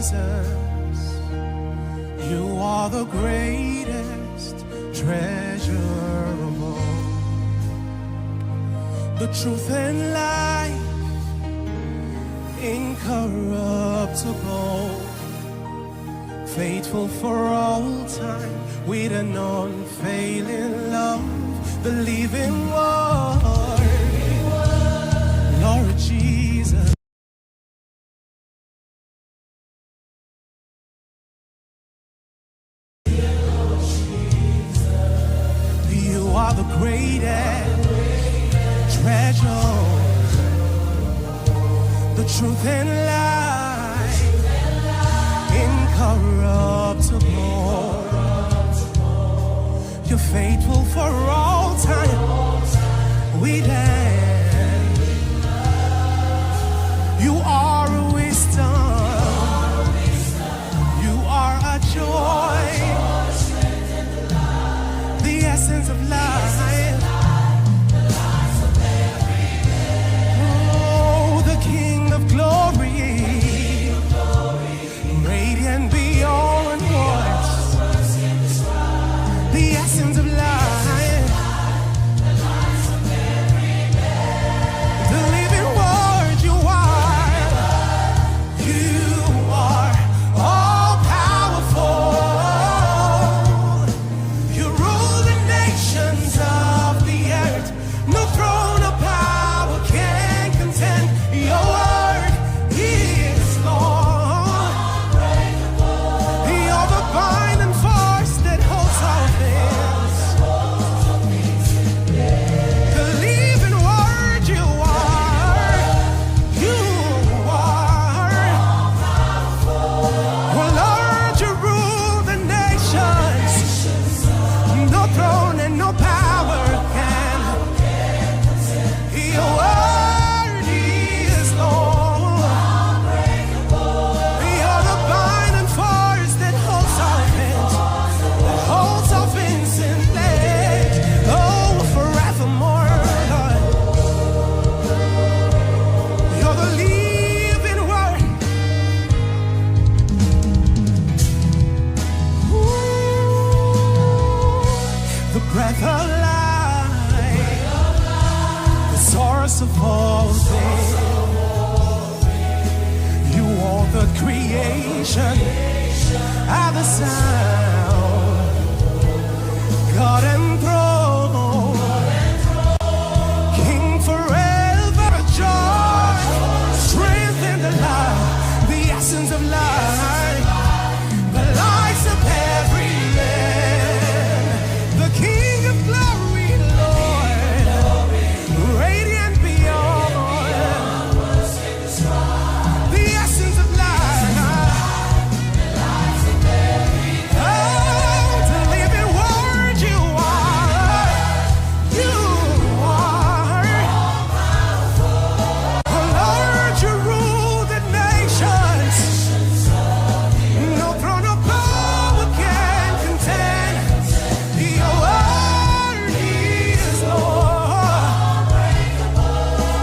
Jesus, you are the greatest treasure of all. The truth and life, incorruptible, faithful for all time, with an unfailing love, the living word, Lord Jesus. You are the greatest treasure, the truth and life, incorruptible. You're faithful for all time. We dance. You are a wisdom. You are a joy. The essence of life. Oh, the King of glory. Radiant beyond words. The essence of life. The living word you are. You are all powerful. You rule the nations of the earth. No throne of power can contend. Your word is Lord. You're the binding force that holds all things. The living word you are. You are. Oh Lord, you rule the nations. No throne and no power can. Your word is Lord. You're the binding force that holds all things. That holds all things in place. Oh, forevermore, Lord. You're the living word. The breath of life, the source of all things. You are the creation of the sound. God enthroned, King forever, joy, strength in the life, the essence of life, the lives of every man, the King of glory, Lord, radiant beyond, the essence of life. Oh, the living word you are. You are. Oh Lord, you rule the nations. No throne of power can contend. Your word is Lord.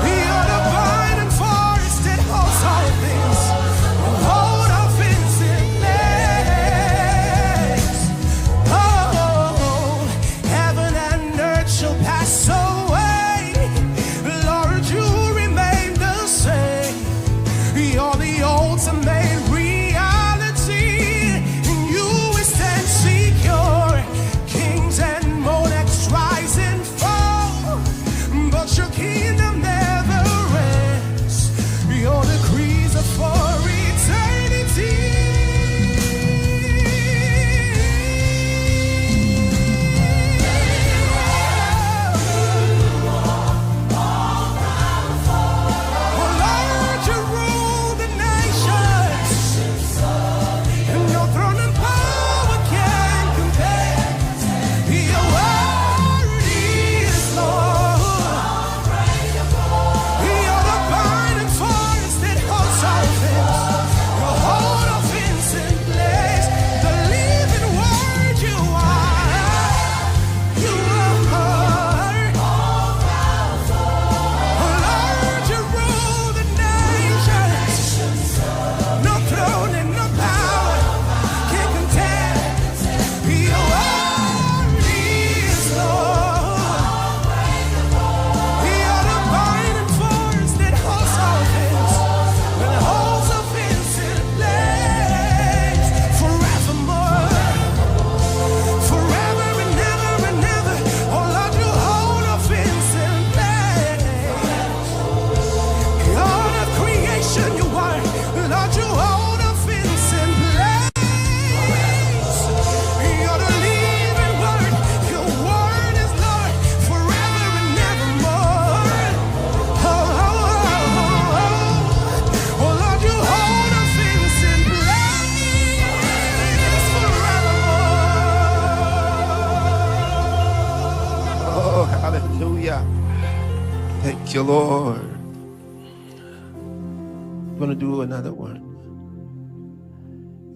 You're the binding force that holds all things. Hold all things in place. Oh, heaven and earth shall pass away. Lord, you remain the same. You're the ultimate reality. In you we stand secure. Kings and monarchs rise and fall, but your kingdom never ends. Your decrees are for eternity. Oh Lord, you rule the nations. No throne and power can compare. Your word is Lord. Thank you, Lord. I'm going to do another one.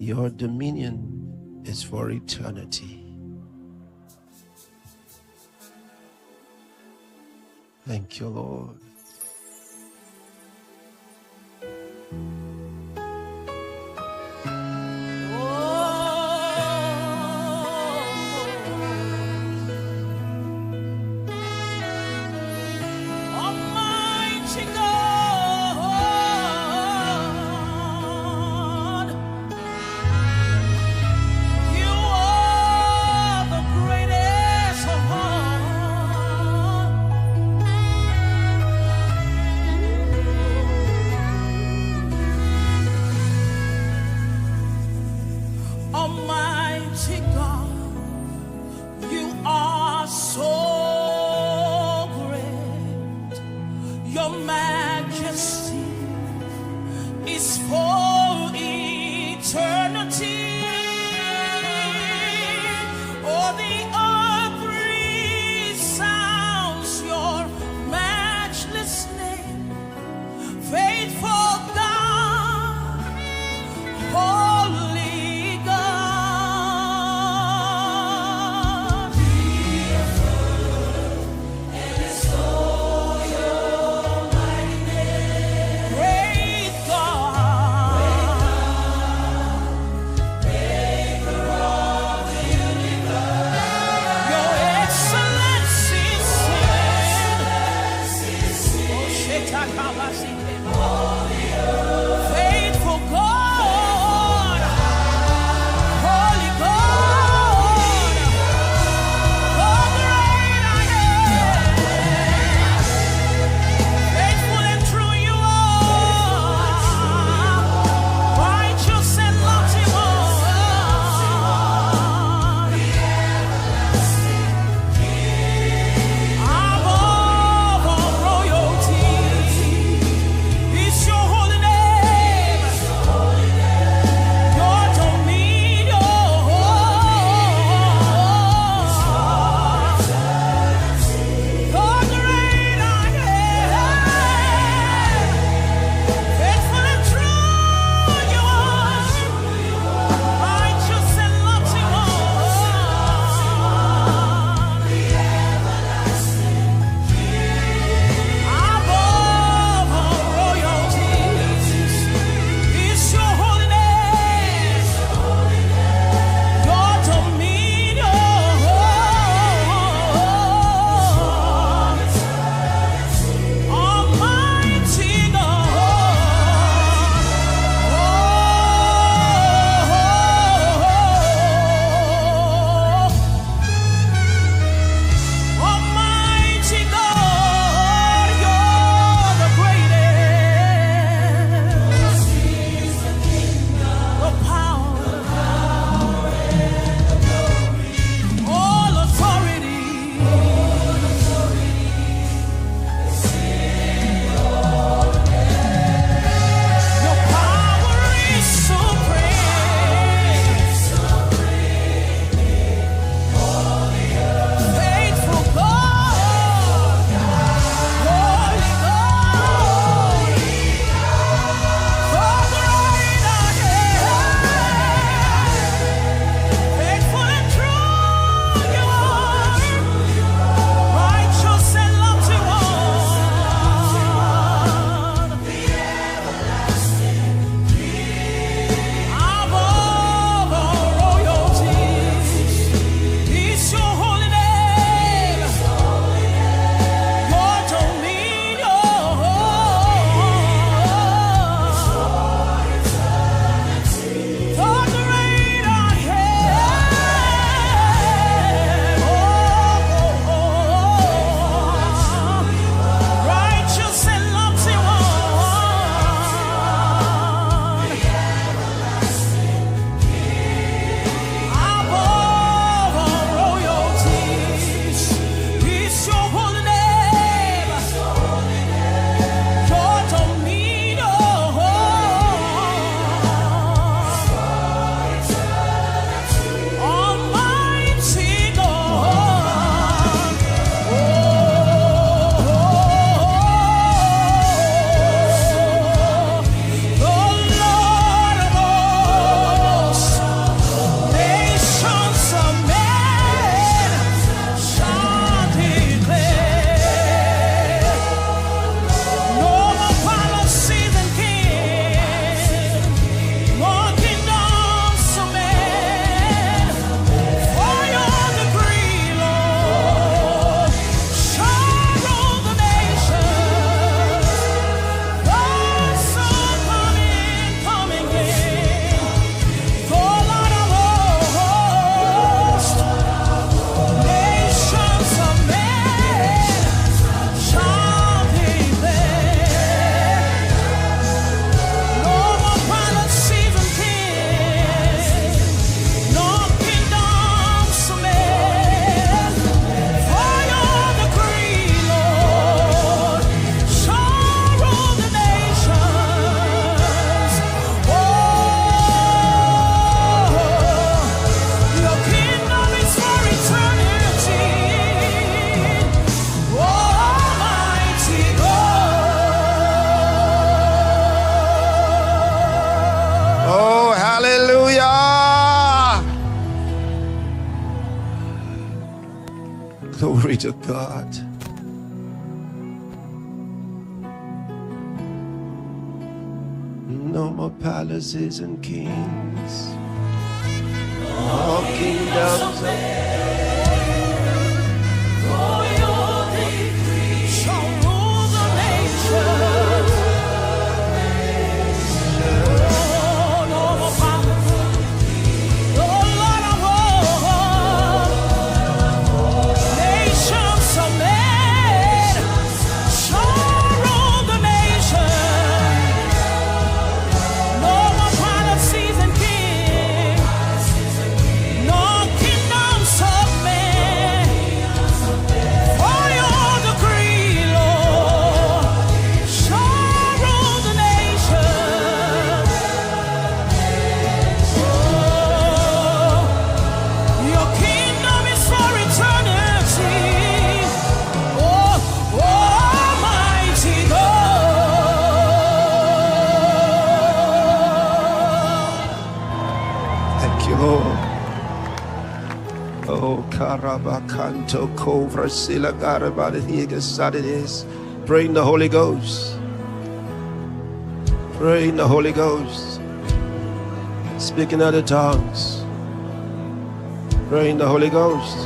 Your dominion is for eternity. Thank you, Lord. Almighty God, you are so great. Your majesty is for eternity. Oh, the earth resounds your matchless name. Faithful God, holy faithful God, holy God, oh great I am, faithful and true you are, righteous and lofty one, above all royalty. It's your holy name. to God. No more palaces and kings. All kingdoms shall rule the nations. Oh, no more power. Oh, Lord of hosts. Nations of men shall rule the nations. No more palaces and kings. No kingdoms of men. For your decree, Lord, shall rule the nations. Oh, your kingdom is for eternity. Oh, Almighty God. Thank you, Lord. Oh, Karabakanto Kovra Sila Garabadihigas. Pray in the Holy Ghost. Pray in the Holy Ghost. Speak in other tongues. Pray in the Holy Ghost.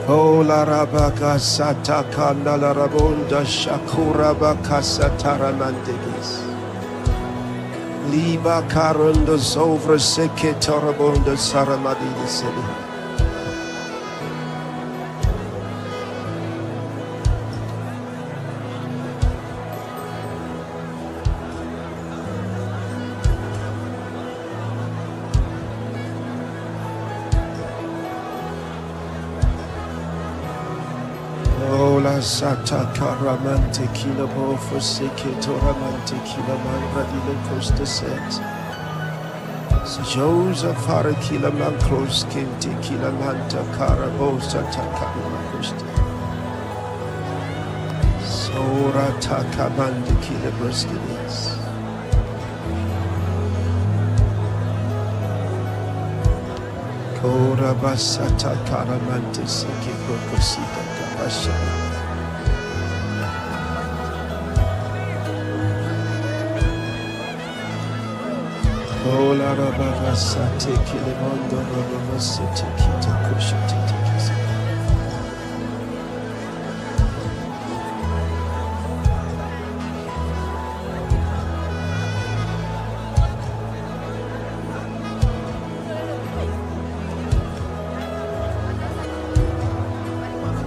Oh, Larabaka Satakanda Larabunda Shakura Bakasa Taramandigis. Liba Karunda Sovra Seke Torabunda Saramadini City. Ola Sata Karamante Kilabo for Seke Toramante Kilaman Radino Costa Set. So Joseph Harakila Mancros Kinti Kilamanta Karabosa Takamana Costa. Sora Takamandi Kilabriskinis. Kora Basata Karamante Seke Brokosita Kabasha. Ola Rababa Sate Kilemondo Rababa Sete Kita Kushiti Tikisa.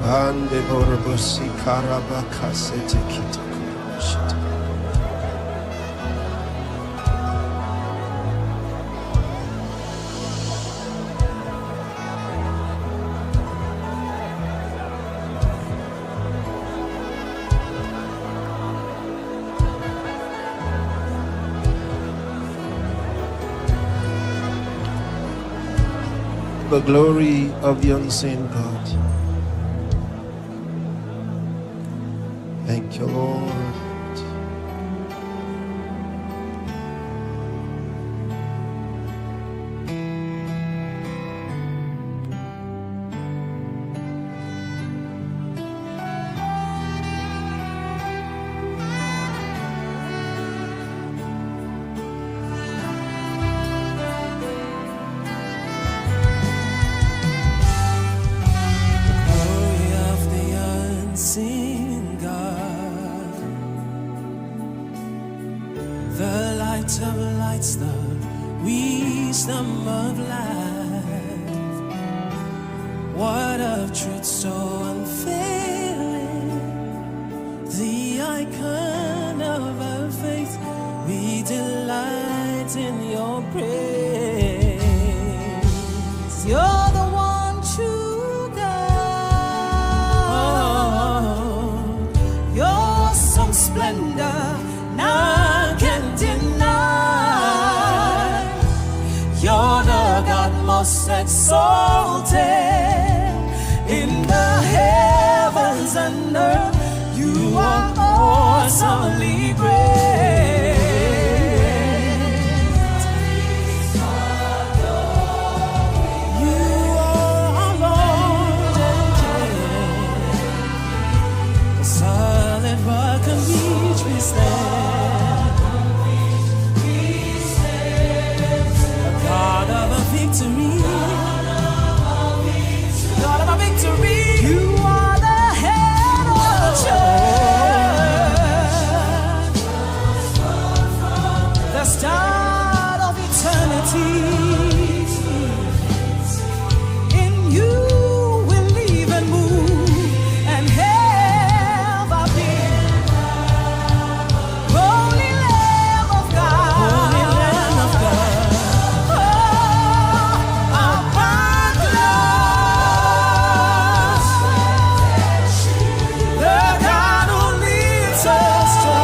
Ande Borobosi Karabaka Sete Kita Kushiti. The glory of the unseen God. Thank you, Lord. Glory of the unseen God, the light of lights, the wisdom of life. What of truth so unfailing, the icon of our faith. We delight in your praise. You're the one true God. Your some splendor none can deny. You're the God most exalted in the heavens and earth. You are awesomely great. You are is there. The God of a victory. God of a victory. You are the head of the church. The start of eternity. In you we live and move and have our being. Holy Lamb of God. Holy Lamb of God. Oh, our butler. The God who leads us to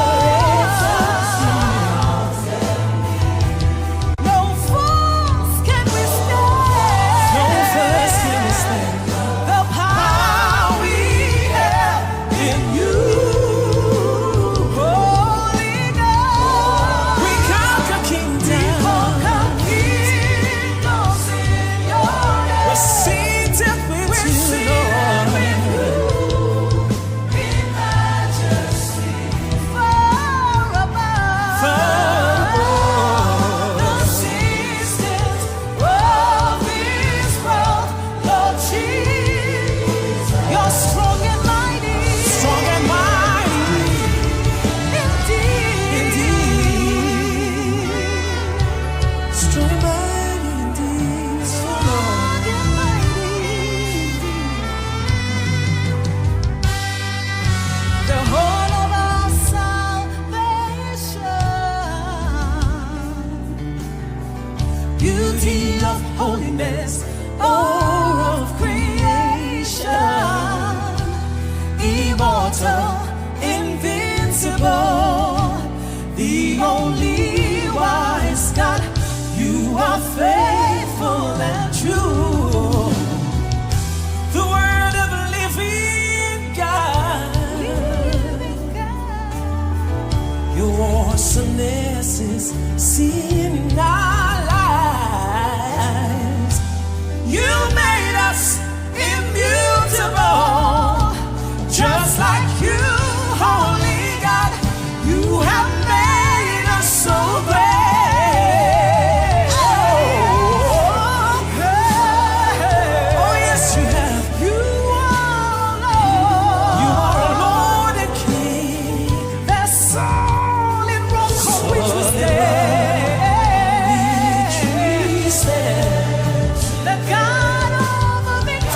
no force can withstand. No force can withstand the power we have in you. Holy God, we conquer kingdoms. We conquer kingdoms in your name. We're seated with you, Lord. In majesty, far above, the systems of this world, Lord Jesus. You're strong and mighty. Strong and mighty. Indeed. Strong and mighty indeed. Strong and mighty indeed. The whole of our salvation, beauty of holiness, all of creation, immortal, invincible, the only wise God. You are faithful and true. The word of a living God. Your awesomeness is seen in our lives. You made us immutable, just like you, holy God. You have made us so great. Oh, yes, you have. You are Lord. You are Lord and King. That solid rock on which we stand. The God of a victory.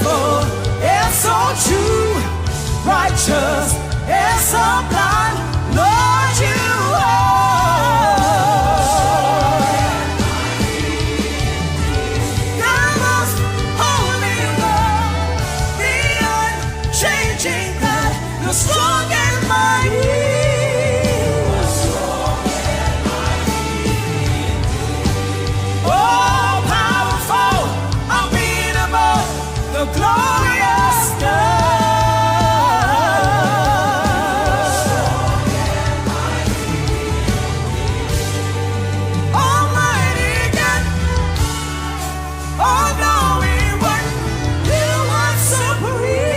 faithful and so true, righteous and sublime, Lord, you are. You're most holy one, the unchanging God, the strong and mighty. Glorious God, Almighty God, all-knowing one, you are supreme.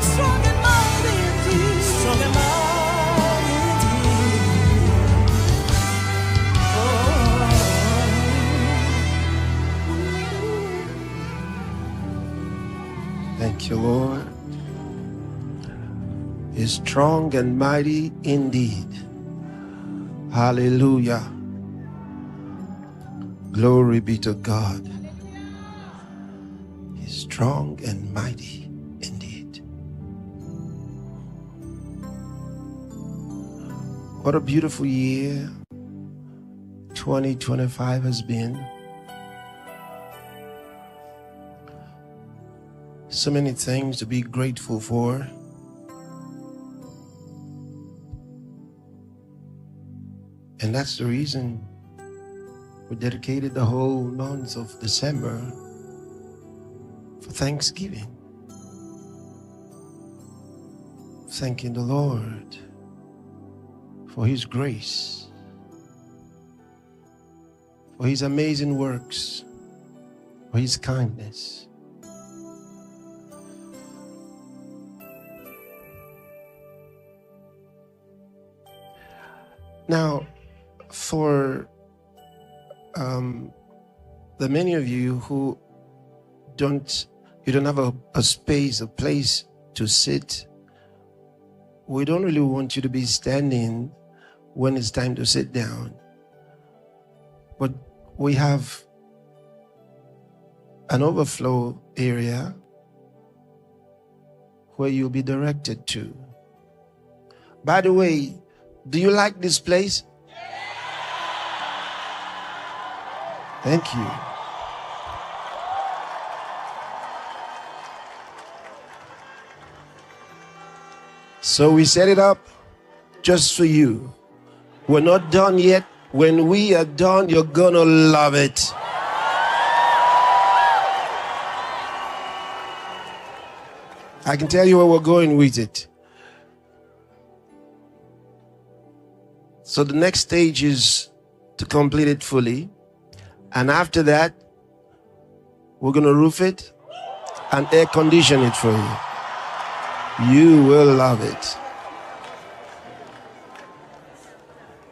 Strong and mighty indeed. Strong and mighty. Thank you, Lord. Is strong and mighty indeed. Hallelujah. Glory be to God. He's strong and mighty indeed. What a beautiful year 2025 has been. So many things to be grateful for. And that's the reason we dedicated the whole month of December for Thanksgiving. Thanking the Lord for His grace, for His amazing works, for His kindness. Now, for the many of you who don't have a space, a place to sit, we don't really want you to be standing when it's time to sit down. But we have an overflow area where you'll be directed to. By the way, do you like this place? Thank you. So we set it up just for you. We're not done yet. When we are done, you're gonna love it. I can tell you where we're going with it. So the next stage is to complete it fully. And after that, we're going to roof it and air condition it for you. You will love it.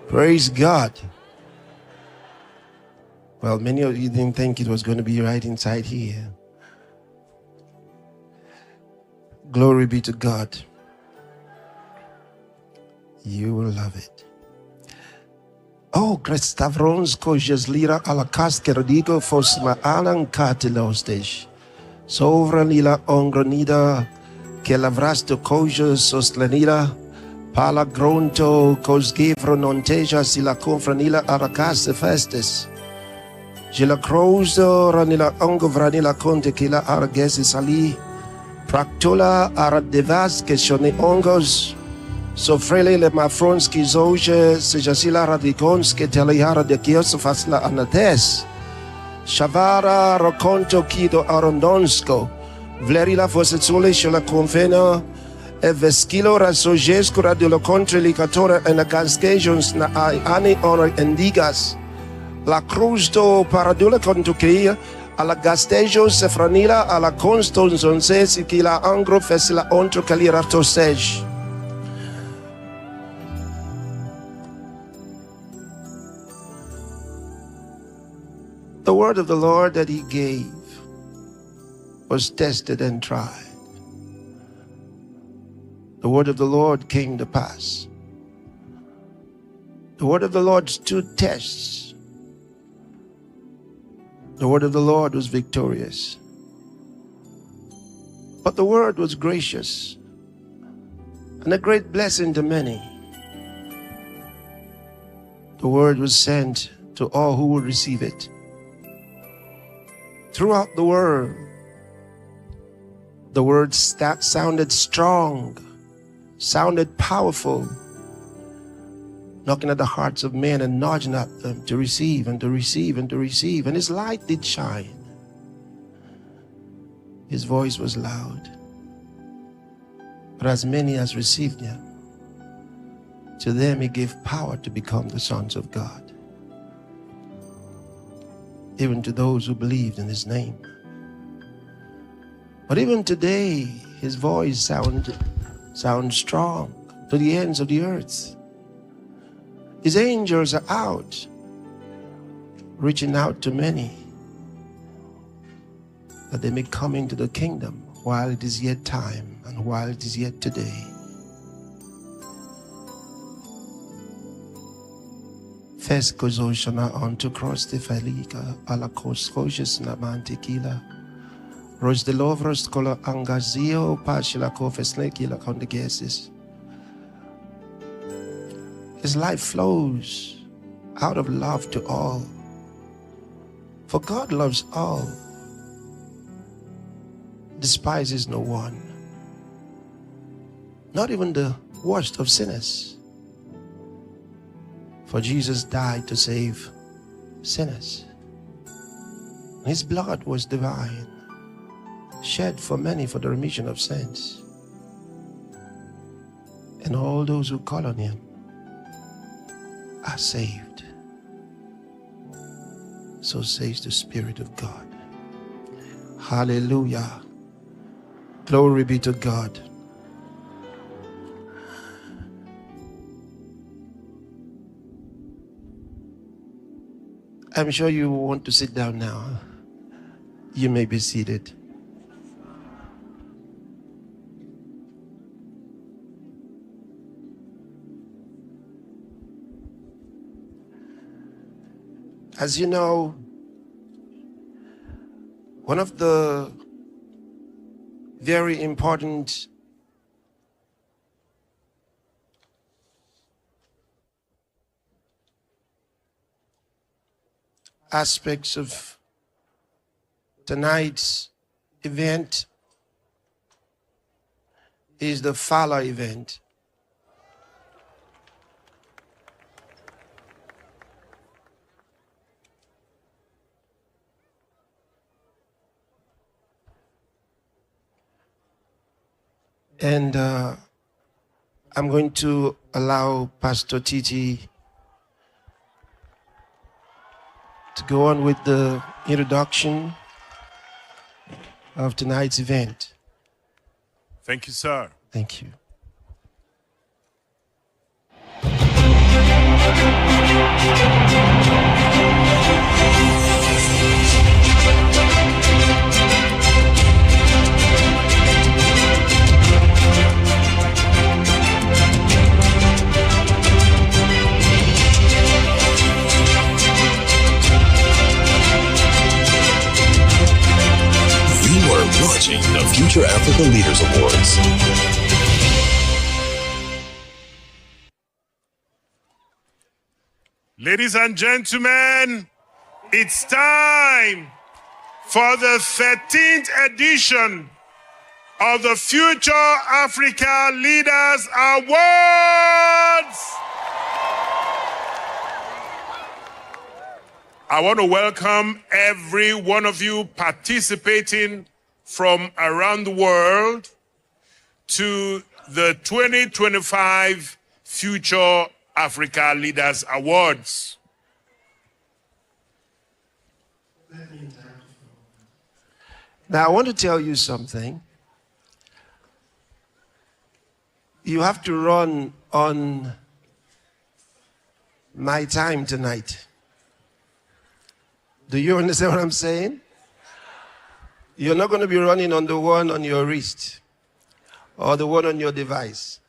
Praise God. Well, many of you didn't think it was going to be right inside here. Glory be to God. You will love it. Oh, Christavrons kojas lira ala kaskerdigo fosma alan katilostesh. Sovranila ongronida que lavrasto kojas sostlenila pala gronto kosgivro nonteja sila confranila aracaste festes. Gila crozo ranila ongovranila conte kila aragesi sali. Practula aradevas que shone ongos. Sofrele le mafronski zoje sejasila radikonske telihara de kiosofasla anates. Shavara rokonto kido arondonsko. Vlerila fosetsule shola convena. Eveskilo rasojesco radilo contre licatora en aganscations na ani honor endigas. La cruz do paradula contucria. Alla gastejo sefranila alla conston zonses ki la angro fesila ontro kalira tosej. The word of the Lord that He gave was tested and tried. the word of the Lord came to pass. The word of the Lord stood tests. The word of the Lord was victorious. But the word was gracious and a great blessing to many. The word was sent to all who would receive it. Throughout the word sounded strong, sounded powerful, knocking at the hearts of men and nudging at them to receive and to receive and to receive. And his light did shine. His voice was loud. But as many as received him, to them he gave power to become the sons of God, even to those who believed in his name. But even today, his voice sounds strong to the ends of the earth. His angels are out, reaching out to many, that they may come into the kingdom while it is yet time and while it is yet today. First Kozoshana on to cross the Felika, Alakos Koshes Namantikila, Rose the Lovers Kola Angazio, Pashila Kofesnekila Kondegesis. His life flows out of love to all. For God loves all, despises no one, not even the worst of sinners. For Jesus died to save sinners. His blood was divine, shed for many for the remission of sins. And all those who call on him are saved. So says the Spirit of God. Hallelujah. Glory be to God. I'm sure you want to sit down now. You may be seated. As you know, one of the very important aspects of tonight's event is the Fala event. And I'm going to allow Pastor Titi to go on with the introduction of tonight's event. Thank you, sir. Thank you. You are watching the Future Africa Leaders Awards. Ladies and gentlemen, it's time for the 13th edition of the Future Africa Leaders Awards. I want to welcome every one of you participating from around the world to the 2025 Future Africa Leaders Awards. Now, I want to tell you something. You have to run on my time tonight. Do you understand what I'm saying? You're not going to be running on the one on your wrist. or the one on your device.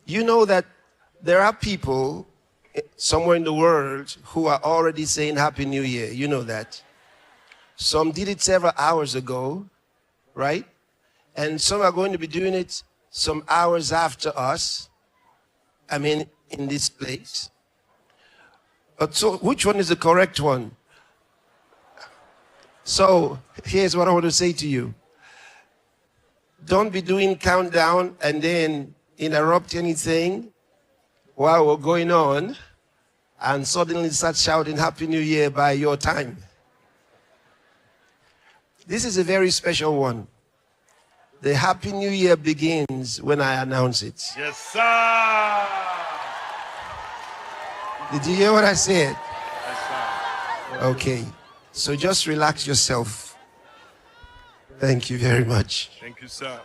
You know that there are people somewhere in the world who are already saying Happy New Year. You know that. Some did it several hours ago, right? And some are going to be doing it some hours after us. I mean, in this place. But so, which one is the correct one? So, here's what I want to say to you. Don't be doing countdown and then interrupt anything while we're going on and suddenly start shouting Happy New Year by your time. This is a very special one. The Happy New Year begins when I announce it. Yes, sir. Did you hear what I said? Yes, sir. Okay. So just relax yourself. Thank you very much. Thank you, sir.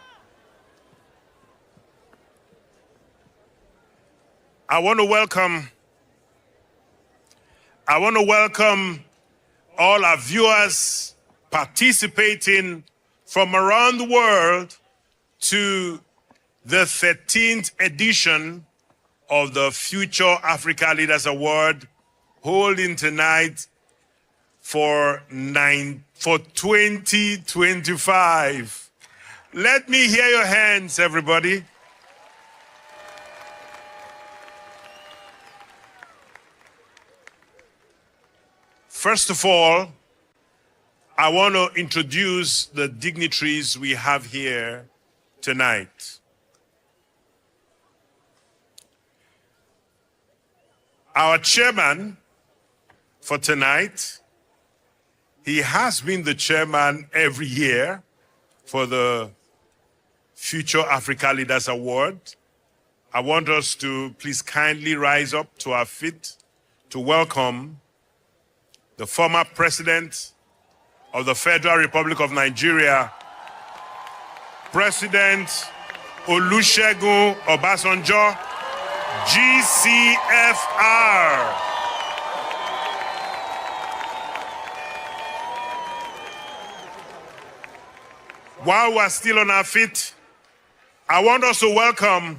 I want to welcome all our viewers participating from around the world to the 13th edition of the Future Africa Leaders Award, holding tonight for 2025. Let me hear your hands, everybody. First of all, I want to introduce the dignitaries we have here tonight. Our chairman for tonight, he has been the chairman every year for the Future Africa Leaders Award. I want us to please kindly rise up to our feet to welcome the former president of the Federal Republic of Nigeria, President Olusegun Obasanjo, GCFR. While we're still on our feet, I want us to welcome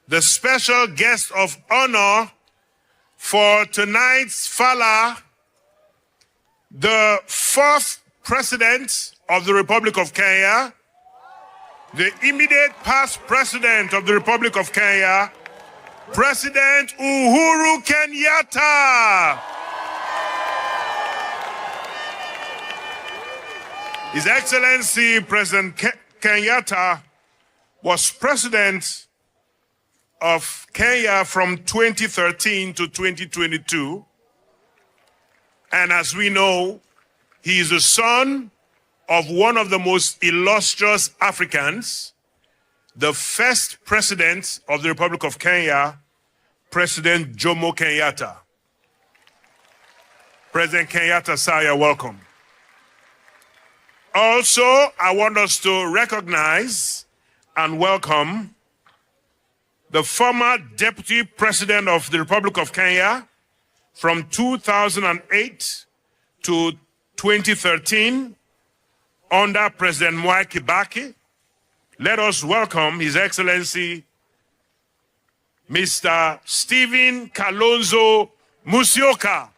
the special guest of honor for tonight's Fala, the fourth president of the Republic of Kenya, the immediate past president of the Republic of Kenya, President Uhuru Kenyatta. His Excellency President Kenyatta was president of Kenya from 2013 to 2022. And as we know, he is the son of one of the most illustrious Africans, the first president of the Republic of Kenya, President Jomo Kenyatta. President Kenyatta, sir, you're welcome. Also, I want us to recognize and welcome the former Deputy President of the Republic of Kenya from 2008 to 2013 under President YeKuvhura. Let us welcome His Excellency Mr. Stephen Kalonzo Musyoka.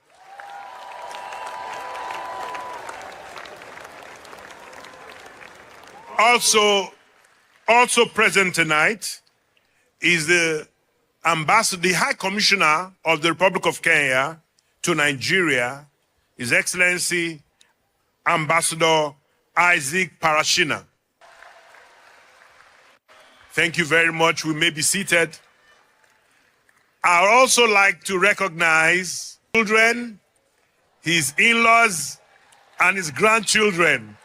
Also present tonight is the Ambassador, the High Commissioner of the Republic of Kenya to Nigeria, His Excellency Ambassador Isaac Parashina. Thank you very much. We may be seated. I'd also like to recognize children, his in-laws, and his grandchildren.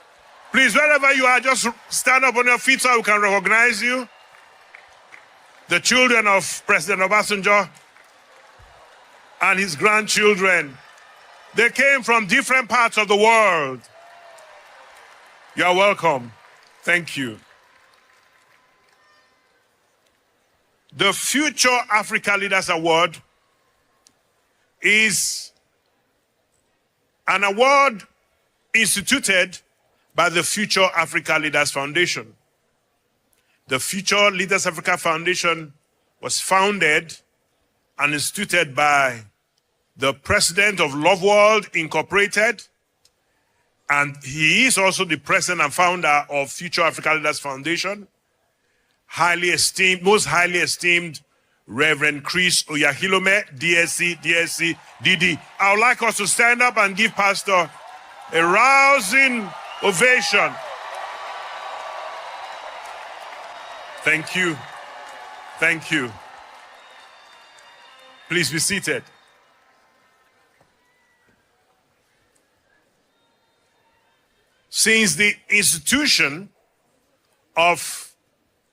Please, wherever you are, just stand up on your feet so we can recognize you. The children of President Obasanjo and his grandchildren. They came from different parts of the world. You are welcome. Thank you. The Future Africa Leaders Award is an award instituted by the Future Africa Leaders Foundation. The Future Leaders Africa Foundation was founded and instituted by the president of Love World Incorporated, and he is also the president and founder of Future Africa Leaders Foundation. Highly esteemed, most highly esteemed Reverend Chris Oyahilome, DSC, DD. I would like us to stand up and give Pastor a rousing ovation. Thank you. Thank you. Please be seated. Since the institution of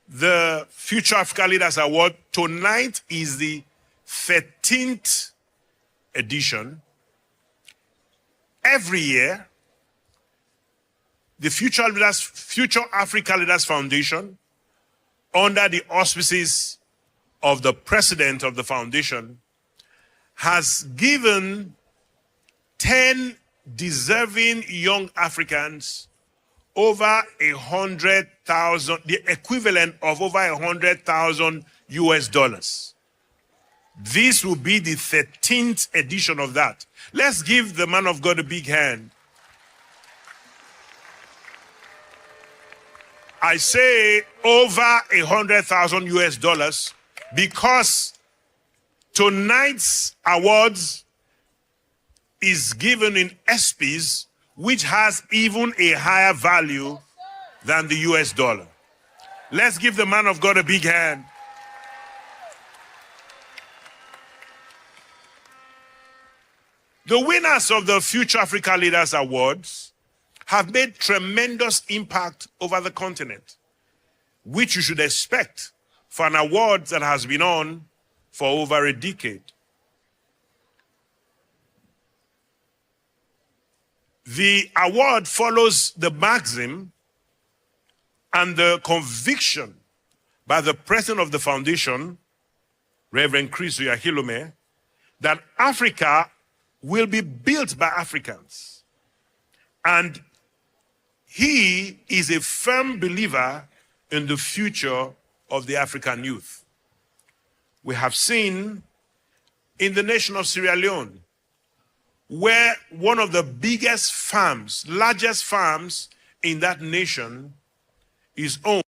the Future Africa Leaders Award, tonight is the 13th edition. Every year, the Future Africa Leaders Foundation, under the auspices of the president of the foundation, has given 10 deserving young Africans over 100,000, the equivalent of over 100,000 US dollars. This will be the 13th edition of that. Let's give the man of God a big hand. I say over 100,000 US dollars because tonight's awards is given in SPs, which has even a higher value than the US dollar. Let's give the man of God a big hand. The winners of the Future Africa Leaders Awards have made tremendous impact over the continent, which you should expect for an award that has been on for over a decade. The award follows the maxim and the conviction by the president of the foundation, Reverend Chris Oyahilome, that Africa will be built by Africans. And he is a firm believer in the future of the African youth. We have seen in the nation of Sierra Leone, where one of the biggest farms, largest farms in that nation is owned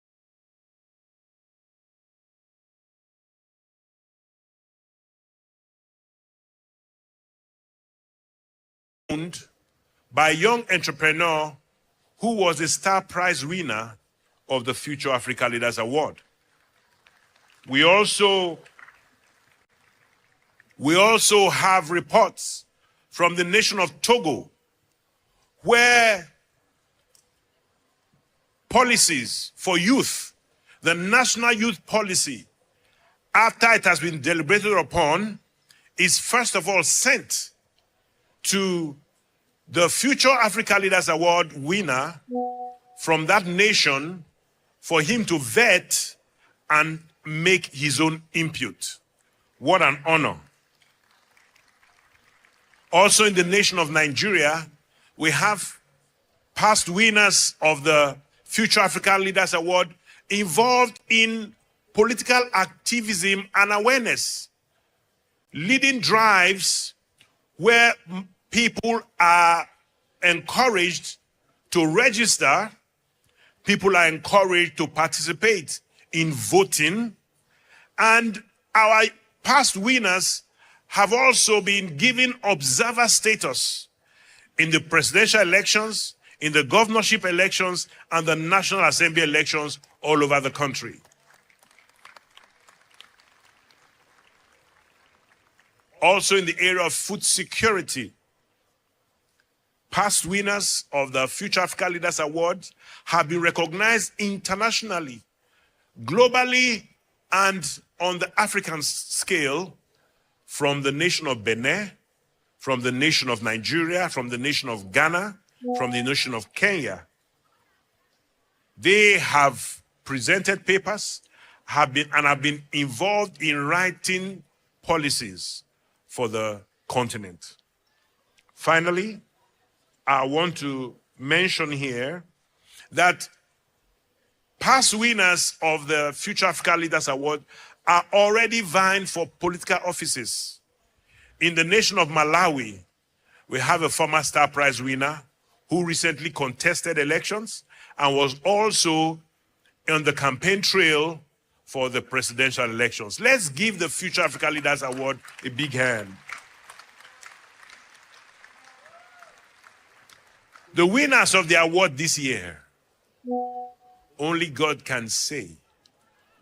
by a young entrepreneur who was a star prize winner of the Future Africa Leaders Award. We also have reports from the nation of Togo, where policies for youth, the national youth policy, after it has been deliberated upon, is first of all sent to the Future Africa Leaders Award winner from that nation for him to vet and make his own input. What an honor. Also in the nation of Nigeria, we have past winners of the Future Africa Leaders Award involved in political activism and awareness, leading drives where people are encouraged to register, people are encouraged to participate in voting, and our past winners have also been given observer status in the presidential elections, in the governorship elections, and the National Assembly elections all over the country. Also in the area of food security, past winners of the Future Africa Leaders Award have been recognized internationally, globally, and on the African scale, from the nation of Benin, from the nation of Nigeria, from the nation of Ghana, from the nation of Kenya. They have presented papers, have been involved in writing policies for the continent. Finally, I want to mention here that Past winners of the Future Africa Leaders Award are already vying for political offices. In the nation of Malawi, we have a former Star Prize winner who recently contested elections and was also on the campaign trail for the presidential elections. Let's give the Future Africa Leaders Award a big hand. The winners of the award this year, only God can say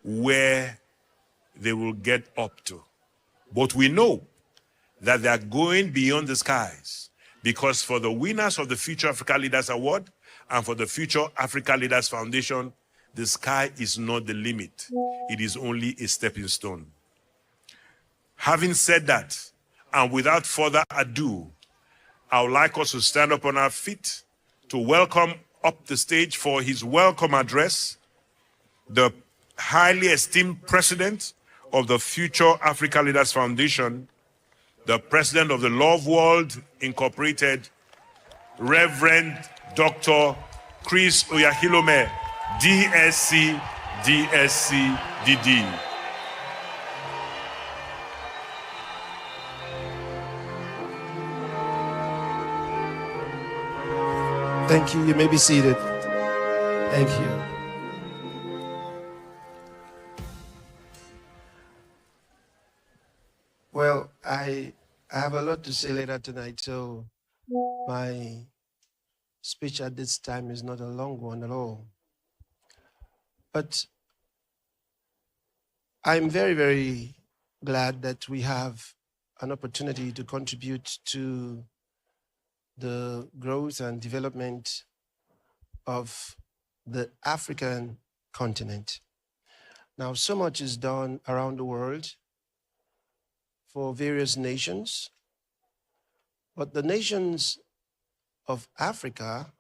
where they will get up to. But we know that they are going beyond the skies, because for the winners of the Future Africa Leaders Award and for the Future Africa Leaders Foundation, the sky is not the limit. It is only a stepping stone. Having said that, and without further ado, I would like us to stand up on our feet to welcome up the stage for his welcome address the highly esteemed president of the Future Africa Leaders Foundation, the president of the Love World Incorporated, Reverend Dr. Chris Oyahilome, DSc, DD. Thank you. You may be seated. Thank you. Well, I have a lot to say later tonight, so my speech at this time is not a long one at all. But I'm very, very glad that we have an opportunity to contribute to the growth and development of the African continent. Now, so much is done around the world for various nations, but the nations of Africa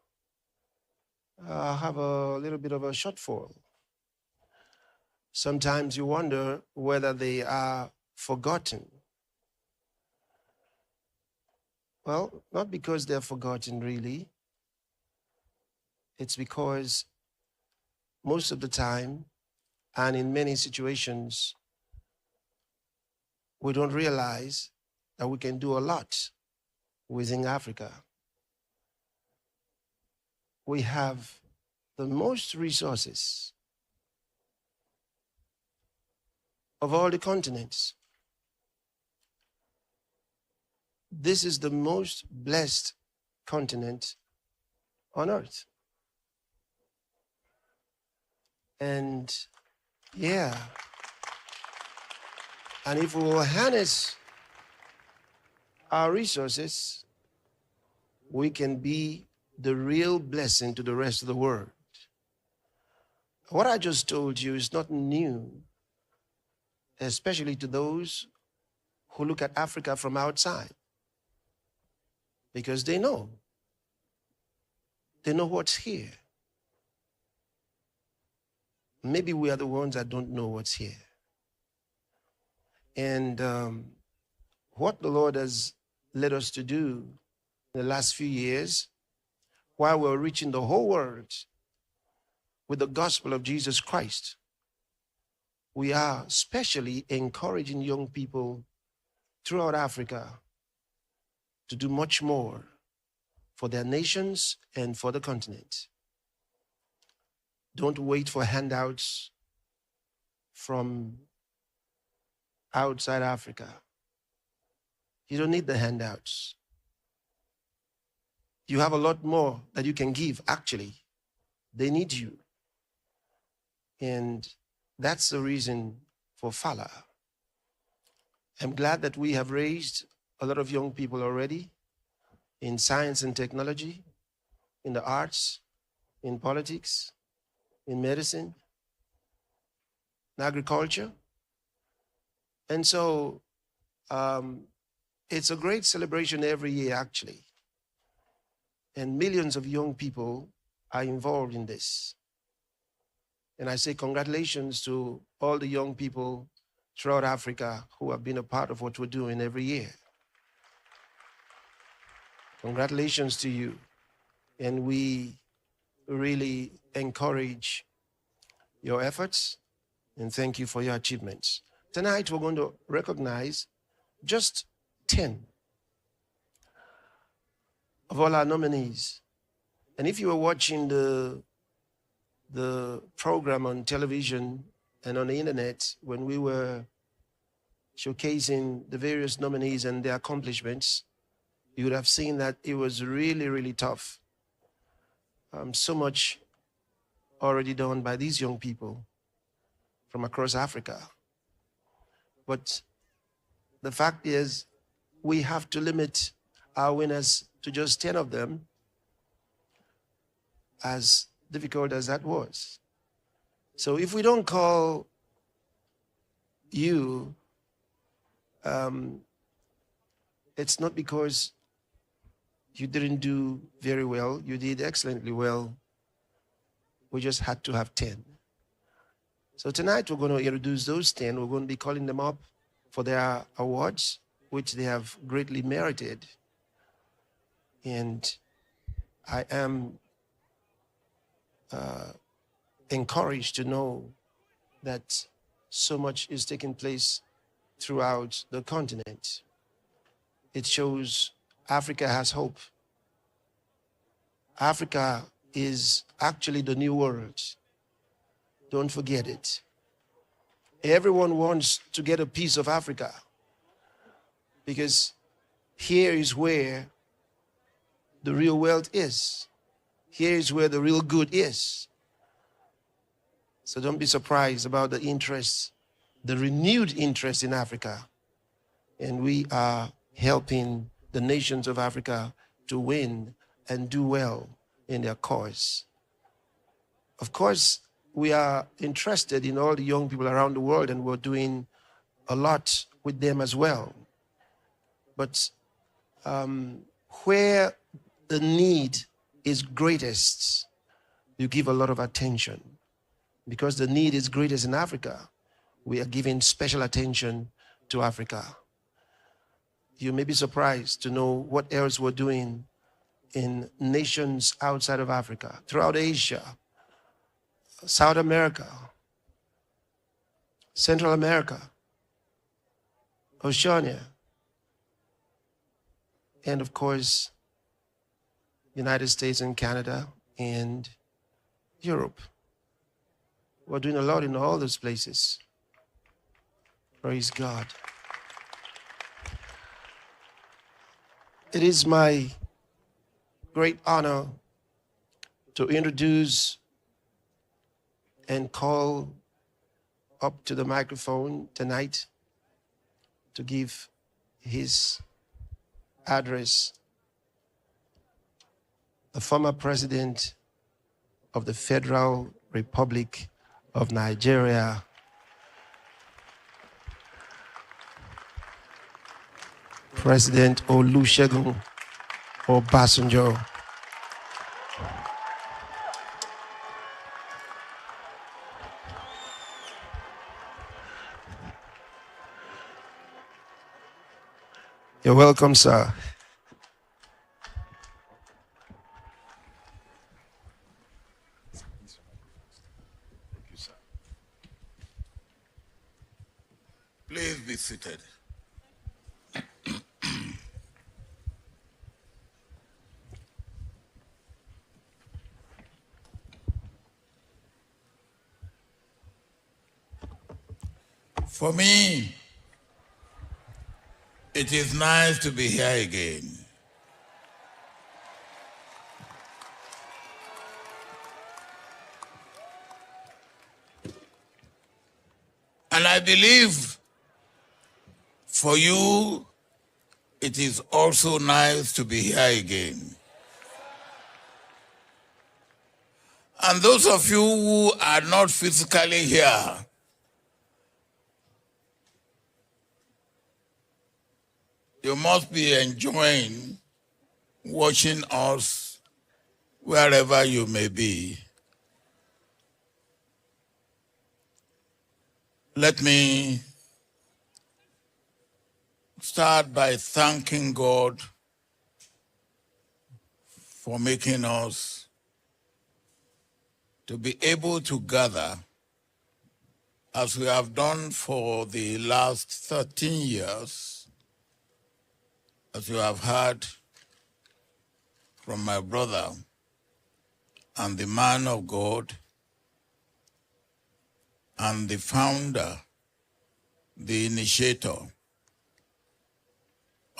have a little bit of a shortfall. Sometimes you wonder whether they are forgotten. Well, not because they're forgotten, really. It's because most of the time, and in many situations, we don't realize that we can do a lot within Africa. We have the most resources of all the continents. This is the most blessed continent on earth. And yeah, and if we will harness our resources, we can be the real blessing to the rest of the world. What I just told you is not new, especially to those who look at Africa from outside, because they know what's here. Maybe we are the ones that don't know what's here. And what the Lord has led us to do in the last few years, while we're reaching the whole world with the gospel of Jesus Christ, we are especially encouraging young people throughout Africa to do much more for their nations and for the continent. Don't wait for handouts from outside Africa. You don't need the handouts. You have a lot more that you can give, actually. They need you. And that's the reason for FALA. I'm glad that we have raised a lot of young people already in science and technology, in the arts, in politics, in medicine, in agriculture. And so it's a great celebration every year, actually. And millions of young people are involved in this. And I say congratulations to all the young people throughout Africa who have been a part of what we're doing every year. Congratulations to you. And we really encourage your efforts and thank you for your achievements. Tonight, we're going to recognize just 10 of all our nominees. And if you were watching the program on television and on the internet when we were showcasing the various nominees and their accomplishments, you would have seen that it was really, really tough. So much already done by these young people from across Africa. But the fact is, we have to limit our winners to just 10 of them, as difficult as that was. So if we don't call you, it's not because you didn't do very well. You did excellently well. We just had to have 10. So tonight we're going to introduce those 10. We're going to be calling them up for their awards, which they have greatly merited. And I am encouraged to know that so much is taking place throughout the continent. It shows Africa has hope. Africa is actually the new world. Don't forget it. Everyone wants to get a piece of Africa because here is where the real wealth is. Here is where the real good is. So don't be surprised about the interest, the renewed interest in Africa. And we are helping the nations of Africa to win and do well in their cause. Of course, we are interested in all the young people around the world, and we're doing a lot with them as well. But where the need is greatest, you give a lot of attention. Because the need is greatest in Africa, we are giving special attention to Africa. You may be surprised to know what else we're doing in nations outside of Africa, throughout Asia, South America, Central America, Oceania, and of course, United States and Canada and Europe. We're doing a lot in all those places. Praise God. It is my great honor to introduce and call up to the microphone tonight to give his address the former president of the Federal Republic of Nigeria, President Olusegun Obasanjo. You're welcome, sir. Please be seated. For me, it is nice to be here again. And I believe for you, it is also nice to be here again. And those of you who are not physically here, you must be enjoying watching us wherever you may be. Let me start by thanking God for making us to be able to gather as we have done for the last 13 years, as you have heard from my brother and the man of God and the founder, the initiator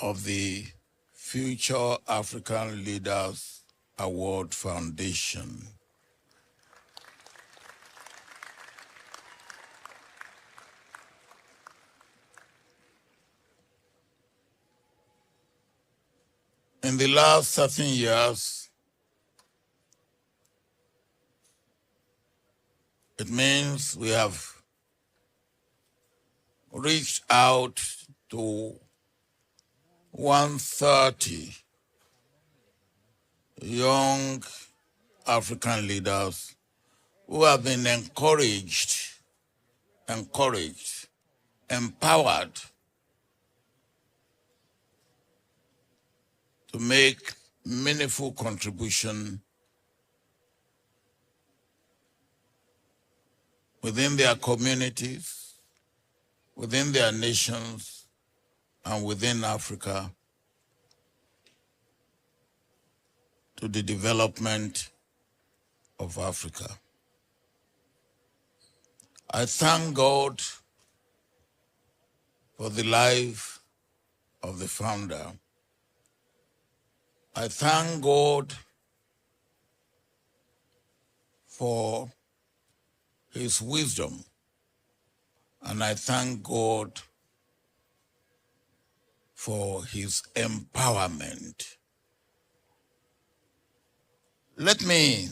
of the Future African Leaders Award Foundation. In the last 13 years, it means we have reached out to 130 young African leaders who have been encouraged, empowered to make meaningful contribution within their communities, within their nations, and within Africa to the development of Africa. I thank God for the life of the founder. I thank God for his wisdom, and I thank God for his empowerment. Let me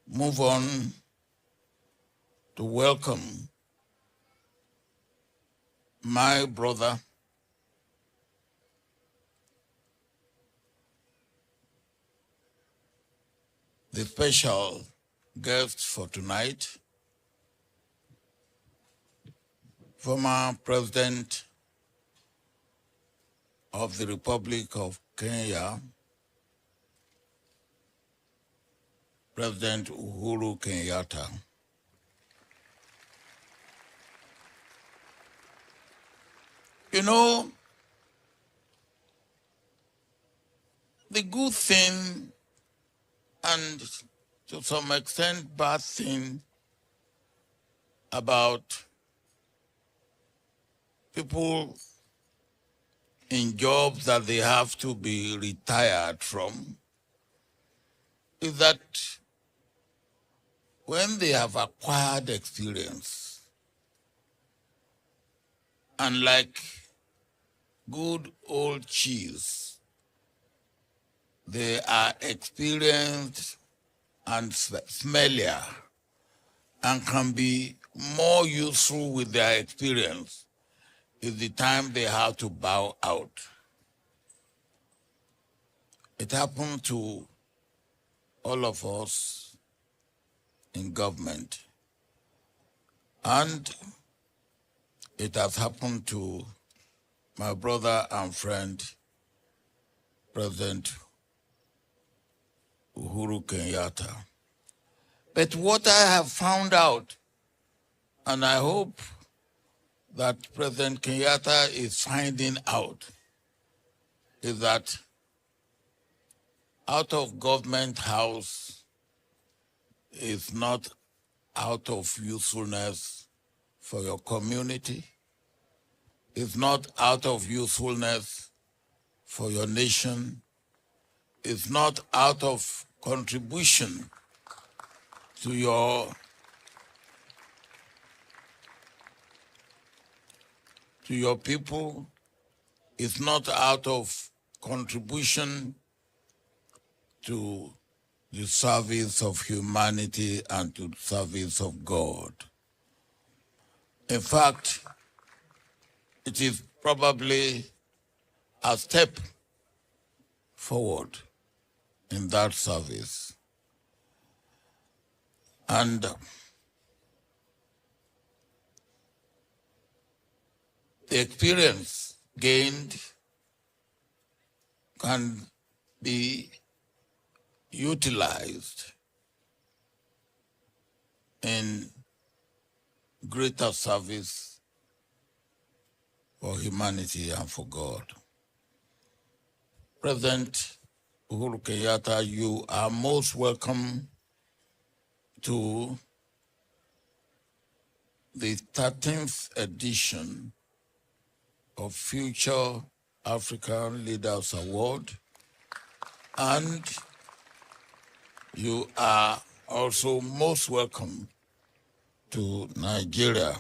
move on to welcome my brother, the special guest for tonight, former President of the Republic of Kenya, President Uhuru Kenyatta. You know, the good thing and to some extent bad thing about people in jobs that they have to be retired from is that when they have acquired experience, and like good old cheese, they are experienced and smellier and can be more useful with their experience is the time they have to bow out. It happened to all of us in government, and it has happened to my brother and friend, President Uhuru Kenyatta. But what I have found out, and I hope that President Kenyatta is finding out, is that out of government house is not out of usefulness for your community, is not out of usefulness for your nation, is not out of contribution to your people, is not out of contribution to the service of humanity and to the service of God. In fact, it is probably a step forward in that service. And the experience gained can be utilized in greater service for humanity and for God. President Uhuru Kenyatta, you are most welcome to the 13th edition of Future African Leaders Award, and you are also most welcome to Nigeria.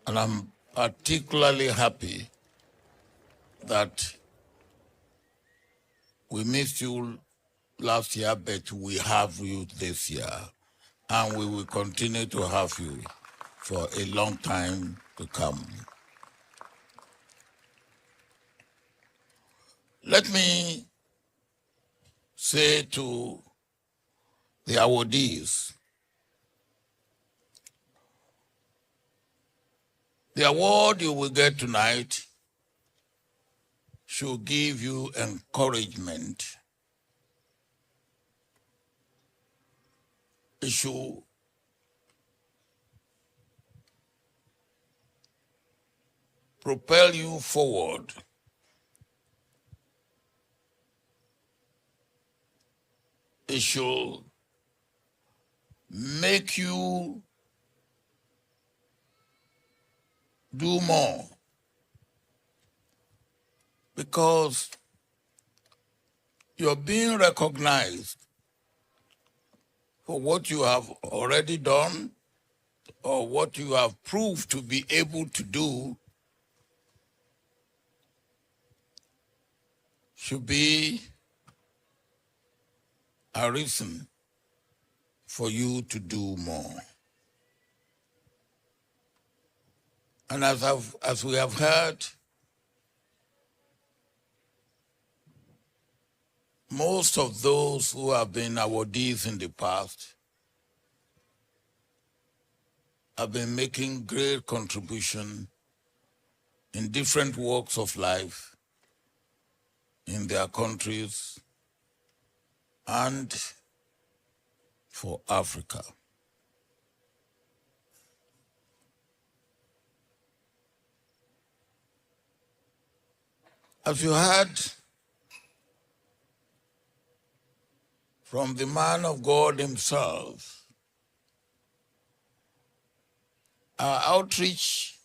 And I'm particularly happy that we missed you last year, but we have you this year, and we will continue to have you for a long time to come. Let me say to the awardees, the award you will get tonight should give you encouragement. It should propel you forward. It should make you do more, because you're being recognized for what you have already done or what you have proved to be able to do. Should be a reason for you to do more. And as we have heard, most of those who have been awardees in the past have been making great contribution in different walks of life in their countries and for Africa. As you heard from the man of God himself, our outreach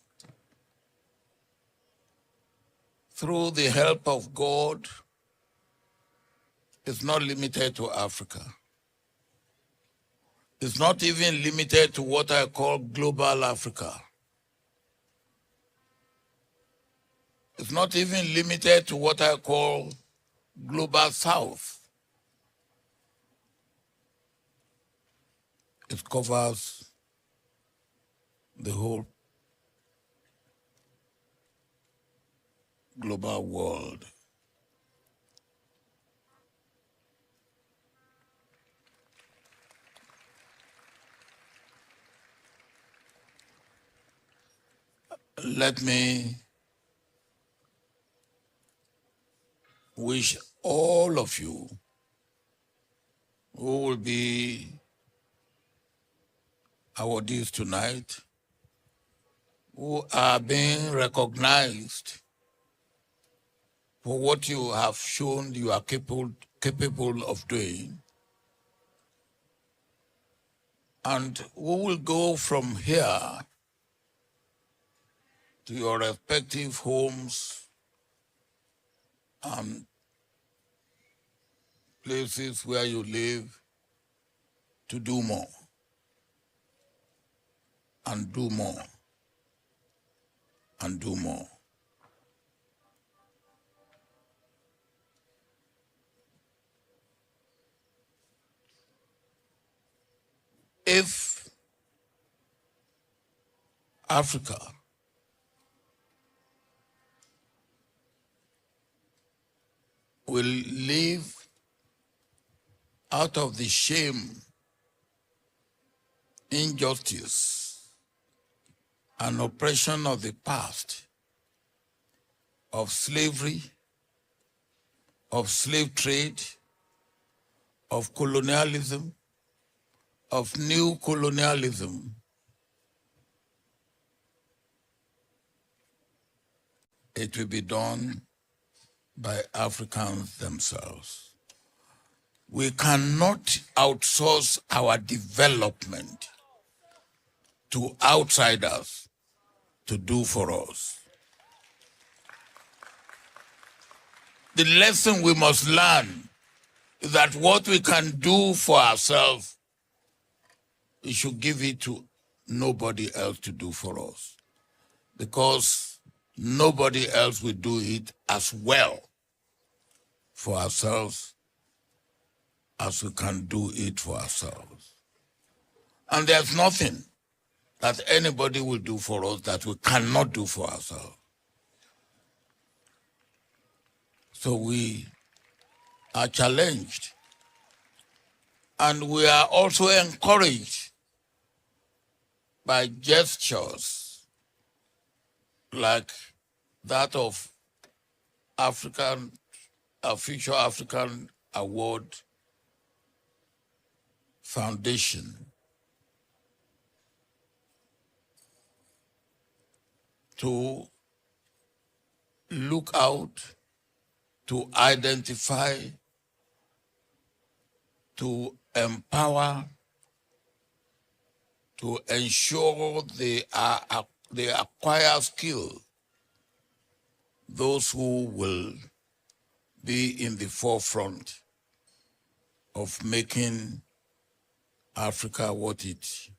through the help of God is not limited to Africa. It's not even limited to what I call global Africa. It's not even limited to what I call global South. It covers the whole global world. Let me wish all of you who will be awardees tonight, who are being recognized for what you have shown you are capable of doing, and who will go from here to your respective homes and places where you live to do more and do more and do more. If Africa will live out of the shame, injustice, and oppression of the past, of slavery, of slave trade, of colonialism, of new colonialism, it will be done by Africans themselves. We cannot outsource our development to outsiders to do for us. The lesson we must learn is that what we can do for ourselves, we should give it to nobody else to do for us, because nobody else will do it as well for ourselves as we can do it for ourselves. And there's nothing that anybody will do for us that we cannot do for ourselves. So we are challenged, and we are also encouraged by gestures like that of Future African Award Foundation to look out, to identify, to empower, to ensure they acquire skill, those who will be in the forefront of making Africa what it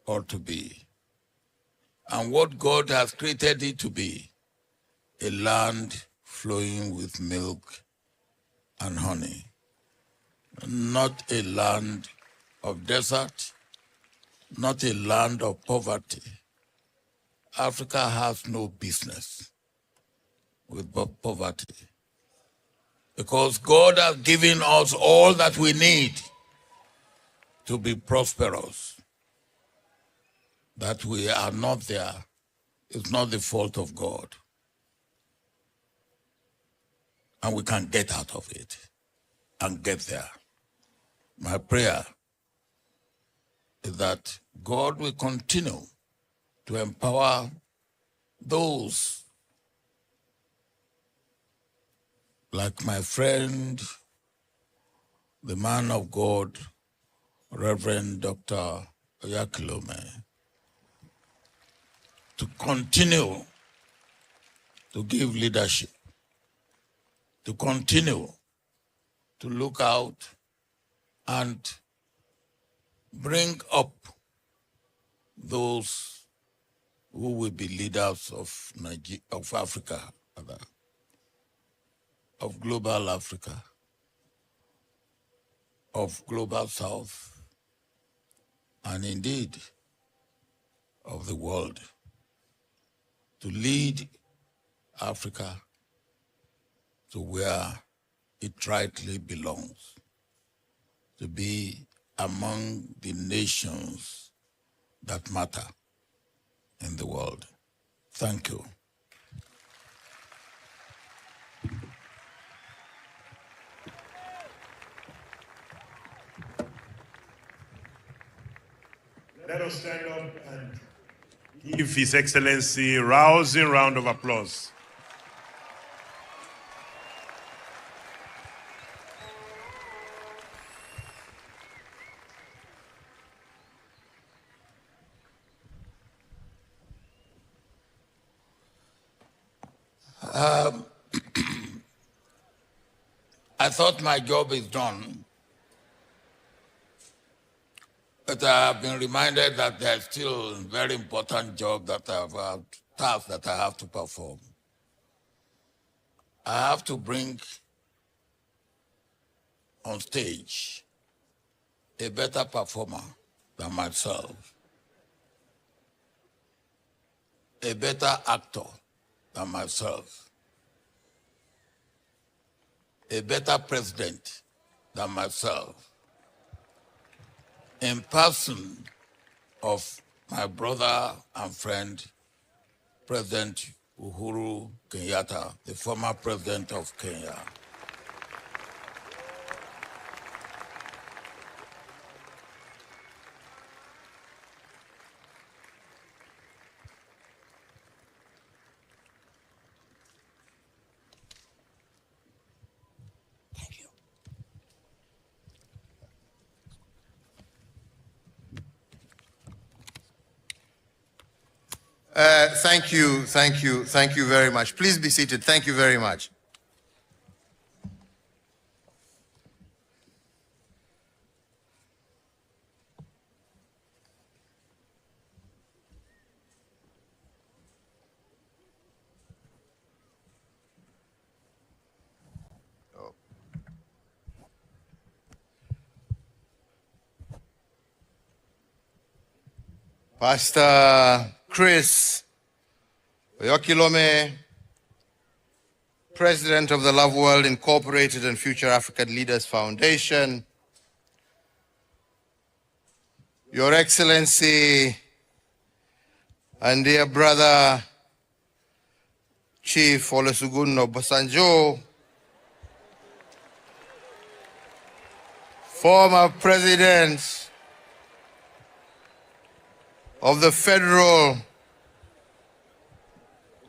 ought to be, and what God has created it to be, a land flowing with milk and honey, not a land of desert, not a land of poverty. Africa has no business with poverty, because God has given us all that we need to be prosperous. That we are not there is not the fault of God. And we can get out of it and get there. My prayer is that God will continue to empower those like my friend, the man of God, Reverend Dr. Oyakhilome, to continue to give leadership, to continue to look out and bring up those who will be leaders of Africa, of global Africa, of global South, and indeed of the world, to lead Africa to where it rightly belongs, to be among the nations that matter in the world. Thank you. Let us stand up and give His Excellency a rousing round of applause. I thought my job is done, but I have been reminded that there's still a very important job that task that I have to perform. I have to bring on stage a better performer than myself, a better actor than myself, a better president than myself, in person of my brother and friend, President Uhuru Kenyatta, the former president of Kenya. Thank you very much. Please be seated. Thank you very much. Pastor Chris YeKuvhura, President of the Love World Incorporated and Future African Leaders Foundation, Your Excellency and dear brother Chief Olusegun Obasanjo, former President of the Federal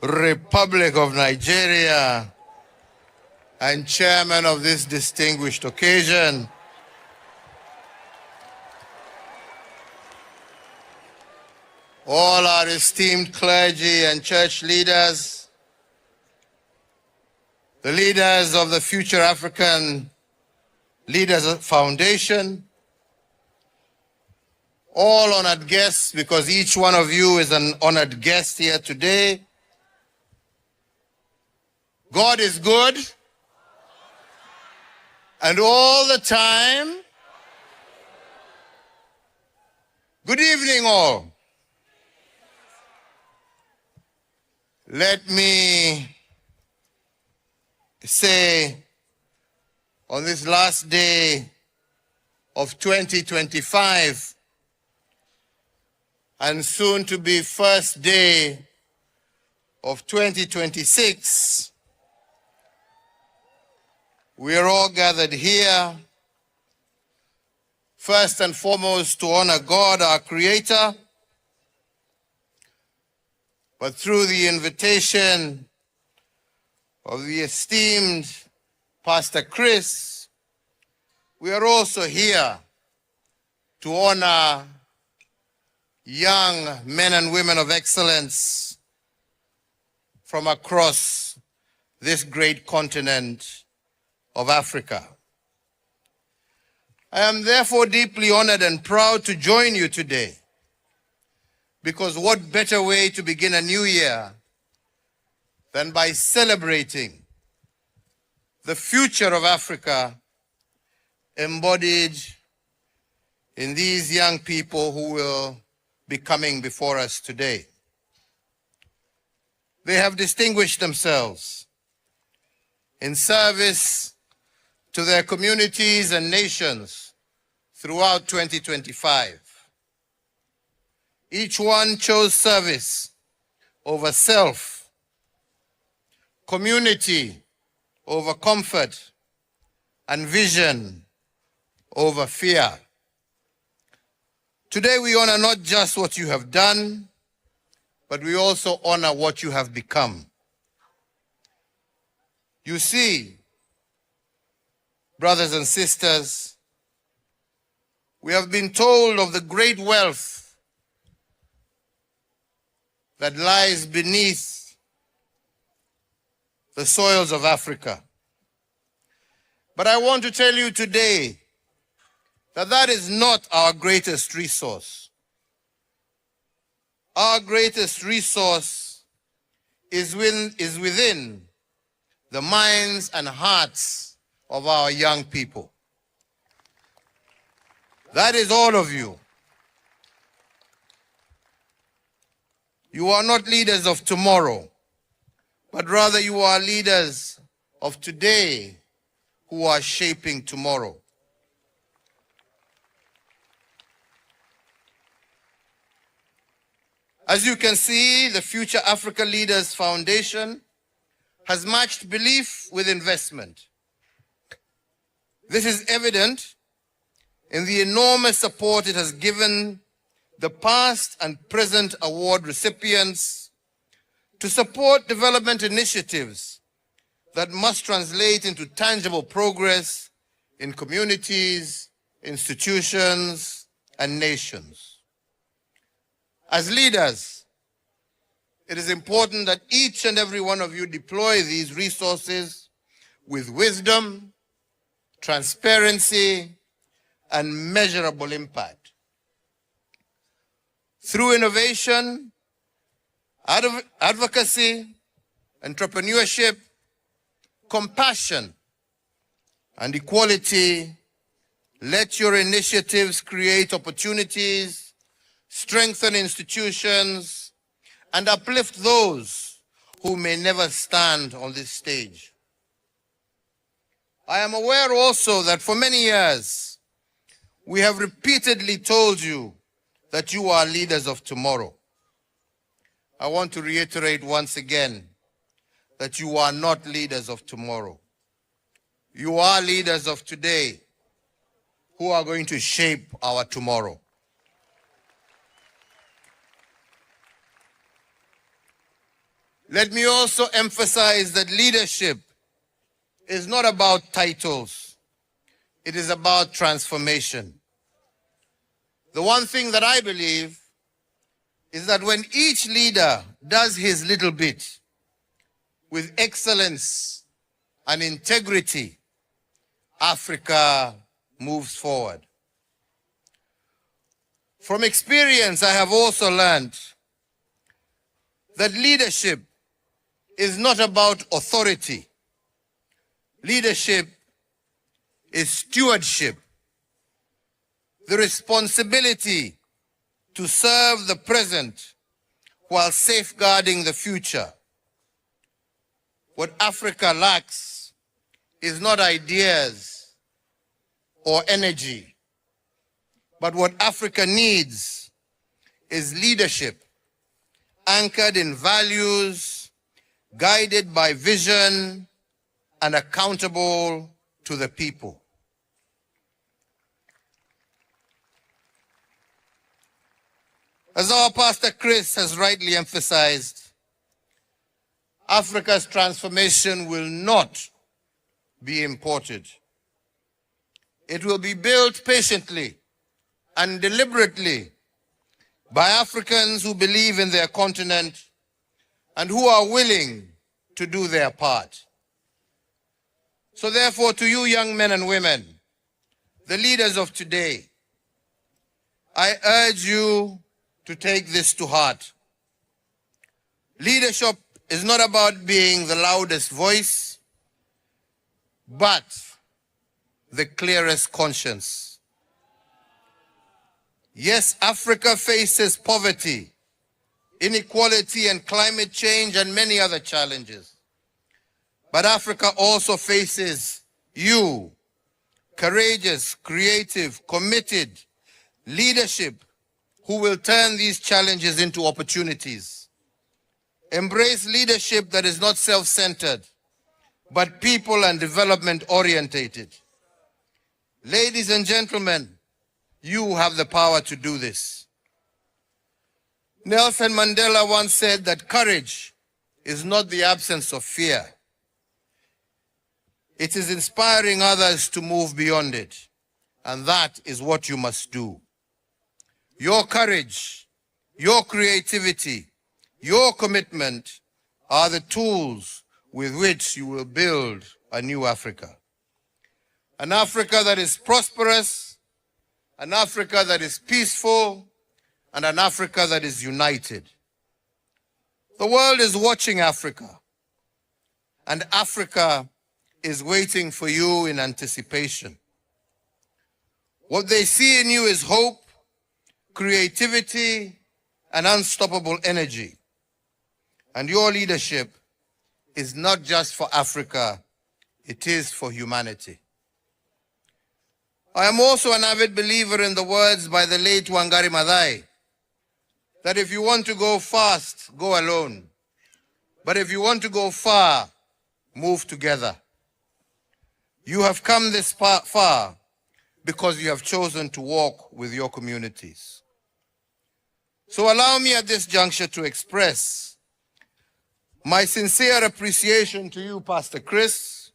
Republic of Nigeria and chairman of this distinguished occasion, all our esteemed clergy and church leaders, the leaders of the Future African Leaders Foundation, all honored guests, because each one of you is an honored guest here today. God is good, and all the time. Good evening, all. Let me say, on this last day of 2025, and soon to be first day of 2026, we are all gathered here, first and foremost to honor God, our Creator, but through the invitation of the esteemed Pastor Chris, we are also here to honor young men and women of excellence from across this great continent of Africa. I am therefore deeply honored and proud to join you today, because what better way to begin a new year than by celebrating the future of Africa embodied in these young people who will be coming before us today. They have distinguished themselves in service to their communities and nations throughout 2025. Each one chose service over self, community over comfort, and vision over fear. Today we honor not just what you have done, but we also honor what you have become. You see, brothers and sisters, we have been told of the great wealth that lies beneath the soils of Africa. But I want to tell you today that that is not our greatest resource. Our greatest resource is within the minds and hearts of our young people. That is all of you. You are not leaders of tomorrow, but rather you are leaders of today who are shaping tomorrow. As you can see, the Future Africa Leaders Foundation has matched belief with investment. This is evident in the enormous support it has given the past and present award recipients to support development initiatives that must translate into tangible progress in communities, institutions, and nations. As leaders, it is important that each and every one of you deploy these resources with wisdom, transparency, and measurable impact. Through innovation, advocacy, entrepreneurship, compassion, and equality, let your initiatives create opportunities, strengthen institutions, and uplift those who may never stand on this stage. I am aware also that for many years, we have repeatedly told you that you are leaders of tomorrow. I want to reiterate once again that you are not leaders of tomorrow. You are leaders of today who are going to shape our tomorrow. Let me also emphasize that leadership is not about titles. It is about transformation. The one thing that I believe is that when each leader does his little bit with excellence and integrity, Africa moves forward. From experience, I have also learned that leadership is not about authority. Leadership is stewardship, the responsibility to serve the present while safeguarding the future. What Africa lacks is not ideas or energy, but what Africa needs is leadership anchored in values, guided by vision, and accountable to the people. As our Pastor Chris has rightly emphasized, Africa's transformation will not be imported. It will be built patiently and deliberately by Africans who believe in their continent and who are willing to do their part. So therefore, to you young men and women, the leaders of today, I urge you to take this to heart. Leadership is not about being the loudest voice, but the clearest conscience. Yes, Africa faces poverty, inequality, and climate change, and many other challenges. But Africa also faces you, courageous, creative, committed leadership who will turn these challenges into opportunities. Embrace leadership that is not self-centered, but people and development orientated. Ladies and gentlemen, you have the power to do this. Nelson Mandela once said that courage is not the absence of fear. It is inspiring others to move beyond it. And that is what you must do. Your courage, your creativity, your commitment are the tools with which you will build a new Africa. An Africa that is prosperous, an Africa that is peaceful, and an Africa that is united. The world is watching Africa, and Africa is waiting for you in anticipation. What they see in you is hope, creativity, and unstoppable energy. And your leadership is not just for Africa, it is for humanity. I am also an avid believer in the words by the late Wangari Maathai, that if you want to go fast, go alone. But if you want to go far, move together. You have come this far because you have chosen to walk with your communities. So allow me at this juncture to express my sincere appreciation to you, Pastor Chris,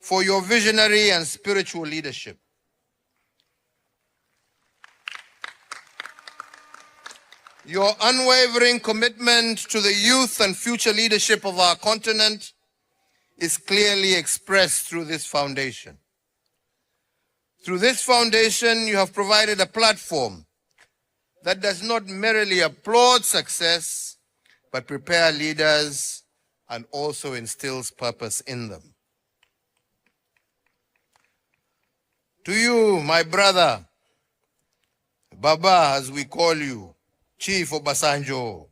for your visionary and spiritual leadership. Your unwavering commitment to the youth and future leadership of our continent is clearly expressed through this foundation. Through this foundation, you have provided a platform that does not merely applaud success, but prepare leaders and also instills purpose in them. To you, my brother, Baba, as we call you, Chief Obasanjo,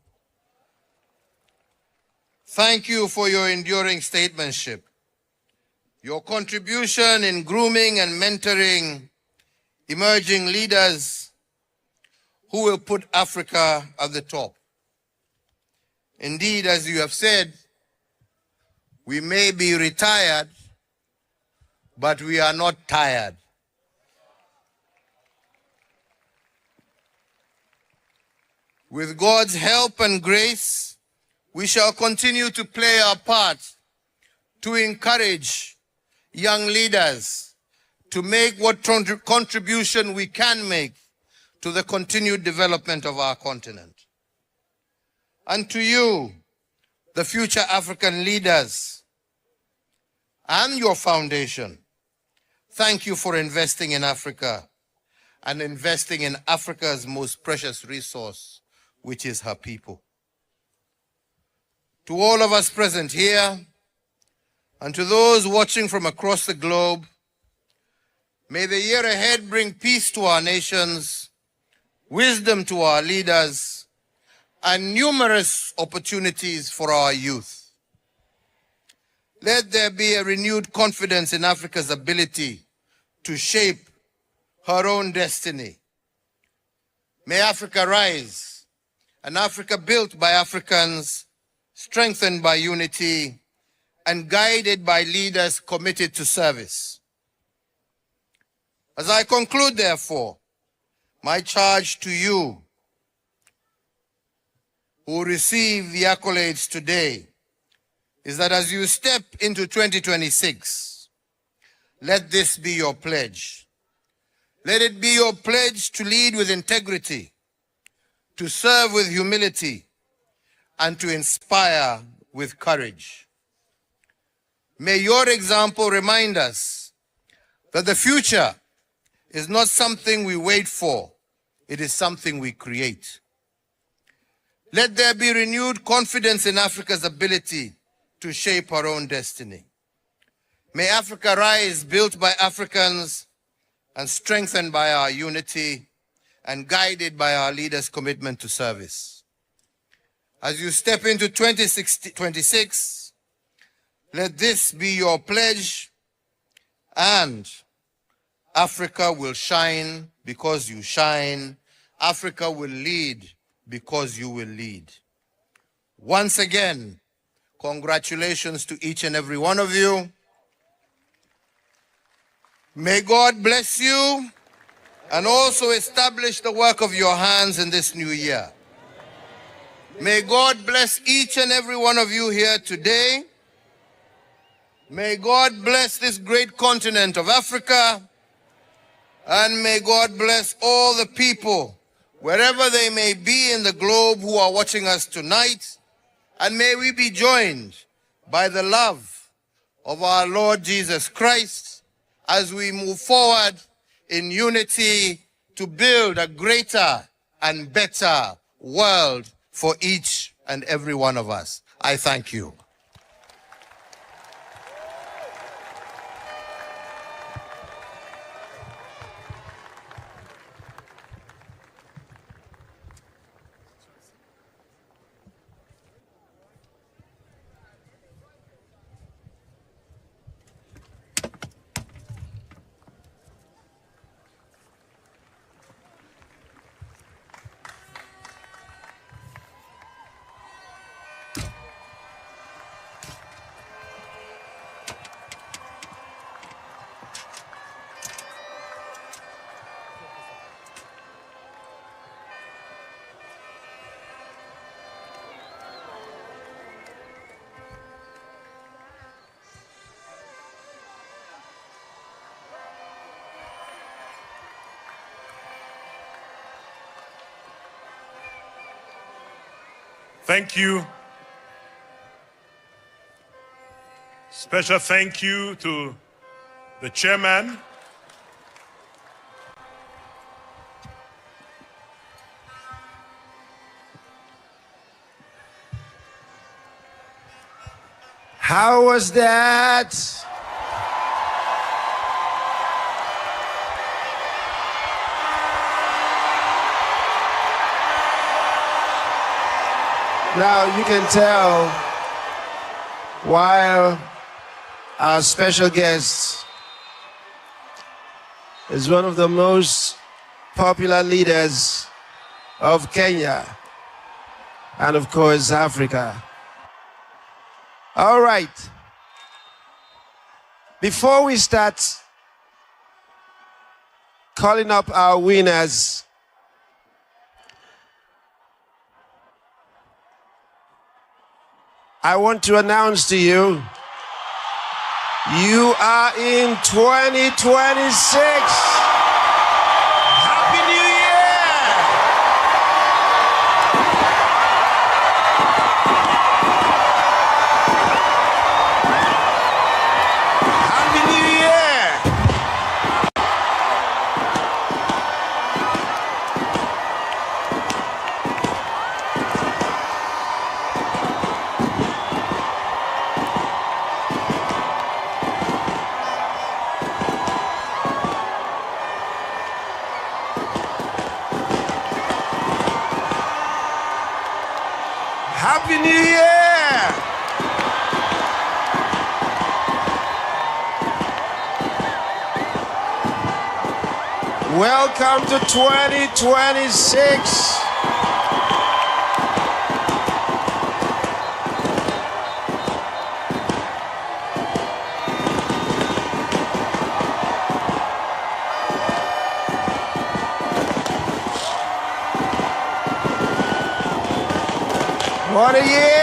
thank you for your enduring statesmanship, your contribution in grooming and mentoring emerging leaders who will put Africa at the top. Indeed, as you have said, we may be retired, but we are not tired. With God's help and grace, we shall continue to play our part to encourage young leaders to make what contribution we can make to the continued development of our continent. And to you, the future African leaders and your foundation, thank you for investing in Africa and investing in Africa's most precious resource, which is her people. To all of us present here, and to those watching from across the globe, may the year ahead bring peace to our nations, wisdom to our leaders, and numerous opportunities for our youth. Let there be a renewed confidence in Africa's ability to shape her own destiny. May Africa rise, an Africa built by Africans, strengthened by unity, and guided by leaders committed to service. As I conclude, therefore, my charge to you who receive the accolades today is that as you step into 2026, let this be your pledge. Let it be your pledge to lead with integrity, to serve with humility, and to inspire with courage. May your example remind us that the future is not something we wait for, it is something we create. Let there be renewed confidence in Africa's ability to shape her own destiny. May Africa rise, built by Africans and strengthened by our unity and guided by our leaders' commitment to service. As you step into 2026, let this be your pledge, and Africa will shine because you shine. Africa will lead because you will lead. Once again, congratulations to each and every one of you. May God bless you and also establish the work of your hands in this new year. May God bless each and every one of you here today. May God bless this great continent of Africa, and may God bless all the people, wherever they may be in the globe, who are watching us tonight, and may we be joined by the love of our Lord Jesus Christ as we move forward in unity to build a greater and better world for each and every one of us. I thank you. Thank you. Special thank you to the chairman, How was that? Now you can tell while our special guest is one of the most popular leaders of Kenya and of course Africa. All right. Before we start calling up our winners, I want to announce to you, you are in 2026. Happy New Year! Happy New Year! Happy New Year! Welcome to 2026. What a year!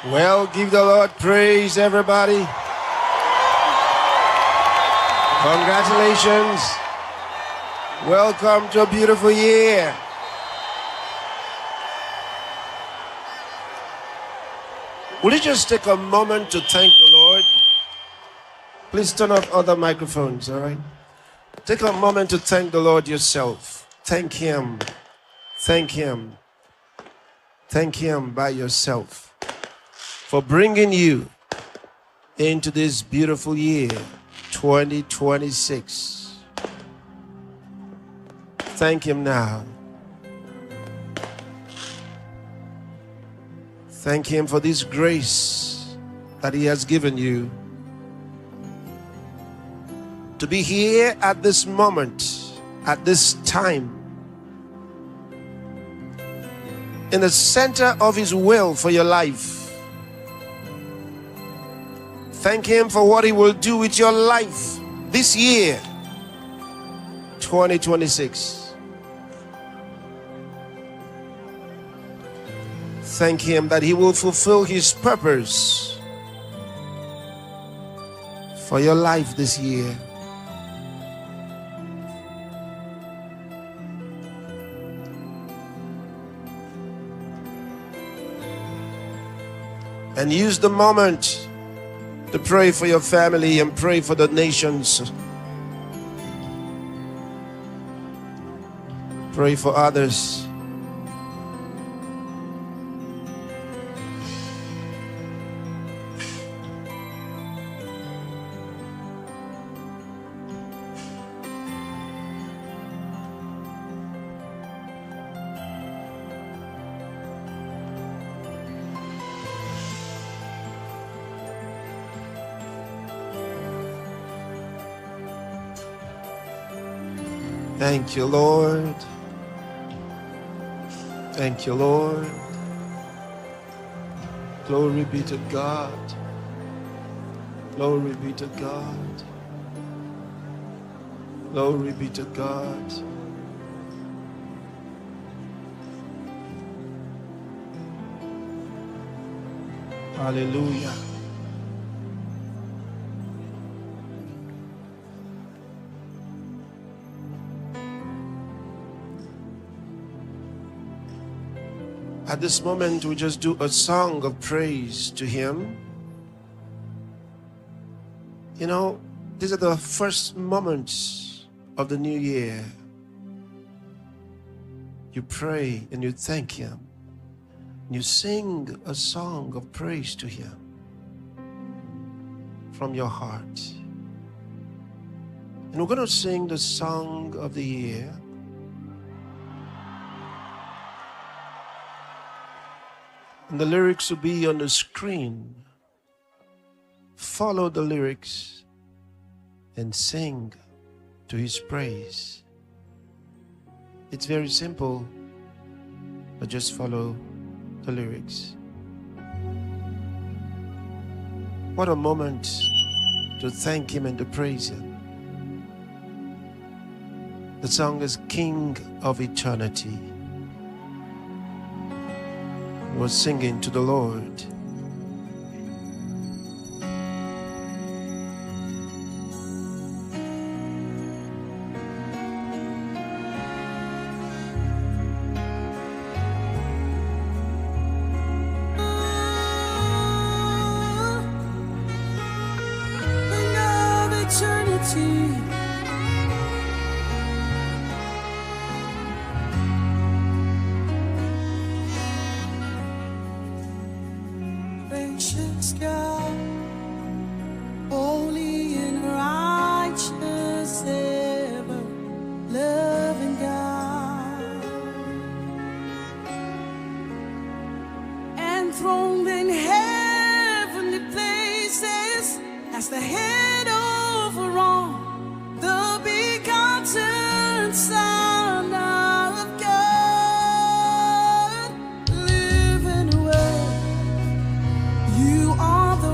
Well, give the Lord praise, everybody. Congratulations. Welcome to a beautiful year. Will you just take a moment to thank the Lord? Please turn off other microphones, all right? Take a moment to thank the Lord yourself. Thank Him. Thank Him. Thank Him by yourself for bringing you into this beautiful year, 2026. Thank Him now. Thank Him for this grace that He has given you to be here at this moment, at this time, in the center of His will for your life. Thank Him for what He will do with your life this year, 2026. Thank Him that He will fulfill His purpose for your life this year. And use the moment to pray for your family and pray for the nations. Pray for others. Thank you, Lord. Thank you, Lord. Glory be to God. Glory be to God. Glory be to God. Hallelujah. At this moment, we just do a song of praise to Him. You know, these are the first moments of the new year. You pray and you thank Him. You sing a song of praise to Him from your heart. And we're going to sing the song of the year. And the lyrics will be on the screen. Follow the lyrics and sing to His praise. It's very simple, but just follow the lyrics. What a moment to thank Him and to praise Him. The song is King of Eternity. We're singing to the Lord. King of eternity. Gracious God, holy and righteous, ever loving God, enthroned in heavenly places as the head over all, the begotten Son of God, live in a world. You are the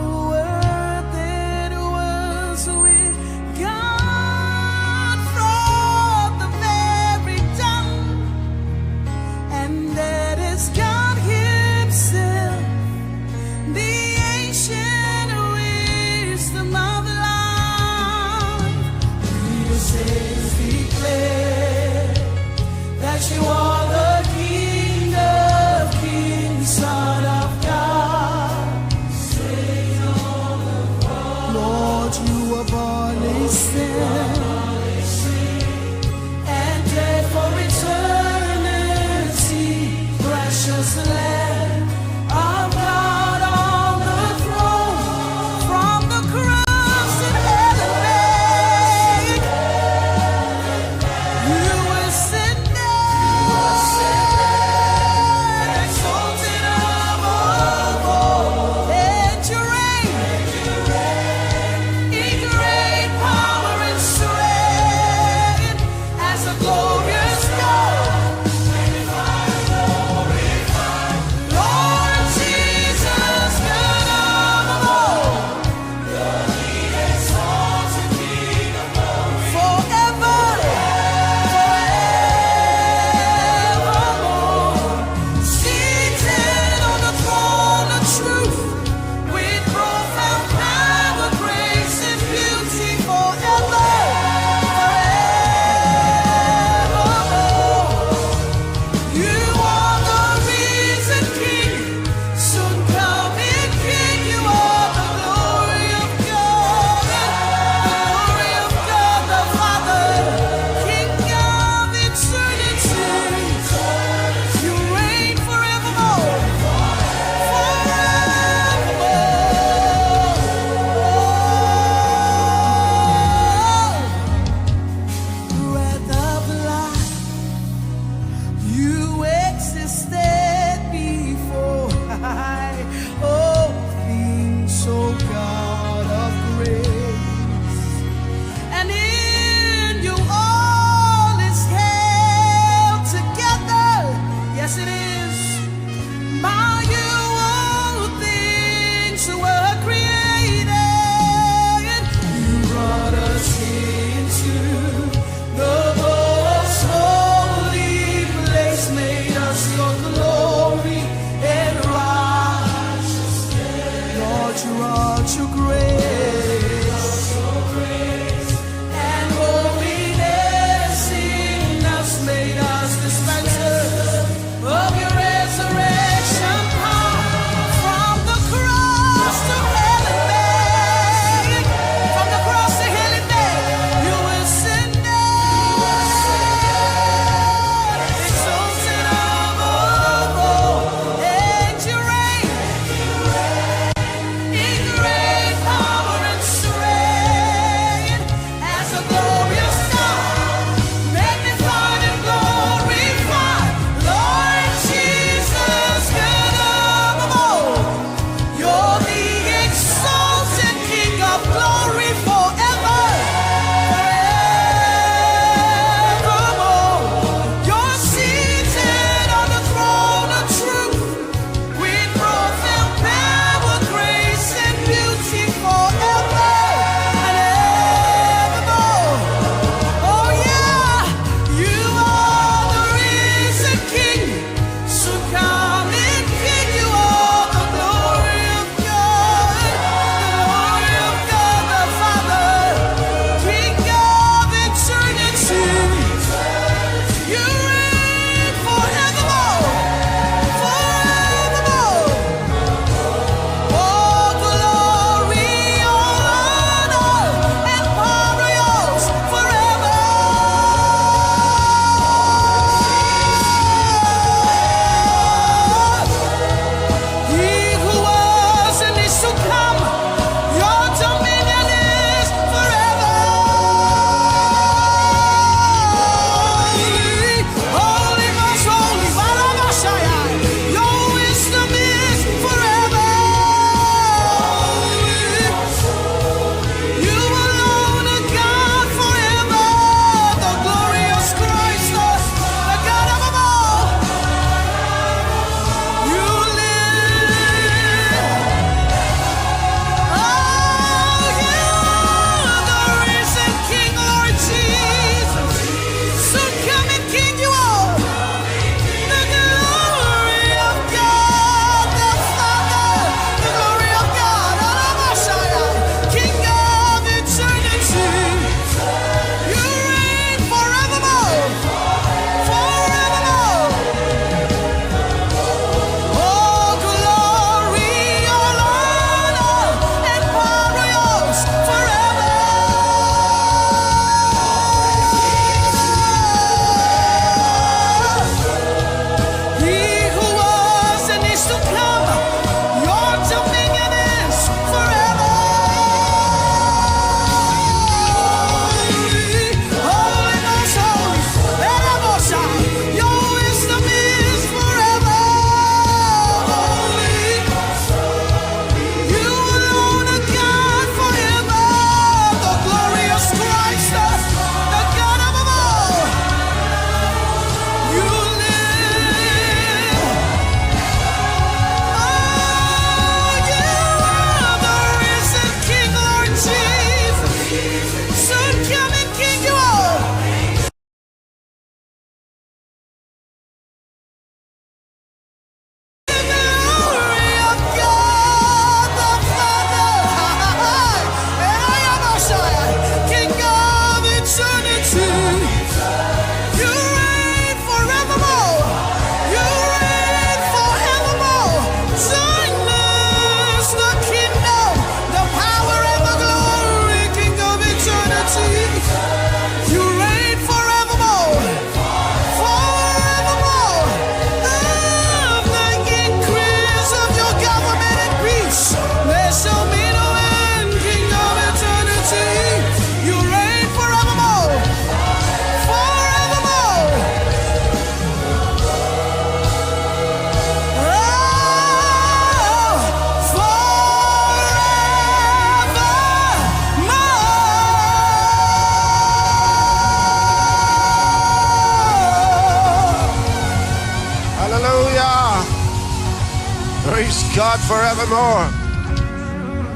Praise God forevermore.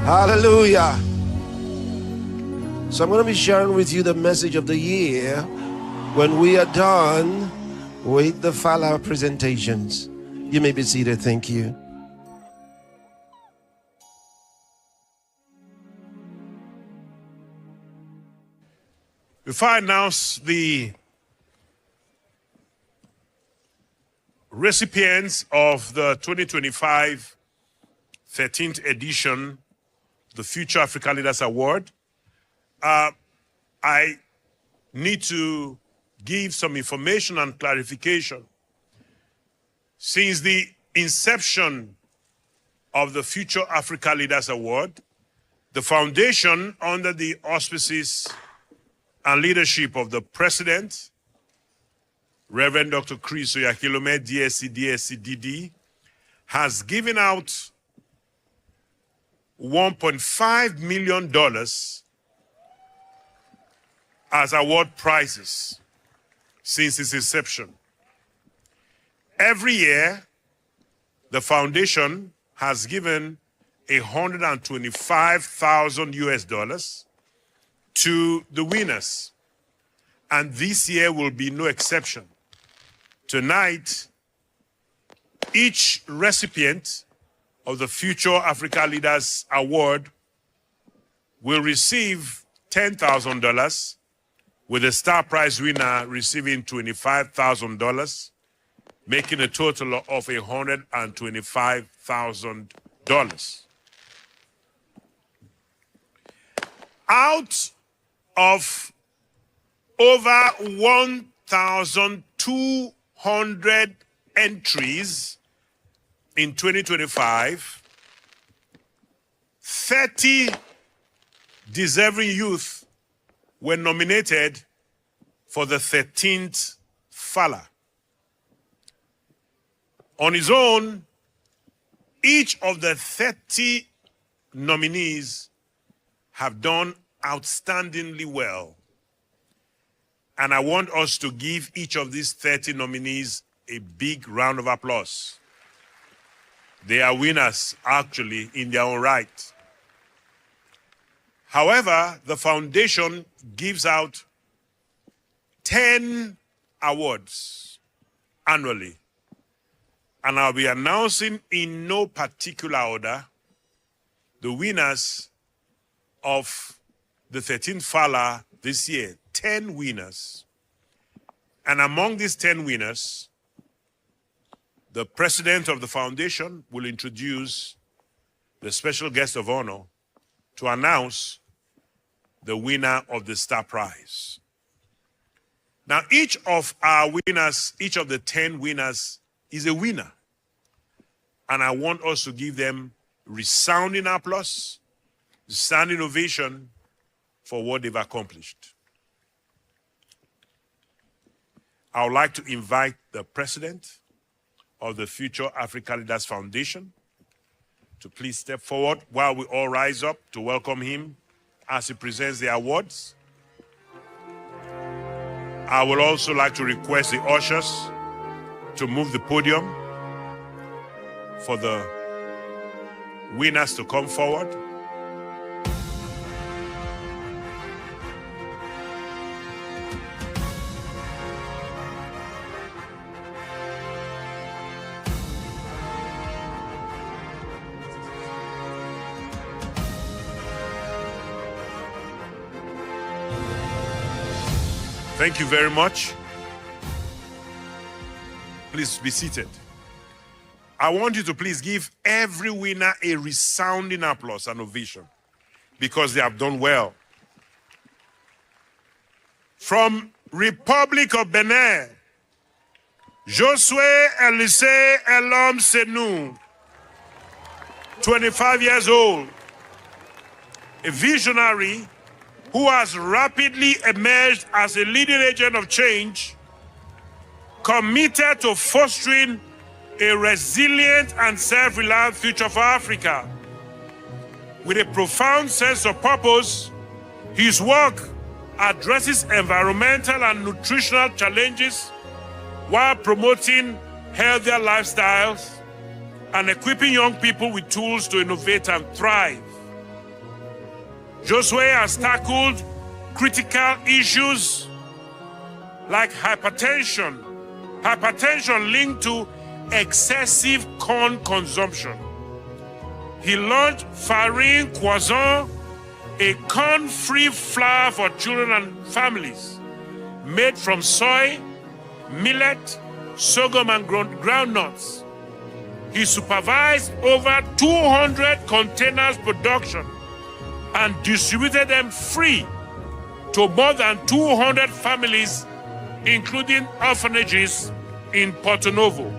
Hallelujah. So I'm going to be sharing with you the message of the year when we are done with the Fala presentations. You may be seated. Thank you. Before I announce the recipients of the 2025 13th edition, the Future Africa Leaders Award, I need to give some information and clarification. Since the inception of the Future Africa Leaders Award, the foundation, under the auspices and leadership of the President, Reverend Dr. Chris Oyakhilome, DSC, DD, has given out $1.5 million as award prizes since its inception. Every year, the foundation has given $125,000 US to the winners, and this year will be no exception. Tonight, each recipient of the Future Africa Leaders Award will receive $10,000, with the star prize winner receiving $25,000, making a total of $125,000. Out of over 1,200 entries in 2025, 30 deserving youth were nominated for the 13th Fala. On his own, each of the 30 nominees have done outstandingly well. And I want us to give each of these 30 nominees a big round of applause. They are winners, actually, in their own right. However, the foundation gives out 10 awards annually. And I'll be announcing in no particular order the winners of the 13th Fala this year. 10 winners. And among these 10 winners, the president of the foundation will introduce the special guest of honor to announce the winner of the star prize. Now, each of our winners, each of the 10 winners is a winner. And I want us to give them resounding applause, standing ovation for what they've accomplished. I would like to invite the president of the Future Africa Leaders Foundation to please step forward while we all rise up to welcome him as he presents the awards. I would also like to request the ushers to move the podium for the winners to come forward. Thank you very much. Please be seated. I want you to please give every winner a resounding applause and ovation because they have done well. From Republic of Benin, Josue Elise Elom Senou, 25 years old, a visionary who has rapidly emerged as a leading agent of change, committed to fostering a resilient and self-reliant future for Africa. With a profound sense of purpose, his work addresses environmental and nutritional challenges while promoting healthier lifestyles and equipping young people with tools to innovate and thrive. Josue has tackled critical issues like hypertension linked to excessive corn consumption. He launched Farine Croissant, a corn-free flour for children and families, made from soy, millet, sorghum, and groundnuts. He supervised over 200 containers production and distributed them free to more than 200 families, including orphanages in Porto Novo.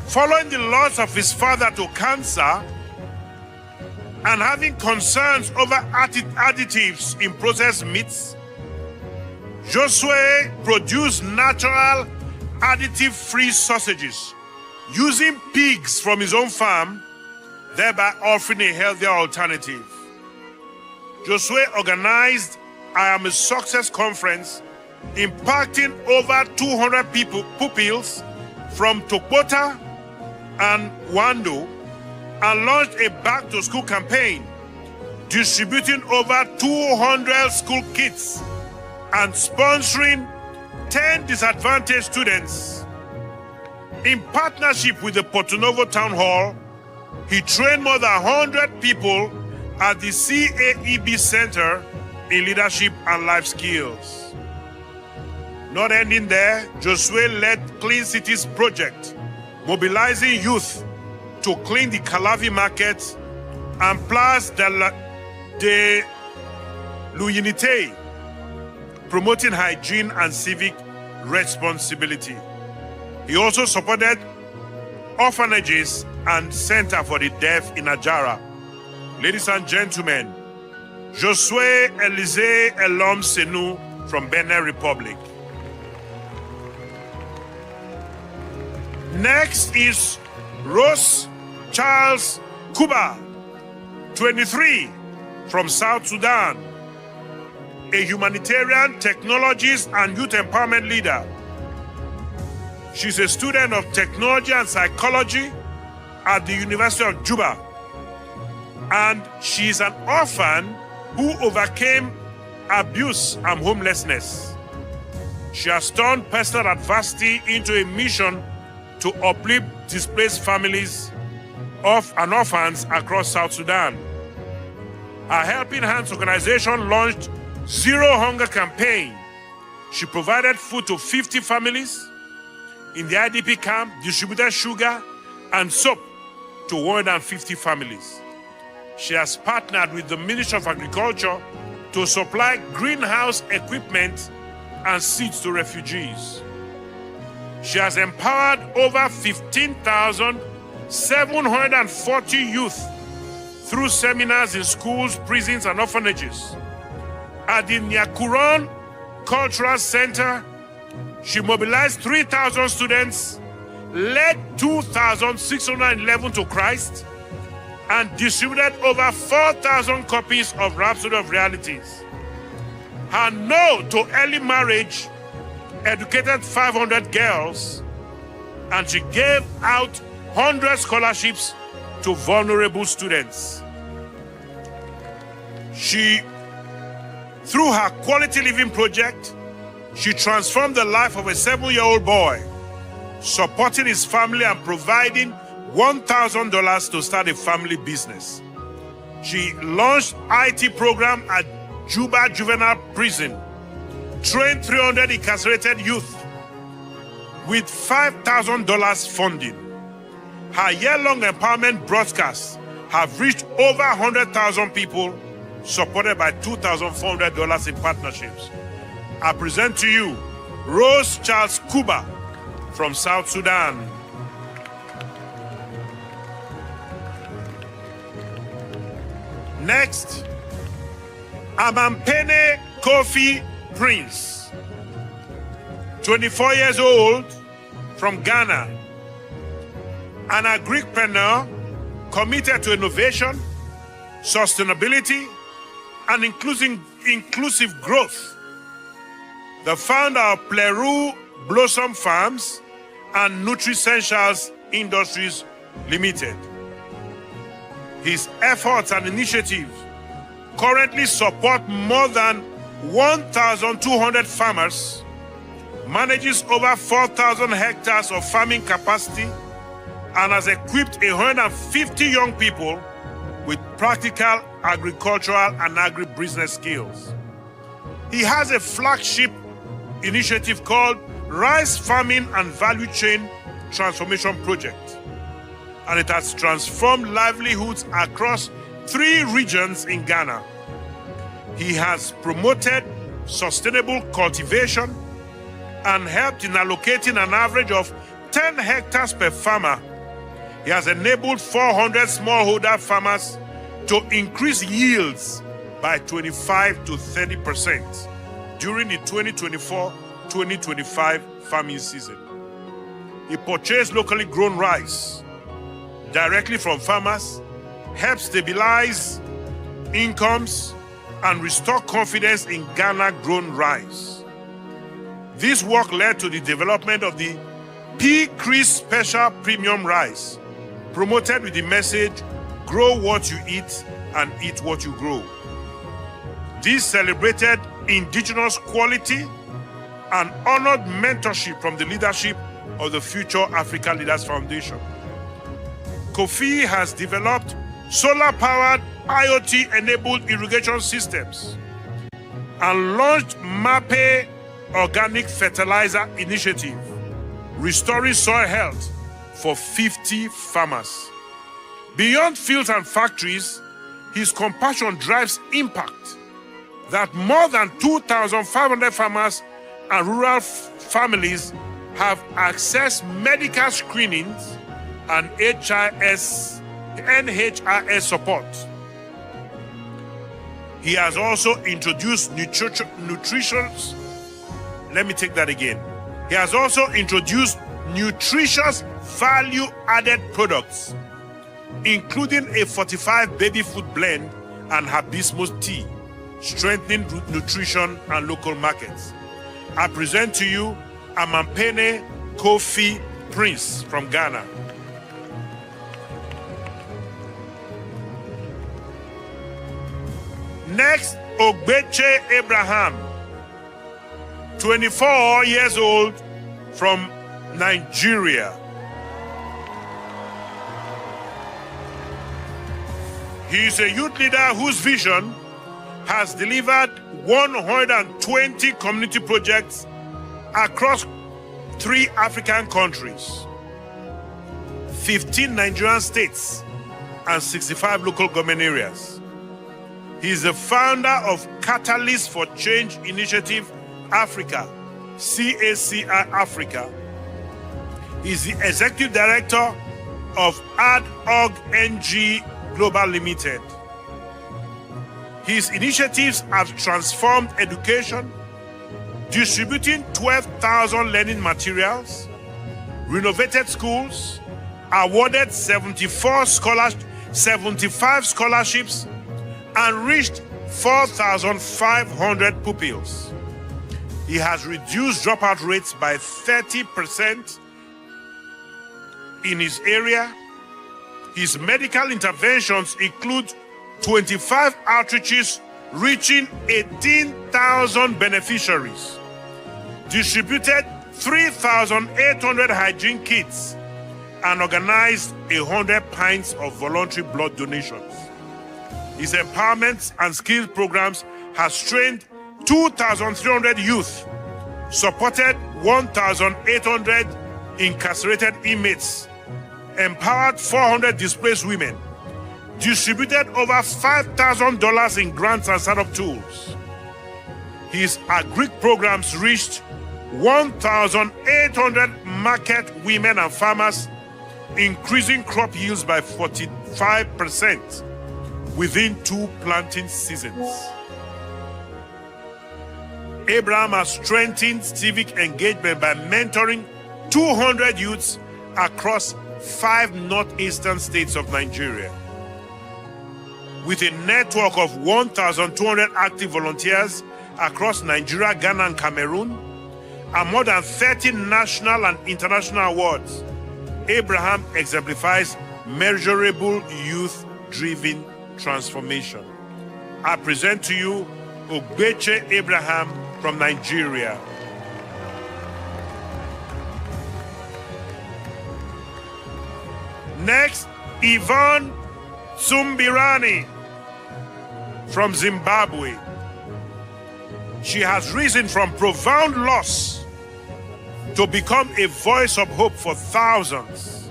Following the loss of his father to cancer and having concerns over additives in processed meats, Josue produced natural additive-free sausages using pigs from his own farm, thereby offering a healthier alternative. Josue organized I Am a Success conference, impacting over 200 pupils from Tokpota and Wando, and launched a back-to-school campaign, distributing over 200 school kits and sponsoring 10 disadvantaged students. In partnership with the Porto Novo Town Hall, he trained more than 100 people at the CAEB Center in leadership and life skills. Not ending there, Josue led Clean Cities project, mobilizing youth to clean the Calavi market and Place de l'Unité, promoting hygiene and civic responsibility. He also supported orphanages and Center for the Deaf in Ajara. Ladies and gentlemen, Josue Elise Elom Senu from Benin Republic. Next is Rose Charles Kuba, 23, from South Sudan, a humanitarian, technologist, and youth empowerment leader. She's a student of technology and psychology at the University of Juba, and she's an orphan who overcame abuse and homelessness. She has turned personal adversity into a mission to uplift displaced families and orphans across South Sudan. Her Helping Hands organization launched Zero Hunger campaign. She provided food to 50 families in the IDP camp, distributed sugar and soap to 150 families. She has partnered with the Ministry of Agriculture to supply greenhouse equipment and seeds to refugees. She has empowered over 15,740 youth through seminars in schools, prisons, and orphanages. At the Nyakuron Cultural Center, she mobilized 3,000 students, led 2,611 to Christ, and distributed over 4,000 copies of Rhapsody of Realities. Her no to early marriage educated 500 girls, and she gave out 100 scholarships to vulnerable students. Through her quality living project, she transformed the life of a 7-year-old boy, supporting his family and providing $1,000 to start a family business. She launched IT program at Juba Juvenile Prison, trained 300 incarcerated youth with $5,000 funding. Her year-long empowerment broadcasts have reached over 100,000 people, supported by $2,400 in partnerships. I present to you Rose Charles Kuba from South Sudan. Next, Amampene Kofi Prince, 24 years old, from Ghana, an agripreneur committed to innovation, sustainability, and inclusive growth. The founder of Pleru Blossom Farms and Nutri-Essentials Industries Limited. His efforts and initiatives currently support more than 1,200 farmers, manages over 4,000 hectares of farming capacity, and has equipped 150 young people with practical agricultural and agribusiness skills. He has a flagship initiative called Rice Farming and Value Chain Transformation Project, and it has transformed livelihoods across 3 regions in Ghana. He has promoted sustainable cultivation and helped in allocating an average of 10 hectares per farmer. He has enabled 400 smallholder farmers to increase yields by 25 to 30% during the 2024-2025 farming season. He purchased locally grown rice directly from farmers, helped stabilize incomes, and restore confidence in Ghana-grown rice. This work led to the development of the P-Cris Special Premium Rice, promoted with the message, grow what you eat and eat what you grow. This celebrated indigenous quality and honored mentorship from the leadership of the Future Africa Leaders Foundation. Kofi has developed solar-powered IoT-enabled irrigation systems and launched MAPE Organic Fertilizer Initiative, restoring soil health for 50 farmers. Beyond fields and factories, his compassion drives impact that more than 2,500 farmers and rural families have accessed medical screenings and NHIS support. He has also introduced nutritious value-added products, including a fortified baby food blend and hibiscus tea, strengthening nutrition and local markets. I present to you Amampene Kofi Prince from Ghana. Next, Ogbeche Abraham, 24 years old, from Nigeria. He is a youth leader whose vision has delivered 120 community projects across 3 African countries, 15 Nigerian states, and 65 local government areas. He is the founder of Catalyst for Change Initiative Africa, CACI Africa. He is the executive director of Ad-Hoc NG Global Limited. His initiatives have transformed education, distributing 12,000 learning materials, renovated schools, awarded 75 scholarships, and reached 4,500 pupils. He has reduced dropout rates by 30% in his area. His medical interventions include 25 outreaches reaching 18,000 beneficiaries, distributed 3,800 hygiene kits, and organized 100 pints of voluntary blood donations. His empowerment and skills programs has trained 2,300 youth, supported 1,800 incarcerated inmates, empowered 400 displaced women, distributed over $5,000 in grants and startup tools. His agri programs reached 1,800 market women and farmers, increasing crop yields by 45% within 2 planting seasons. Abraham has strengthened civic engagement by mentoring 200 youths across 5 northeastern states of Nigeria. With a network of 1,200 active volunteers across Nigeria, Ghana, and Cameroon, and more than 30 national and international awards, Abraham exemplifies measurable youth-driven transformation. I present to you Ogbeche Abraham from Nigeria. Next, Yvonne Tsumbirani from Zimbabwe. She has risen from profound loss to become a voice of hope for thousands.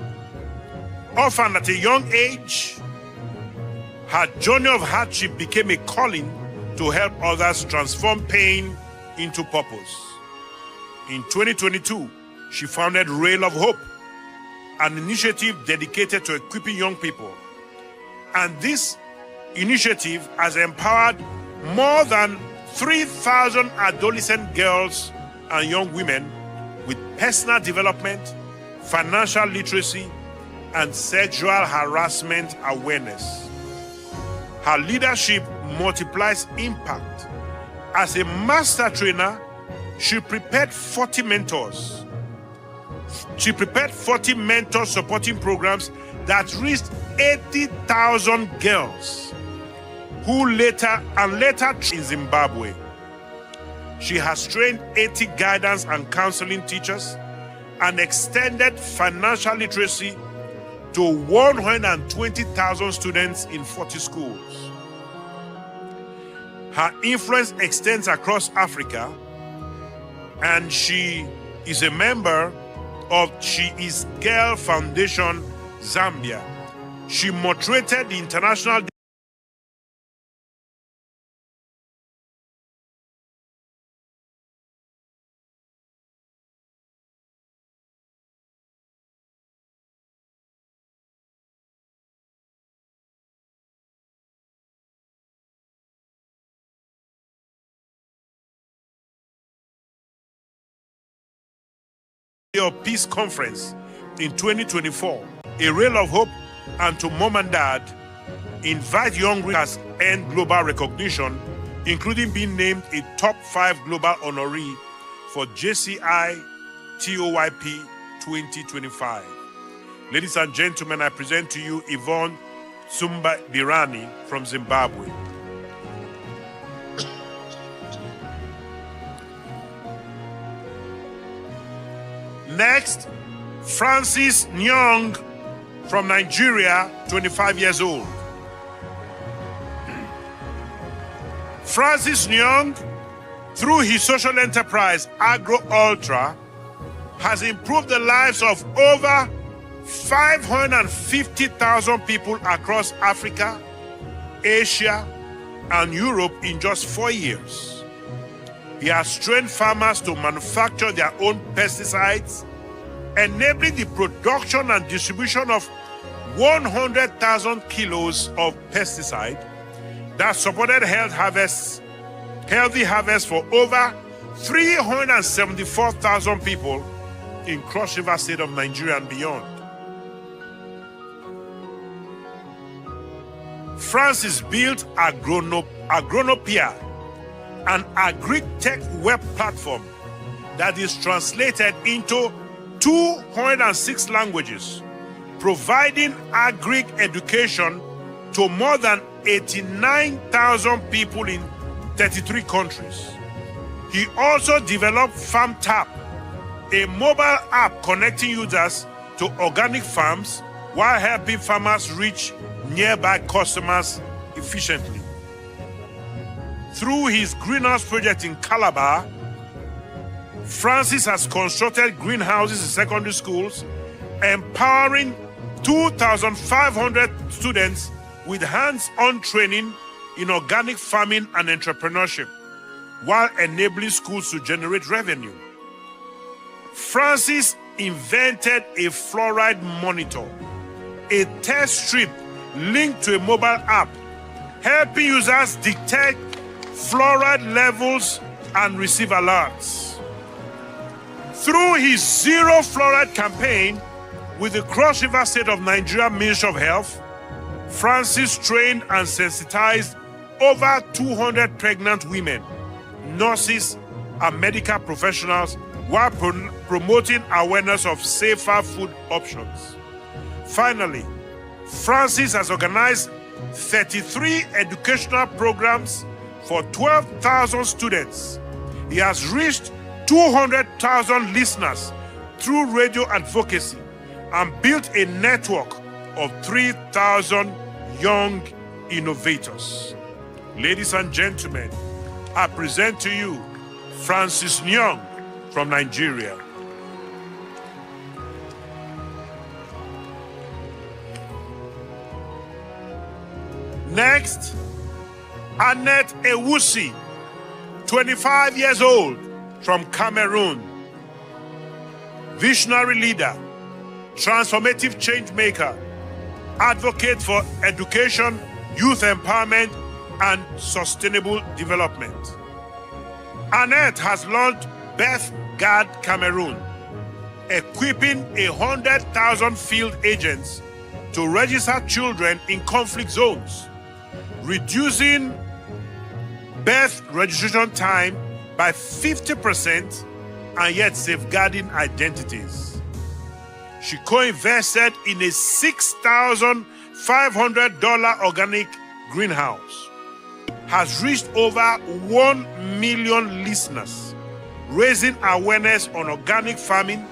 Often at a young age, her journey of hardship became a calling to help others transform pain into purpose. In 2022, she founded Rail of Hope, an initiative dedicated to equipping young people. And this initiative has empowered more than 3,000 adolescent girls and young women with personal development, financial literacy, and sexual harassment awareness. Her leadership multiplies impact. As a master trainer, she prepared 40 mentors. She prepared 40 mentor supporting programs that reached 80,000 girls who later in Zimbabwe. She has trained 80 guidance and counseling teachers and extended financial literacy to 120,000 students in 40 schools. Her influence extends across Africa, and she is a member of She Is Girl Foundation, Zambia. She moderated the international of Peace Conference in 2024. A Rail of Hope and To Mom and Dad invite young readers and global recognition, including being named a top 5 global honoree for JCI TOYP 2025. Ladies and gentlemen, I present to you Yvonne Tsumbirani from Zimbabwe. Next, Francis Nyong from Nigeria, 25 years old. Francis Nyong, through his social enterprise Agro Ultra, has improved the lives of over 550,000 people across Africa, Asia, and Europe in just 4 years. He has trained farmers to manufacture their own pesticides, enabling the production and distribution of 100,000 kilos of pesticide that supported healthy harvests for over 374,000 people in Cross River State of Nigeria and beyond. Francis built Agronopia, an agri-tech web platform that is translated into 206 languages, providing agri education to more than 89,000 people in 33 countries. He also developed FarmTap, a mobile app connecting users to organic farms while helping farmers reach nearby customers efficiently. Through his greenhouse project in Calabar, Francis has constructed greenhouses in secondary schools, empowering 2,500 students with hands-on training in organic farming and entrepreneurship, while enabling schools to generate revenue. Francis invented a fluoride monitor, a test strip linked to a mobile app, helping users detect fluoride levels and receive alerts. Through his Zero Fluoride campaign with the Cross River State of Nigeria Ministry of Health, Francis trained and sensitized over 200 pregnant women, nurses, and medical professionals while promoting awareness of safer food options. Finally, Francis has organized 33 educational programs for 12,000 students. He has reached 200,000 listeners through radio advocacy and built a network of 3,000 young innovators. Ladies and gentlemen, I present to you Francis Nyong from Nigeria. Next, Annette Ewusi, 25 years old, from Cameroon. Visionary leader, transformative change maker, advocate for education, youth empowerment, and sustainable development. Annette has launched Beth Guard Cameroon, equipping 100,000 field agents to register children in conflict zones, reducing birth registration time by 50% and yet safeguarding identities. She co-invested in a $6,500 organic greenhouse, has reached over 1 million listeners, raising awareness on organic farming,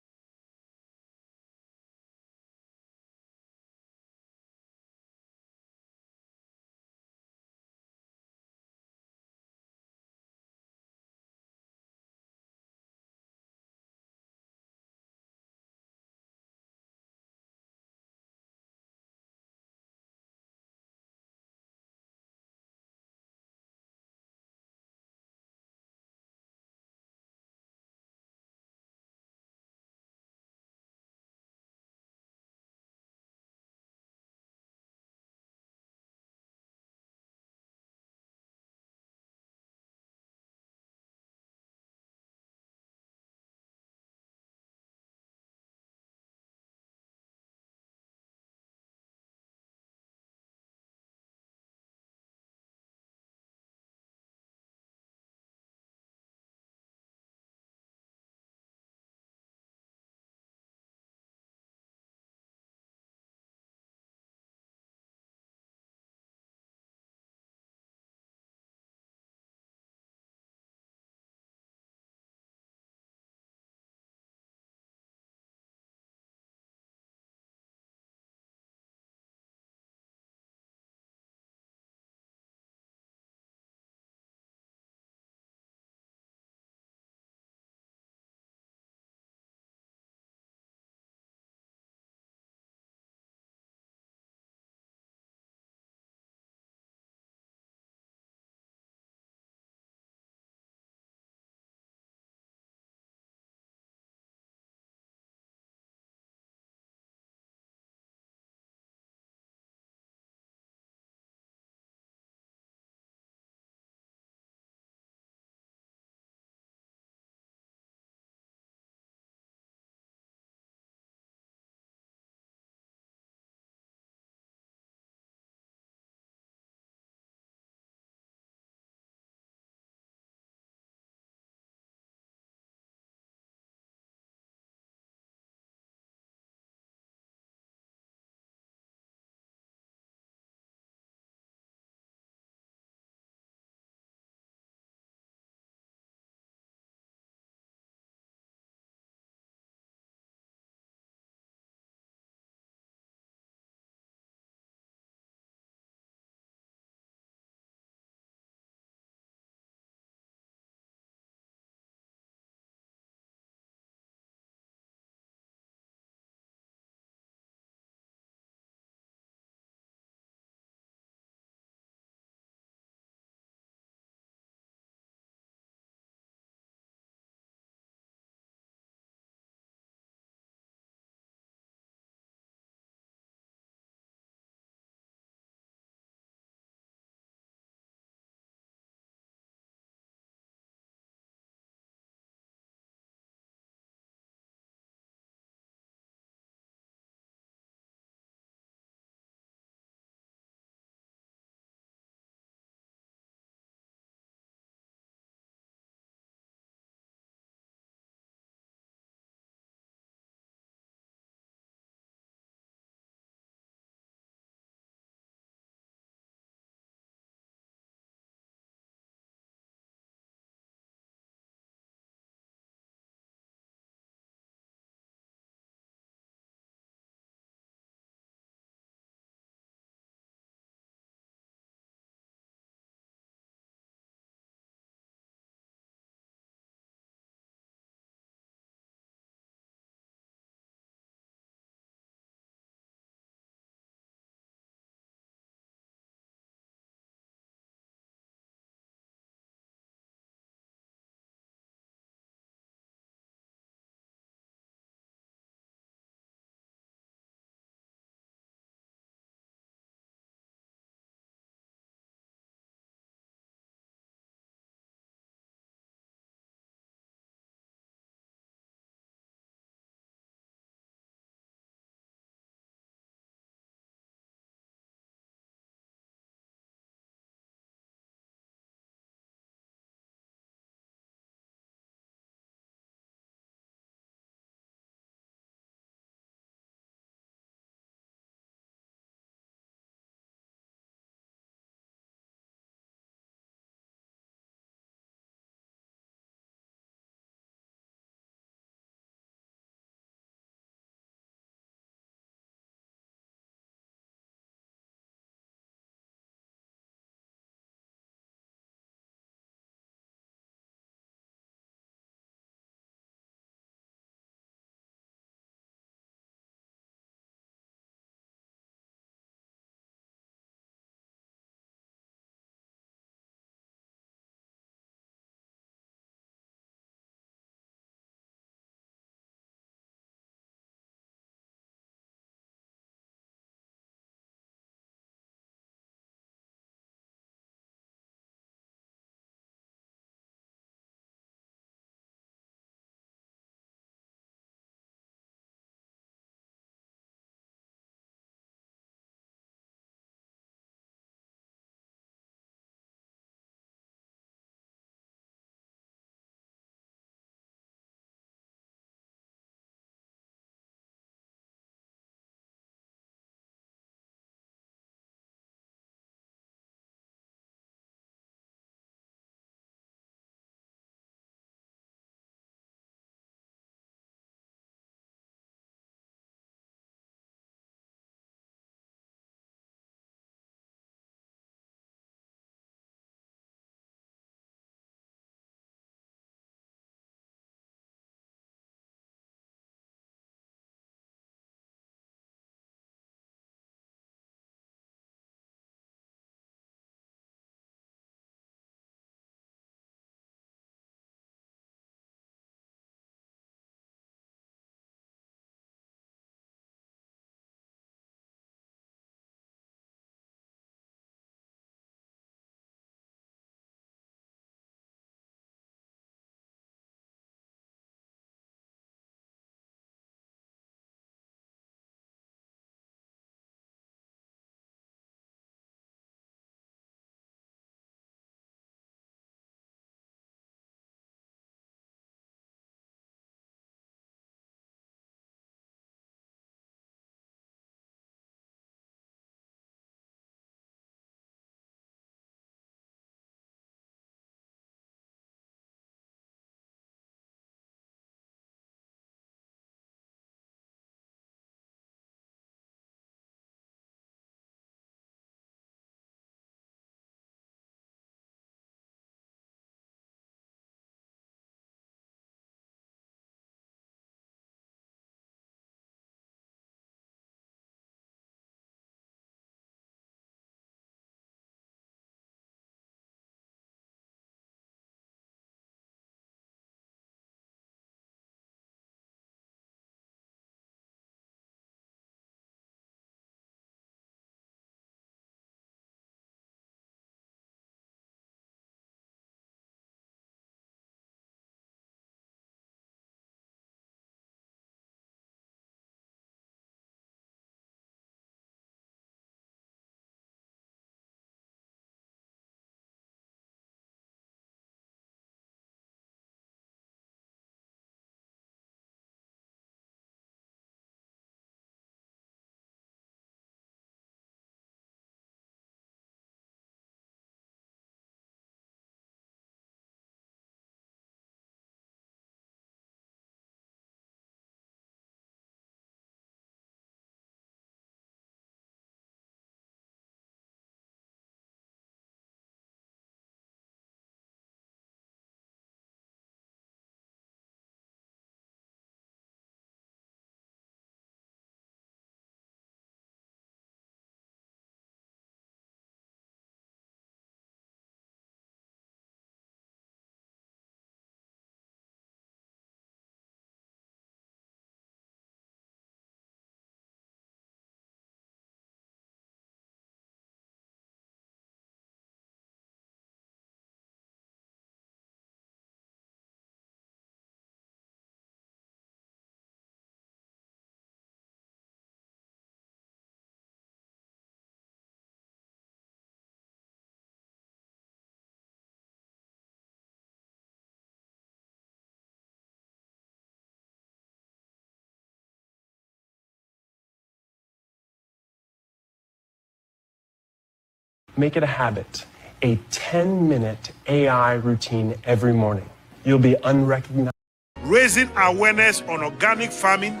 Make it a habit. A 10-minute AI routine every morning. You'll be unrecognized. Raising awareness on organic farming,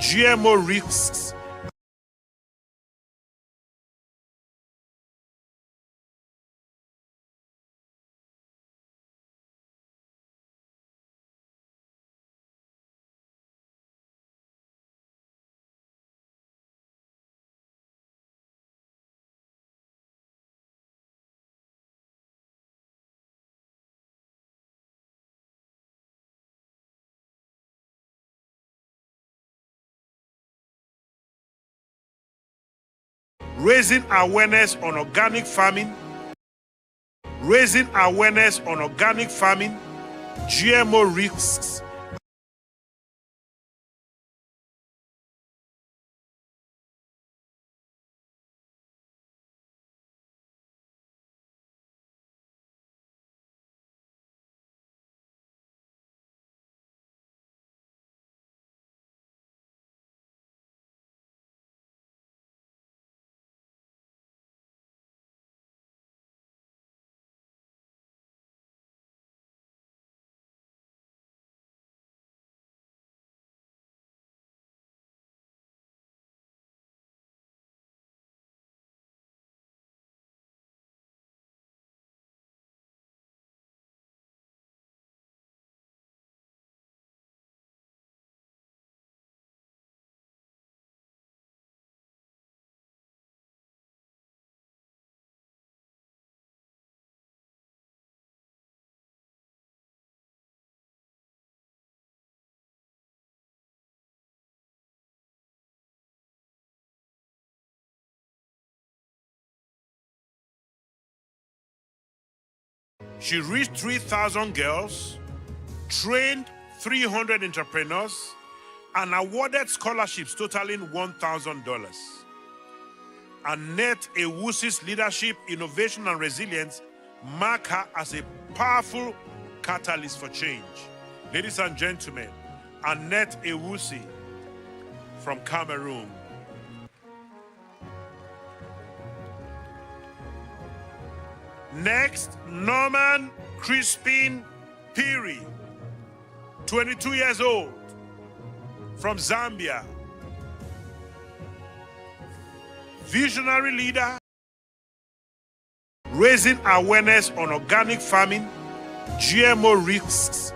GMO risks, raising awareness on organic farming, raising awareness on organic farming, GMO risks, she reached 3,000 girls, trained 300 entrepreneurs, and awarded scholarships totaling $1,000. Annette Ewusi's leadership, innovation, and resilience mark her as a powerful catalyst for change. Ladies and gentlemen, Annette Ewusi from Cameroon. Next, Norman Crispin Piri, 22 years old, from Zambia. Visionary leader, raising awareness on organic farming, GMO risks,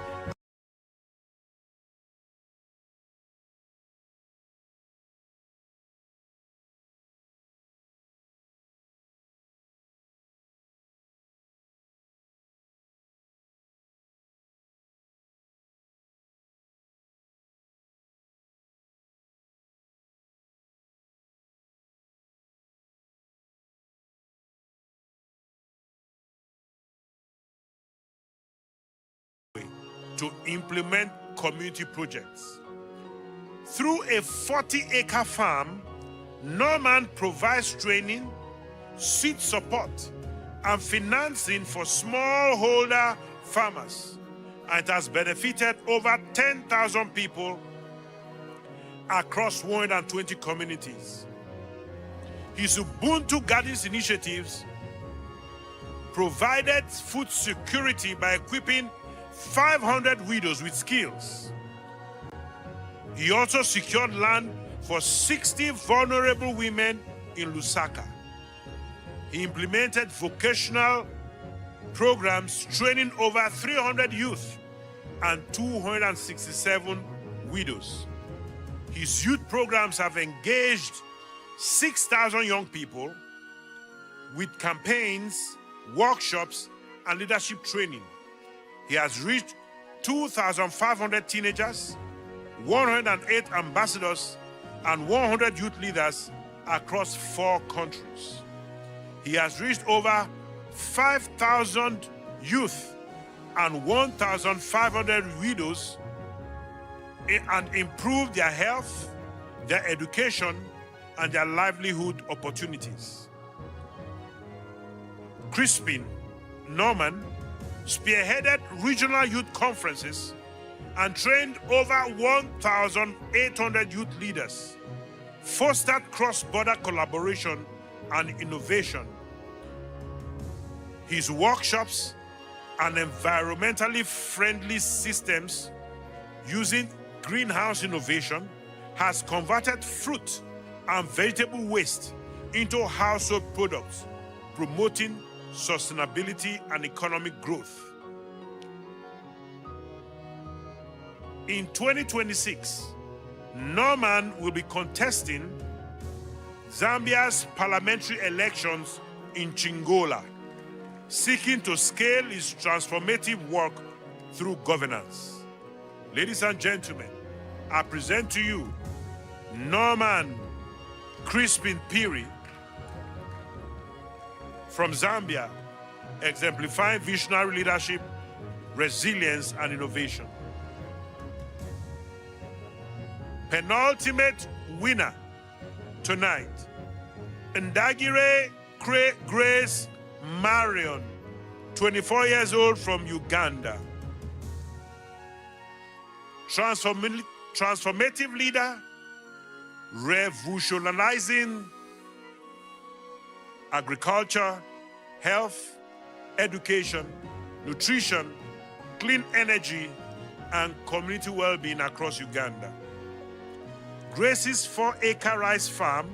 to implement community projects. Through a 40-acre farm, Norman provides training, seed support, and financing for smallholder farmers, and it has benefited over 10,000 people across 120 communities. His Ubuntu Gardens initiatives provided food security by equipping 500 widows with skills. He also secured land for 60 vulnerable women in Lusaka. He implemented vocational programs training over 300 youth and 267 widows. His youth programs have engaged 6,000 young people with campaigns, workshops, and leadership training. He has reached 2,500 teenagers, 108 ambassadors, and 100 youth leaders across 4 countries. He has reached over 5,000 youth and 1,500 widows and improved their health, their education, and their livelihood opportunities. Crispin Norman spearheaded regional youth conferences and trained over 1,800 youth leaders, fostered cross-border collaboration and innovation, His workshops and environmentally friendly systems using greenhouse innovation has converted fruit and vegetable waste into household products, promoting sustainability and economic growth. In 2026, Norman will be contesting Zambia's parliamentary elections in Chingola, seeking to scale his transformative work through governance. Ladies and gentlemen, I present to you Norman Crispin Piri from Zambia, exemplifying visionary leadership, resilience, and innovation. Penultimate winner tonight, Ndagire Grace Marion, 24 years old, from Uganda. Transformative leader, revolutionizing agriculture, health, education, nutrition, clean energy, and community well-being across Uganda. Grace's 4-acre rice farm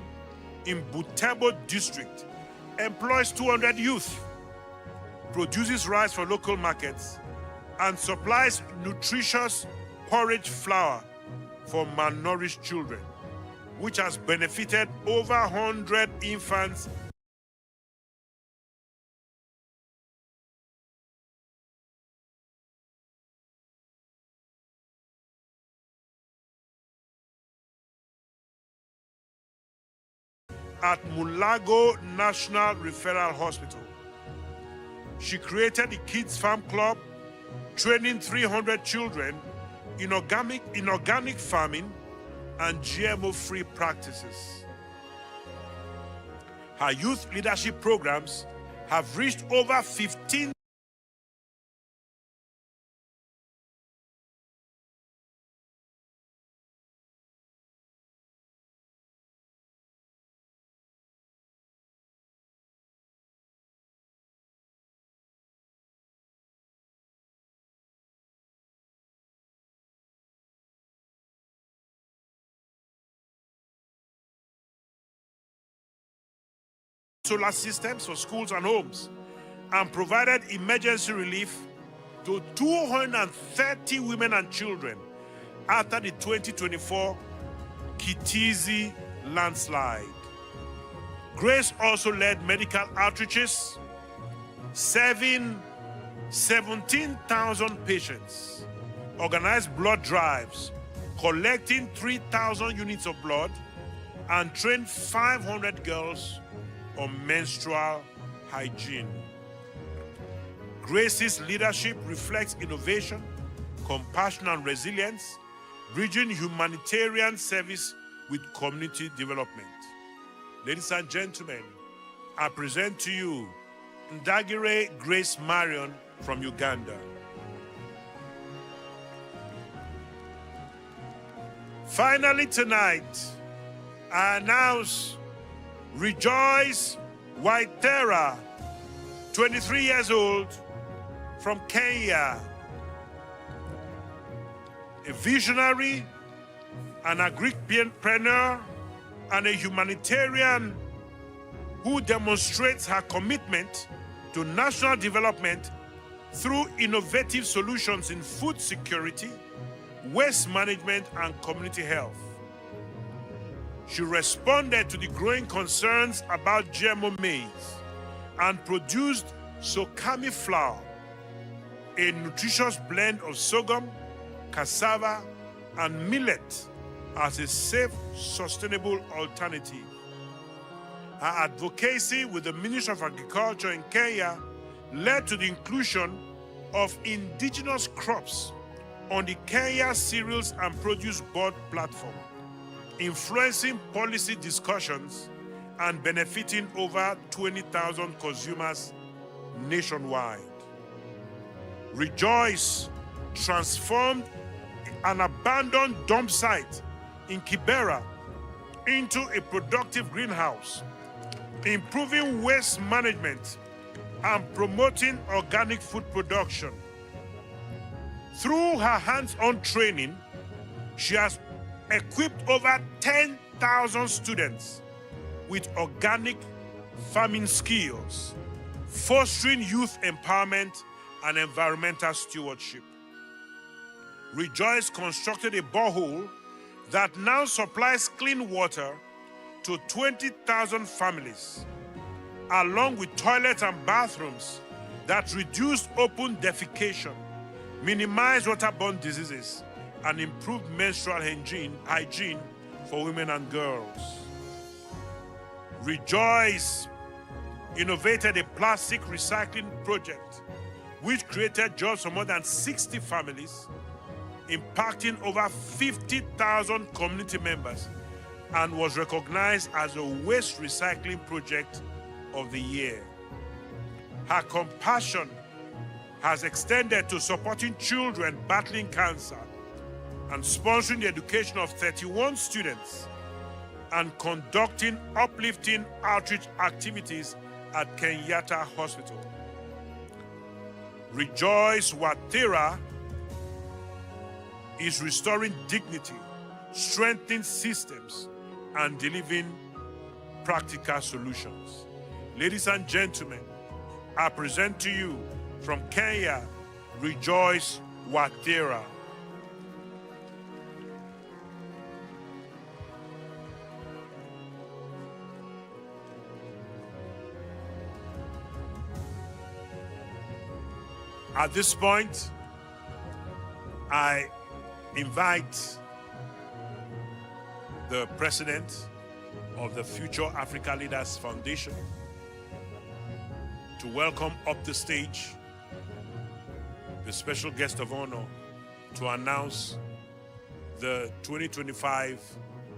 in Butebo district employs 200 youth, produces rice for local markets, and supplies nutritious porridge flour for malnourished children, which has benefited over 100 infants at Mulago National Referral Hospital. She created the Kids Farm Club, training 300 children in organic farming and GMO-free practices. Her youth leadership programs have reached over 15 solar systems for schools and homes, and provided emergency relief to 230 women and children after the 2024 Kitizi landslide. Grace also led medical outreaches, serving 17,000 patients, organized blood drives, collecting 3,000 units of blood, and trained 500 girls on menstrual hygiene. Grace's leadership reflects innovation, compassion, and resilience, bridging humanitarian service with community development. Ladies and gentlemen, I present to you Ndagire Grace Marion from Uganda. Finally tonight, I announce Rejoice YeKuvhura, 23 years old, from Kenya, a visionary, an agripreneur, and a humanitarian who demonstrates her commitment to national development through innovative solutions in food security, waste management, and community health. She responded to the growing concerns about GMO maize and produced Sokami flour, a nutritious blend of sorghum, cassava, and millet as a safe, sustainable alternative. Her advocacy with the Ministry of Agriculture in Kenya led to the inclusion of indigenous crops on the Kenya Cereals and Produce Board platform, influencing policy discussions and benefiting over 20,000 consumers nationwide. Rejoice transformed an abandoned dump site in Kibera into a productive greenhouse, improving waste management and promoting organic food production. Through her hands-on training, she has equipped over 10,000 students with organic farming skills, fostering youth empowerment and environmental stewardship. Rejoice constructed a borehole that now supplies clean water to 20,000 families, along with toilets and bathrooms that reduce open defecation, minimize waterborne diseases, and improve menstrual hygiene for women and girls. Rejoice innovated a plastic recycling project which created jobs for more than 60 families, impacting over 50,000 community members, and was recognized as a waste recycling project of the year. Her compassion has extended to supporting children battling cancer and sponsoring the education of 31 students and conducting uplifting outreach activities at Kenyatta Hospital. Rejoice YeKuvhura is restoring dignity, strengthening systems, and delivering practical solutions. Ladies and gentlemen, I present to you from Kenya, Rejoice YeKuvhura. At this point, I invite the president of the Future Africa Leaders Foundation to welcome up the stage the special guest of honor to announce the 2025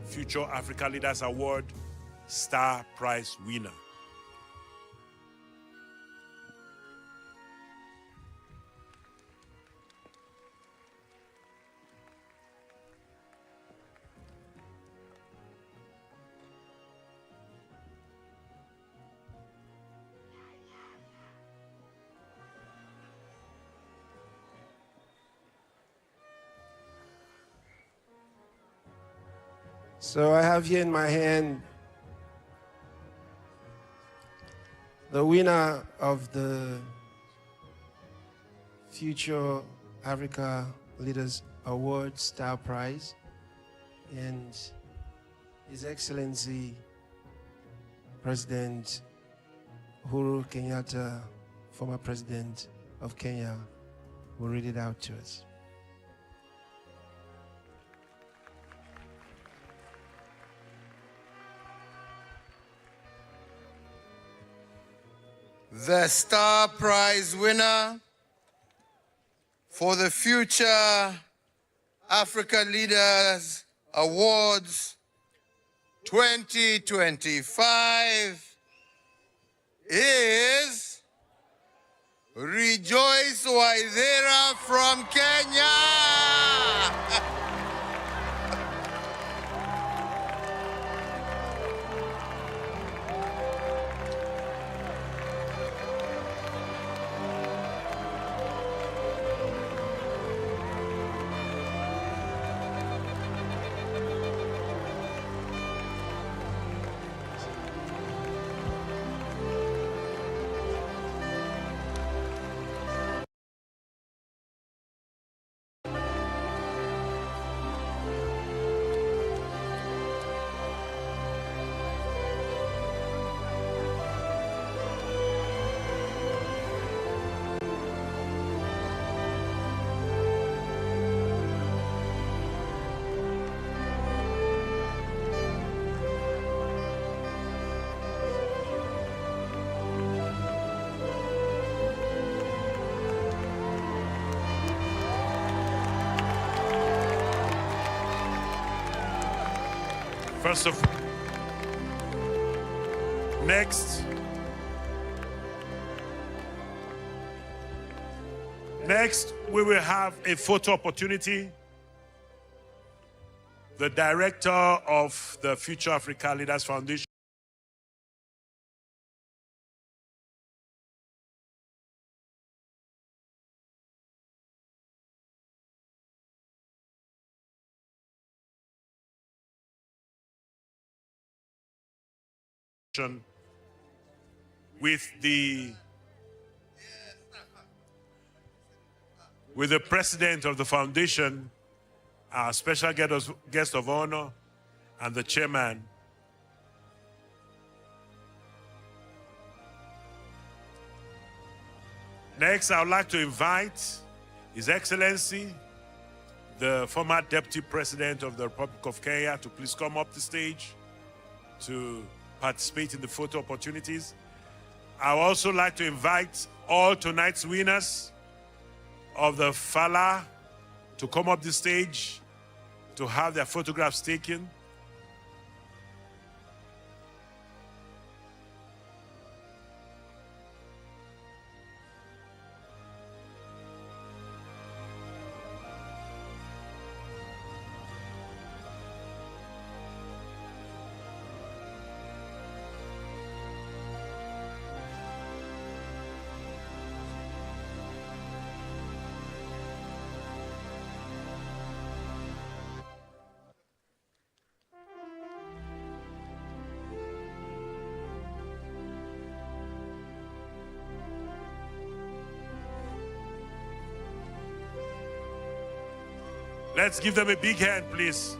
Future Africa Leaders Award Star Prize winner. So I have here in my hand the winner of the Future Africa Leaders Award Star Prize, and His Excellency President Uhuru Kenyatta, former President of Kenya, will read it out to us. The Star Prize winner for the Future Africa Leaders Awards 2025 is Rejoice YeKuvhura from Kenya. First of all, next, we will have a photo opportunity. The director of the Future Africa Leaders Foundation with the president of the foundation, our special guest of honor, and the chairman. Next, I would like to invite His Excellency, the former Deputy President of the Republic of Kenya, to please come up the stage to participate in the photo opportunities. I would also like to invite all tonight's winners of the Fala to come up the stage to have their photographs taken. Let's give them a big hand, please.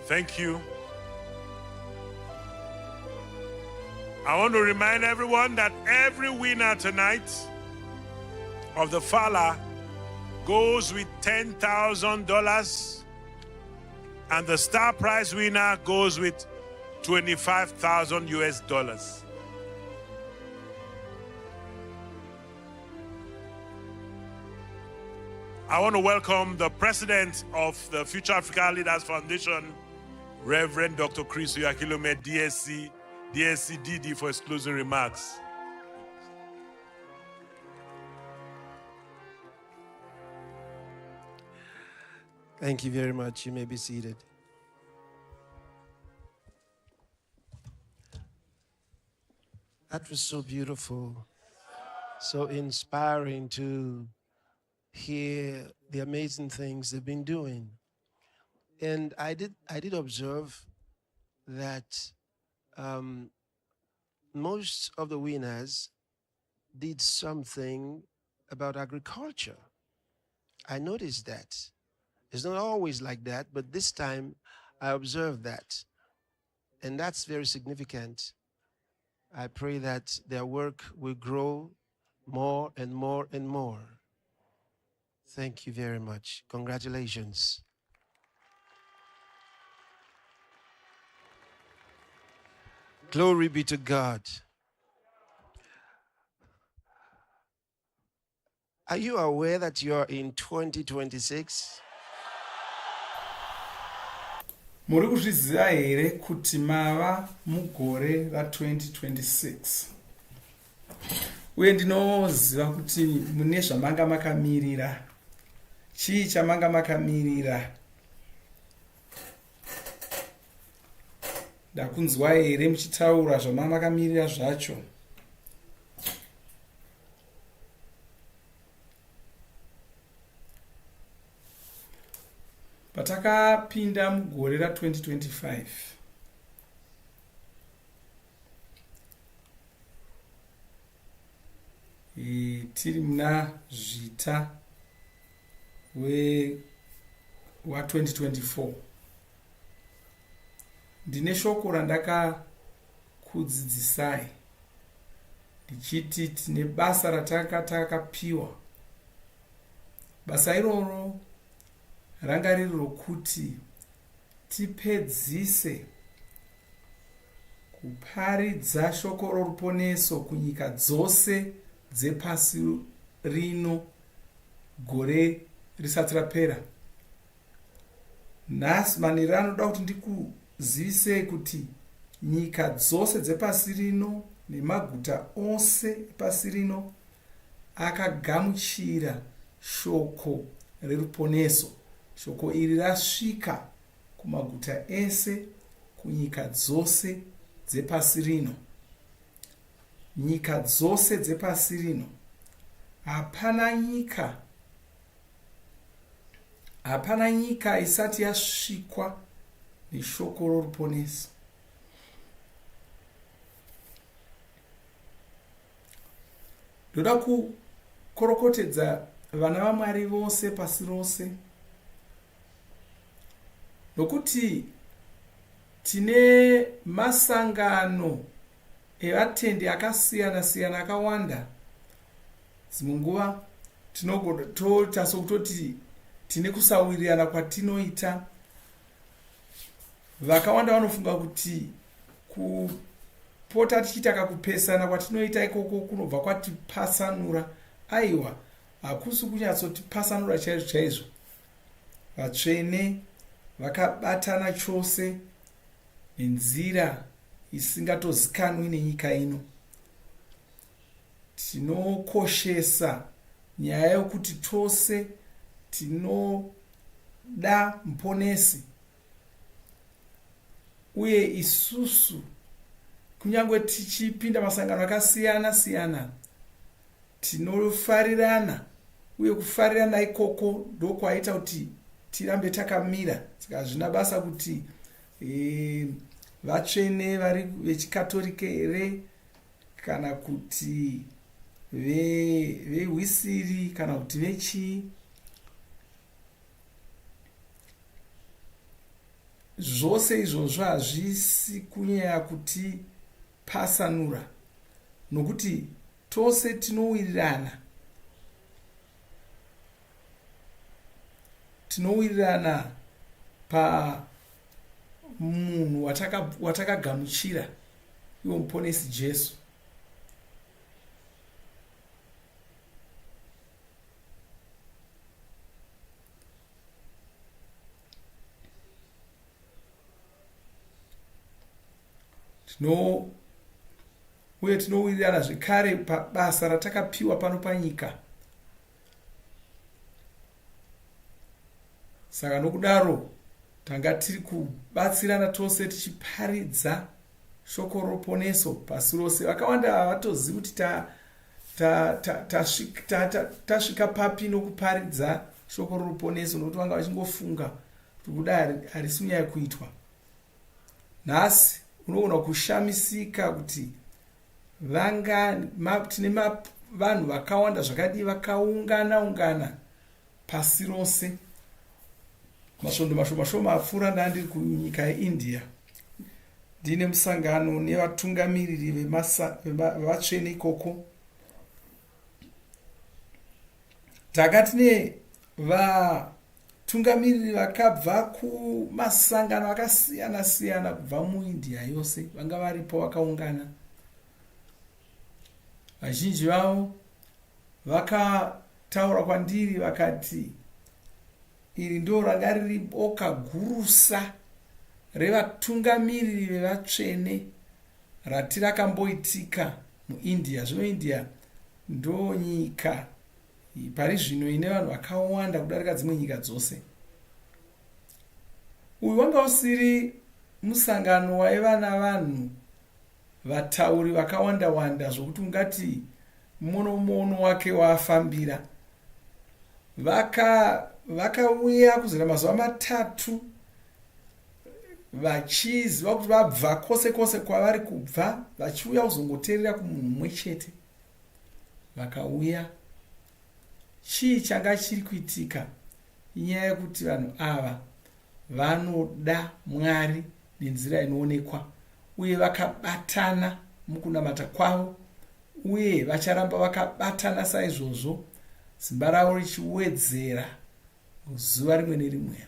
Thank you. I want to remind everyone that every winner tonight of the Fala goes with $10,000, and the star prize winner goes with $25,000 US. I want to welcome the president of the Future Africa Leaders Foundation, Reverend Dr. Chris Oyakhilome, DSC DD, for his closing remarks. Thank you very much. You may be seated. That was so beautiful, so inspiring to hear the amazing things they've been doing. And I did observe that most of the winners did something about agriculture. I noticed that. It's not always like that, but this time I observed that. And that's very significant. I pray that their work will grow more and more and more. Thank you very much. Congratulations. Glory be to God. Are you aware that you are in 2026? Muri kuzviziva here kuti mava mugore ra2026? Uye ndinoziva kuti mune zvamanga makamirira. Chii chamanga makamirira? Ndakunzwa here muchitaura zvamanga makamirira zvacho. Patakapinda mugore ra2025, tiri muna zvita wa2024, ndine shoko randakakudzidzisai ndichiti tine basa ratakapiwa. Basa iroro ranga riri rokuti tipedzise kuparidza shoko roruponeso kunyika dzose dzepasi rino gore risati rapera. Nhasi manero anoda kuti ndikuzivisei kuti nyika dzose dzepasi rino nemaguta ose epasi rino akagamuchira shoko reruponeso shoko iri rasvika kumaguta ese, kunyika dzose dzepasi rino. Nyika dzose dzepasi rino. Hapana nyika isati yasvikwa neshoko roruponeso. Ndoda kukorokotedza vana vaMwari vose pasi rose, nokuti tine masangano evatendi akasiyana siyana akawanda. Dzimwe nguva tinogotoita sokutoti tine kusawirirana kwatinoita. Vakawanda vanofunga kuti kupota tichiita kakupesana kwatinoita ikoko kunobva kwatipasanura. Aiwa, hakusi kunyatsotipasanura chaizvo chaizvo. Vatsvene vakabatana chose nenzira isingatozikanwi nenyika ino. Tinokoshesa nyaya yokuti tose tinoda muponesi, uye isusu kunyange tichipinda masangano akasiyana siyana tinofarirana, uye kufarirana ikoko ndokwaita kuti tirambe takamira. Saka hazvina basa kuti vatsvene vari vechikatolika here, kana kuti vehwisiri, kana kuti vechii. Zvose izvozvo hazvisi kunyaya kuti pasanura, nokuti tose tinowirirana pamunhu watakagamuchira, iwo muponesi Jesu. Uye tinowirirana zvekare pabasa ratakapiwa pano panyika. Saka nokudaro tanga tiri kubatsirana tose tichiparidza shoko roponeso pasi rose. Vakawanda havatozivi kuti tasvika papi nokuparidza shoko roponeso, nokuti vanga vachingofunga kuti kuda harisi kunyanya kuitwa. Nhasi unogona kushamisika kuti tine vanhu vakawanda zvakadii vakaungana pasi rose. Masvondo mashoma apfuura ndandiri kunyika yeIndia, ndine musangano nevatungamiriri vevatsvene ikoko. Takatine vatungamiriri vakabva kumasangano akasiyana siyana kubva muIndia yose, vanga varipo vakaungana. Vazhinji vavo vakataura kwandiri vakati, iri ndo ranga riri boka gurusa revatungamiriri vevatsvene rati rakamboitika muIndia. Zvino India ndo nyika pari zvino ine vanhu vakawanda kudarika dzimwe nyika dzose. Uyu wanga usiri musangano waiva navanhu vatauri vakawanda wanda zvokuti ungati muno wake waafambira. Vakauya kuzera mazuva matatu vachiziva kuti vabva kwose kwose kwavari kubva, vachiuya kuzongoteerera kumunhu mumwe chete. Vakauya, chii changa chiri kuitika? Inyaya yekuti vanhu ava vanoda Mwari nenzira inoonekwa, uye vakabatana mukunamata kwavo, uye vacharamba vakabatana saizvozvo, simba ravo richiwedzera zuva rimwe nerimwe.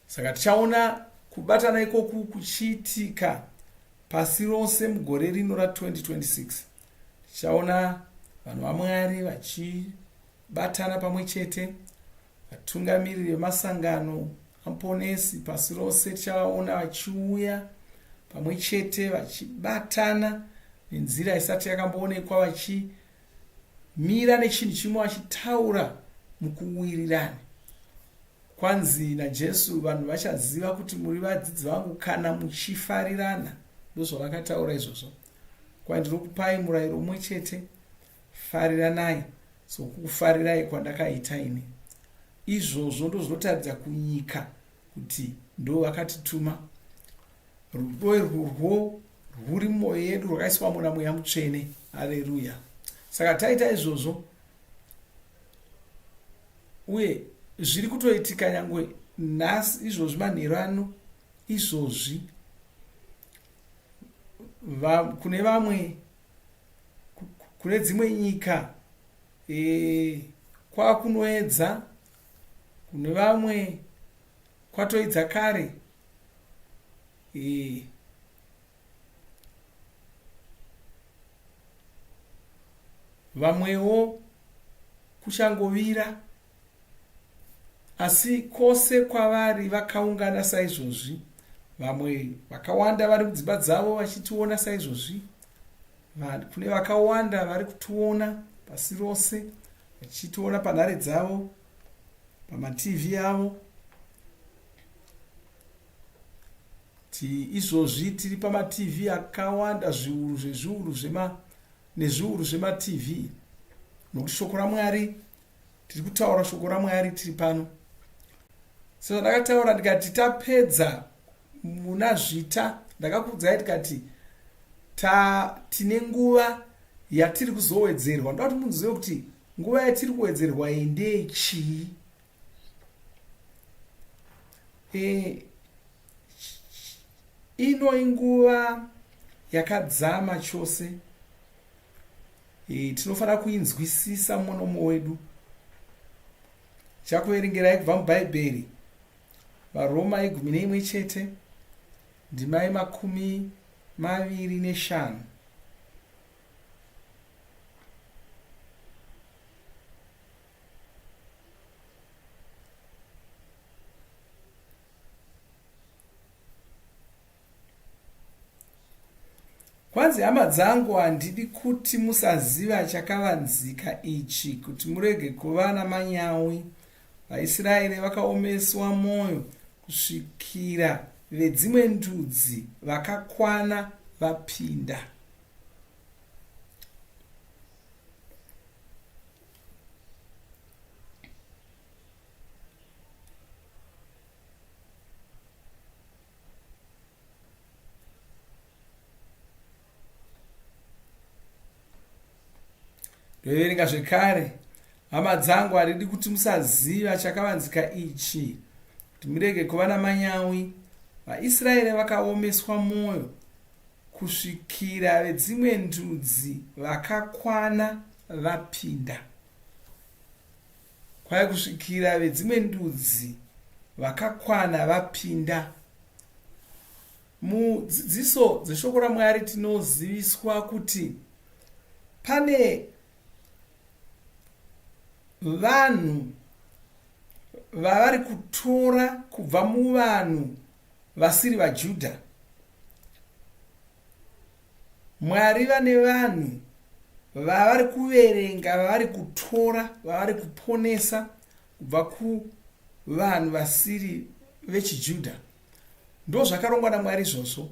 Saka tichaona kubatana ikoku kuchiitika pasi rose mugore rino ra2026. Tichaona vanhu vaMwari vachibatana pamwe chete, vatungamiriri vemasangano amuponesi pasi rose tichaona vachiuya pamwe chete vachibatana nenzira isati yakamboonekwa, vachimira nechinhu chimwe vachitaura mukuwirirana. Kwanzi naJesu vanhu vachaziva kuti muri vadzidzi vangu kana muchifarirana. Ndozvavakataura izvozvo. Kwandinokupai murayiro umwe chete, fariranai sokufarirai kwandakaita ini. Izvozvo ndozvinotaridza kunyika kuti ndo vakatituma. Rudo rwurwo rwuri mumwoyo yedu rwakaiswa muna Mweya Mutsvene. Haleluya. Saka taita izvozvo, uye zviri kutoitika nyangwe nhasi izvozvi manheru ano, izvozvi kune vamwe, kune dzimwe nyika kwakunoedza, kune vamwe kwatoedza kare. Vamwewo kuchangovira, asi kwose kwavari vakaungana saizvozvi. Vamwe vakawanda vari mudzimba dzavo vachitiona saizvozvi. Kune vakawanda vari kutiona pasi rose, vachitiona panhare dzavo, pamaTV avo. Izvozvi tiri pamaTV akawanda, nezviuru zvemaTV. Nokuti shoko raMwari, tiri kutaura shoko raMwari tiri pano. Saka ndakataura ndikati tapedza muna zvita, ndakakuudzai tikati tine nguva yatiri kuzowedzerwa. Ndoda kuti muzive kuti nguva yatiri kuwedzerwa iyi ndeyechii. Ino inguva yakadzama chose. Tinofanira kuinzwisisa munomo wedu. Chakuverengerai kubva mubhaibheri, Varoma 11 chete, ndima 25. Kwanzi hama dzangu, handidi kuti musaziva chakavanzika ichi, kuti murege kuva namanyawi. VaIsraeri vakaomeswa mwoyo kusvikira vedzimwe ndudzi vakakwana vapinda. Ndoverenga zvekare, hama dzangu, handidi kuti musaziva chakavanzika ichi, kuti murege kuva namanyawi. VaIsraeri vakaomeswa mwoyo kusvikira vedzimwe ndudzi vakakwana vapinda. Kwai kusvikira vedzimwe ndudzi vakakwana vapinda. Mudzidziso dzeshoko raMwari tinoziviswa kuti pane vanhu vavari kutora kubva muvanhu vasiri vaJudha. Mwari vane vanhu vavari kuverenga, vavari kutora, vavari kuponesa kubva kuvanhu vasiri vechiJudha. Ndo zvakarongwa naMwari izvozvo.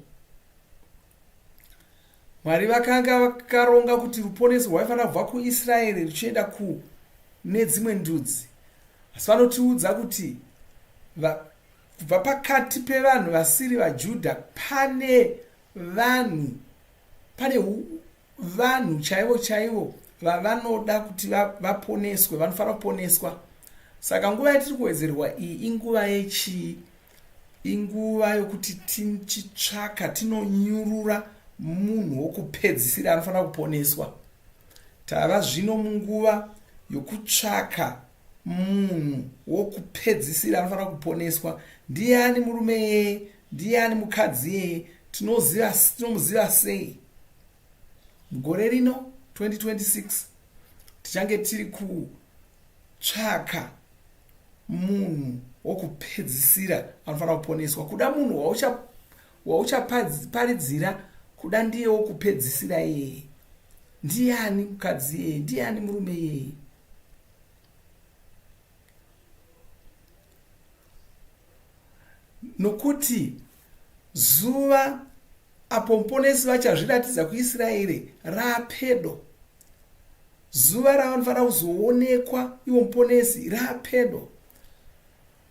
Mwari vakanga vakaronga kuti ruponeso rwaifanira kubva kuIsraeri ruchienda nedzimwe ndudzi. Asi vanotiudza kuti kubva pakati pevanhu vasiri vaJudha pane vanhu chaivo vavanoda kuti vaponeswe, vanofanira kuponeswa. Saka nguva yatiri kuwedzerwa iyi inguva yechii? Inguva yokuti tichitsvaka, tinonyurura munhu wokupedzisira anofanira kuponeswa. Tava zvino munguva yokutsvaka munhu wokupedzisira anofanira kuponeswa. Ndiani murume yeye? Ndiani mukadzi yeye? Tinomuziva sei? Mugore rino 2026 tichange tiri kutsvaka munhu wokupedzisira anofanira kuponeswa. Kuda munhu wauchaparidzira, kuda ndiye wokupedzisira yeye. Ndiani mukadzi yeye? Ndiani murume yeye? nokuti zuva apo muponesi vachazviratidza kuisraeri raapedo. Zuva ravanofanira kuzoonekwa iwo muponesi raapedo.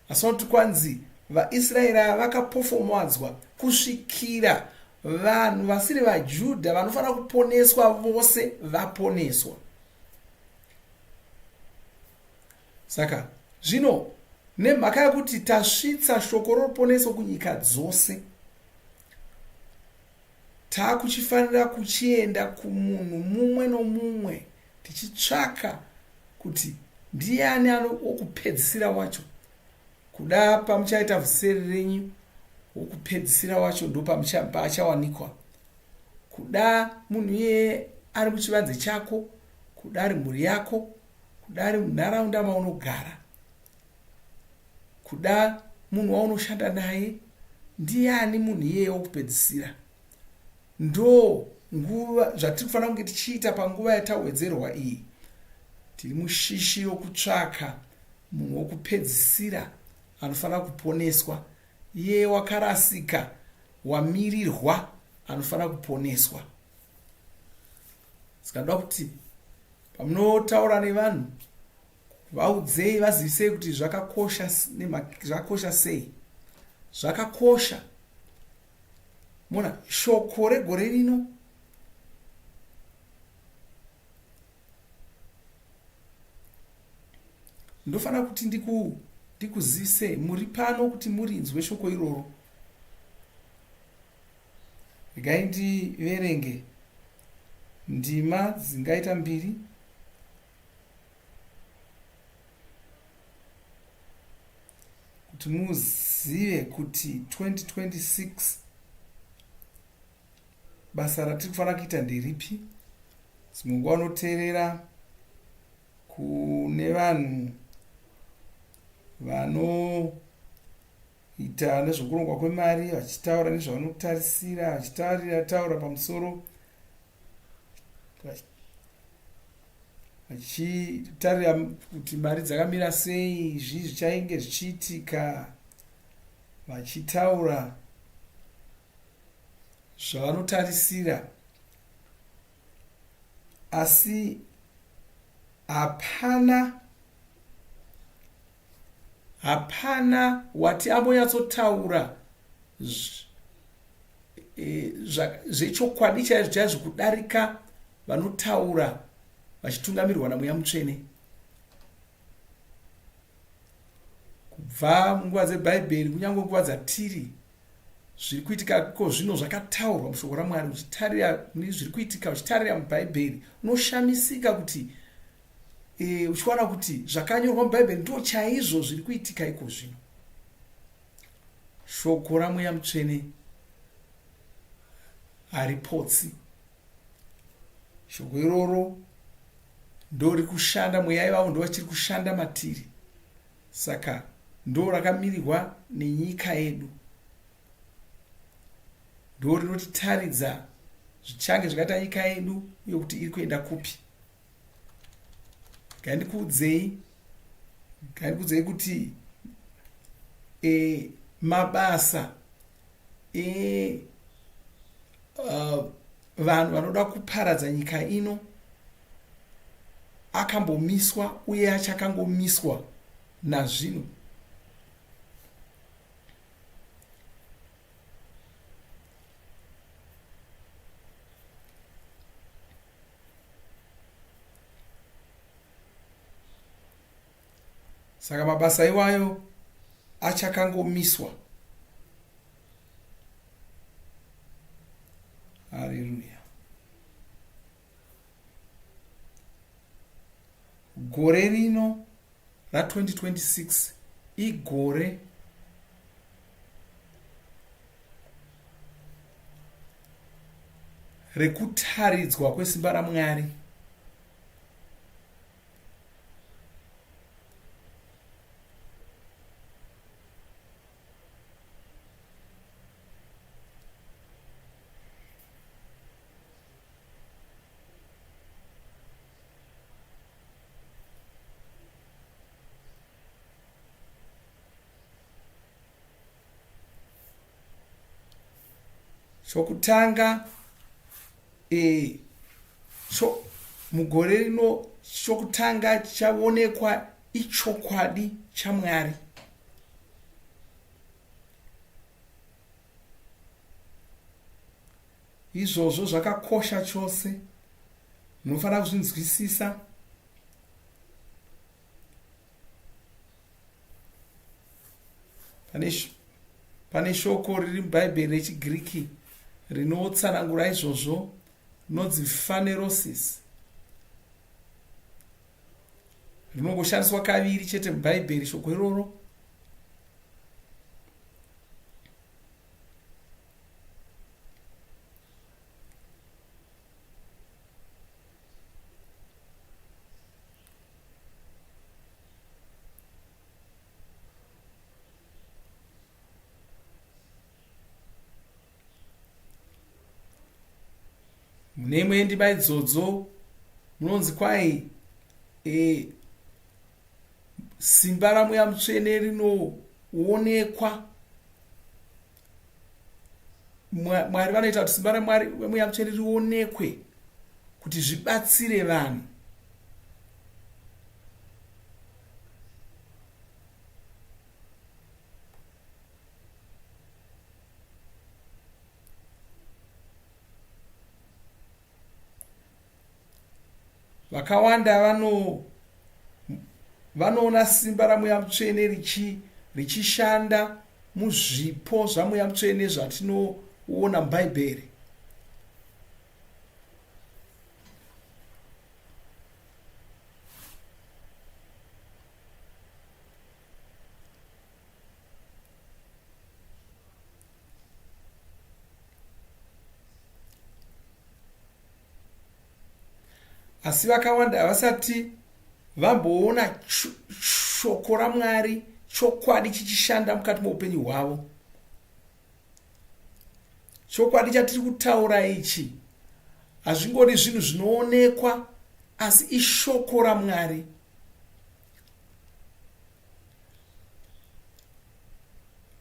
Asi kuti kwanzi vaisraeri ava vakapofomadzwa kusvikira vanhu vasiri vaJudha vanofanira kuponeswa vose vaponeswa. Saka zvino nemhaka yekuti tasvitsa shoko roruponeso kunyika dzose, taakuchifanira kuchienda kumunhu mumwe nomumwe tichitsvaka kuti ndiani wokupedzisira wacho. Kuda pamuchaita vhuseri renyu, wokupedzisira wacho ndo paachawanikwa. Kuda munhu iye ari muchivanze chako, kuda ari mhuri yako, kuda ari munharaunda maunogara, kuda munhu waunoshanda naye, ndiani munhu iyeye wokupedzisira. Ndo nguva zvatiri kufanira kunge tichiita panguva yatawedzerwa iyi. Tiri mushishi yokutsvaka munhu wokupedzisira anofanira kuponeswa, iye wakarasika, wamirirwa, anofanira kuponeswa. Sikada kuti pamunotaura nevanhu vaudzei vazivisei kuti zvakakosha sei. Zvakakosha. Mona shoko regore rino ndofanira kuti ndikuzivisei muri pano kuti murinzwe shoko iroro. Regai ndiverenge ndima dzingaita 2 kuti muzive kuti 2026 basa ratiri kufanira kuita nderipi. Mungu anoteerera kune vanhu vanoita nezvokurongwa kwemari, vachitaura nezvavanotarisira, vachitaura pamusoro, vachitarira kuti mari dzakamira sei, zvichainge zvichiitika, vachitaura zvavanotarisira. Asi hapana wati ambonyatsotaura zvechokwadi chaizvo kudarika vanotaura vachitungamirirwa naMweya Mutsvene. Kubva munguva dzebhaibheri kunyange nguva dzatiri, zviri kuitika iko zvino zvakataurwa mushoko raMwari. Uchitarira zviri kuitika, uchitarira mubhaibheri unoshamisika kuti uchiwana kuti zvakanyorwa mubhaibheri ndo chaizvo zviri kuitika iko zvino. Shoko raMweya Mutsvene haripotsi. Shoko iroro ndo riri kushanda, mweya ivavo ndo vachiri kushanda matiri. Saka ndo rakamirirwa nenyika yedu, ndo rinotitaridza zvichange zvakaita nyika yedu uye kuti iri kuenda kupi. Ngandikuudzei kuti mabasa vanhu vanoda kuparadza nyika ino akambomiswa uye achakangomiswa nazvino. Saka mabasa iwayo achakangomiswa. Haleluya. Gore rino ra2026 igore rekutaridzwa kwesimba raMwari. chokutanga mugore rino chokutanga chaonekwa ichokwadi chaMwari. Izvozvo zvakakosha chose, munofanira kuzvinzwisisa. Pane shoko riri mubhaibheri rechiGiriki rinotsanangura izvozvo, rinonzi phanerosis. Rinongoshandiswa kaviri chete mubhaibheri shoko iroro. Mune imwe yendima idzodzo munonzi kwai simba raMweya Mutsvene rinoonekwa. Mwari vanoita kuti simba raMweya Mutsvene rionekwe kuti zvibatsire vanhu. Vakawanda vanoona simba raMweya Mutsvene richishanda muzvipo zvaMweya Mutsvene zvatinoona mubhaibheri. Asi vakawanda havasati vamboona shoko raMwari chokwadi chichishanda mukati meupenyu hwavo. Chokwadi chatiri kutaura ichi hazvingori zvinhu zvinoonekwa, asi ishoko raMwari.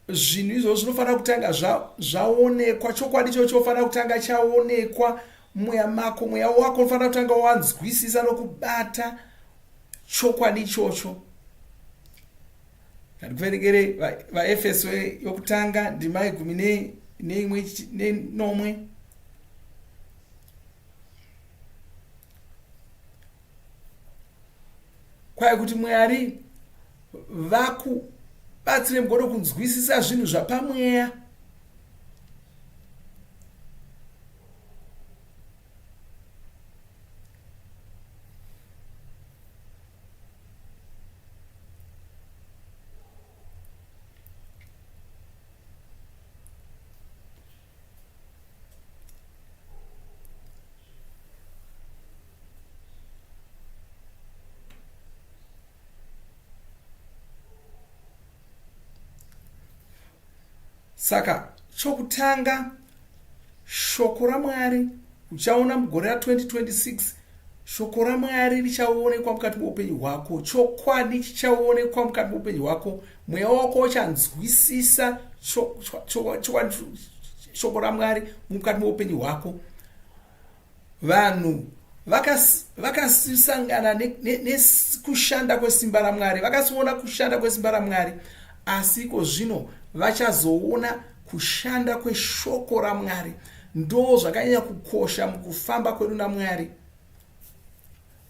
Zvinhu izvozvo zvinofanira kutanga zvaonekwa. Chokwadi icho chofanira kutanga chaonekwa mumweya mako. Mweya wako unofanira kutanga wanzwisisa nokubata chokwadi ichocho. Ngativerengere vaEfeso yokutanga ndima 10:1. Kwai kuti Mwari vakubatsire mugono kunzwisisa zvinhu zvapamweya. Saka chokutanga shoko raMwari uchaona mugore ra2026. Shoko raMwari richaonekwa mukati meupenyu hwako. Chokwadi chichaonekwa mukati meupenyu hwako. Mweya wako uchanzwisisa shoko raMwari mukati meupenyu hwako. Vanhu vakasangana nekushanda kwesimba raMwari, vakasiona kushanda kwesimba raMwari, asi iko zvino vachazoona kushanda kweshoko raMwari. Ndo zvakanyanya kukosha mukufamba kwedu naMwari.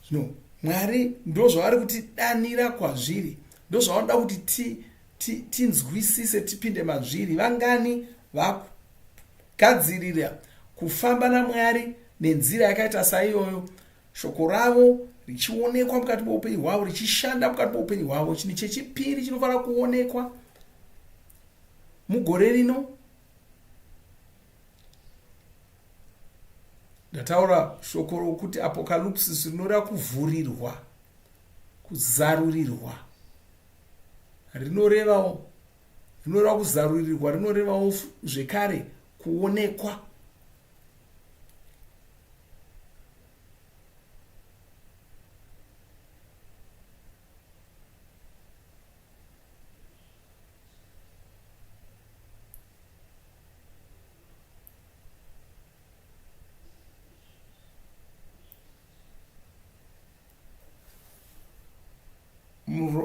Zvino Mwari ndo zvavari kutidanira kwazviri, ndo zvavanoda kuti tinzwisise tipinde mazviri. Vangani vakugadzirira kufamba naMwari nenzira yakaita saiyoyo, shoko ravo richionekwa mukati meupenyu hwavo, richishanda mukati meupenyu hwavo. Chinhu chechipiri chinofanira kuonekwa mugore rino, ndataura shoko rokuti apocalypsis rinoreva kuvhurirwa, kuzarurirwa. Rinorevawo kuzarurirwa, rinorevawo zvekare kuonekwa.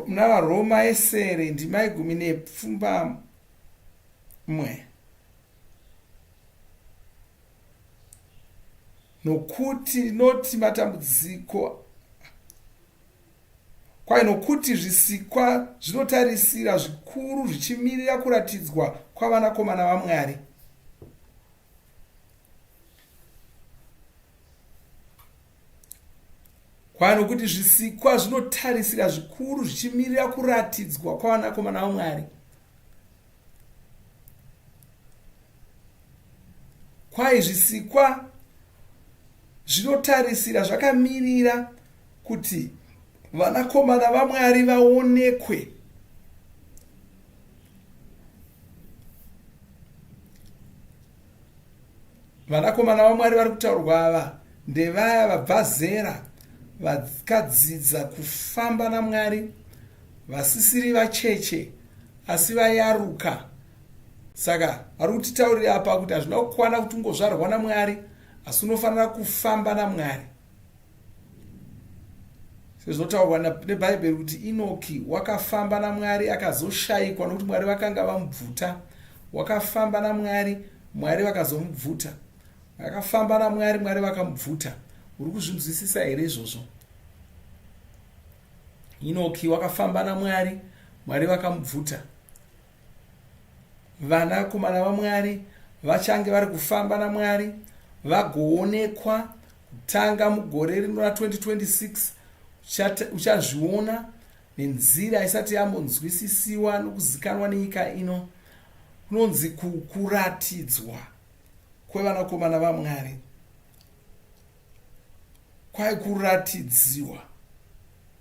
muna vaRoma esere ndima 10:1. Nokuti noti matambudziko kwai nokuti zvisikwa zvinotarisira zvikuru zvichimirira kuratidzwa kwavanakomana vaMwari. Kwai nokuti zvisikwa zvinotarisira zvikuru zvichimirira kuratidzwa kwavanakomana vaMwari. Kwai zvisikwa zvinotarisira zvakamirira kuti vanakomana vaMwari vaonekwe. Vanakomana vaMwari vari kutaurwa ava ndevaya vabva zera, vakadzidza kufamba naMwari, vasisiri vacheche asi vayaruka. Saka vari kutitaurira apa kuti hazvina kukwana kuti ungozvarwa naMwari, asi unofanira kufamba naMwari. Sezvotaurwa nebhaibheri kuti Inoki wakafamba naMwari akazoshayikwa nokuti Mwari vakanga vamubvuta. Wakafamba naMwari, Mwari vakazomubvuta. Wakafamba naMwari, Mwari vakamubvuta. Uri kuzvinzwisisa here izvozvo? Inoki wakafamba naMwari, Mwari vakamubvuta. Vanakomana vaMwari vachange vari kufamba naMwari vagoonekwa kutanga mugore rino ra2026. Uchazviona nenzira isati yambonzwisisiwa nokuzikanwa nenyika ino. Kunonzi kuratidzwa kwevanakomana vaMwari. Kwai kuratidziwa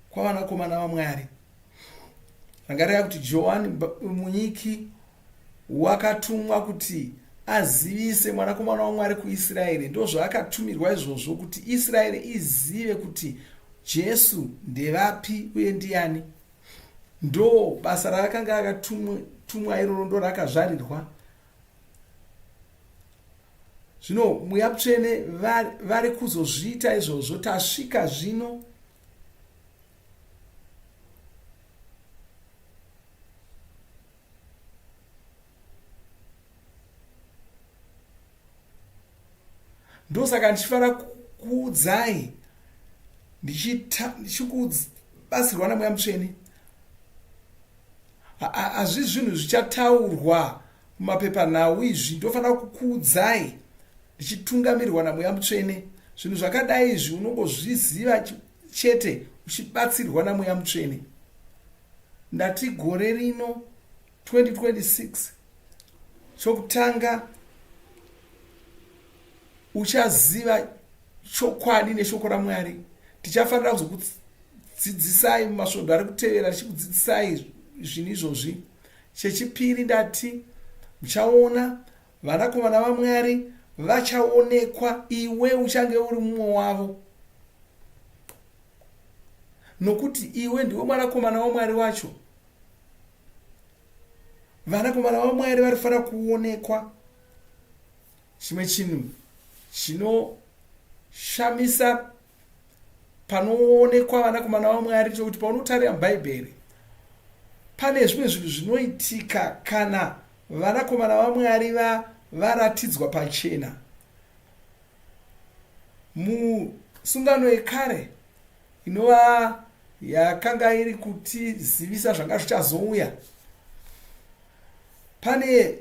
kwavanakomana vaMwari. Rangarira kuti Johani munyiki wakatumwa kuti azivise mwanakomana waMwari kuIsraeri. Ndozvaakatumirwa izvozvo, kuti Israeri izive kuti Jesu ndevapi uye ndiani. Ndo basa raakanga akatumwa iroro, ndo rakazvarirwa. Zvino Mweya Mutsvene vari kuzozviita izvozvo. Tasvika zvino ndosaka ndichifanira kuudzai ndichikubatsirwa naMweya Mutsvene. Hazvisi zvinhu zvichataurwa mumapepanhau izvi. Ndofanira kukuudzai ndichitungamirirwa naMweya Mutsvene. Zvinhu zvakadai izvi unongozviziva chete uchibatsirwa naMweya Mutsvene. Ndati gore rino 2026 chokutanga uchaziva chokwadi neshoko raMwari. Tichafanira kuzokudzidzisai mumasvondo ari kutevera, tichikudzidzisai zvinhu izvozvi. Chechipiri ndati muchaona vanakomana vaMwari vachaonekwa, iwe uchange uri mumwe wavo, nokuti iwe ndiwe mwanakomana waMwari wacho. Vanakomana vaMwari varifanira kuonekwa. Chimwe chinhu chinoshamisa panoonekwa vanakomana vaMwari chokuti paunotarira mubhaibheri pane zvimwe zvinhu zvinoitika kana vanakomana vaMwari varatidzwa pachena. Musungano yekare inova yakanga iri kutizivisa zvanga zvichazouya, pane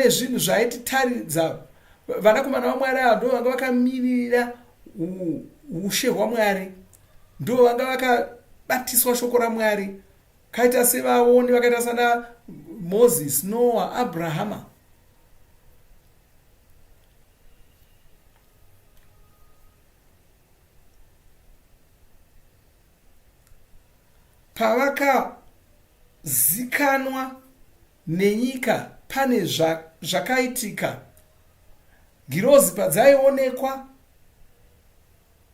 zvinhu zvaititaridza vanakomana vaMwari ava ndo vanga vakamirira ushe hwaMwari, ndo vanga vakabatiswa shoko raMwari. Kaita sevaoni vakaita sana Moses, Noah, Abrahama. Pavakazikanwa nenyika pane zvakaitika. Girozi padzaionekwa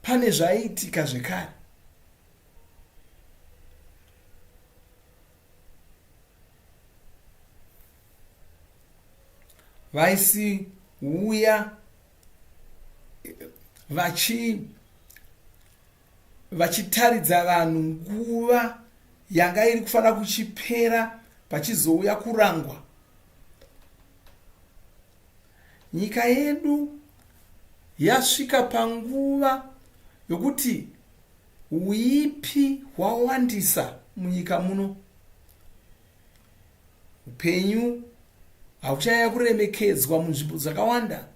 pane zvaiitika zvekare. vaisiuya vachitaridza vanhu nguva yanga iri kufanira kuchipera pachizouya kurangwa. Nyika yedu yasvika panguva yokuti uipi hwawandisa munyika muno. Upenyu hakuchanyanya kuremekedzwa munzvimbo dzakawanda.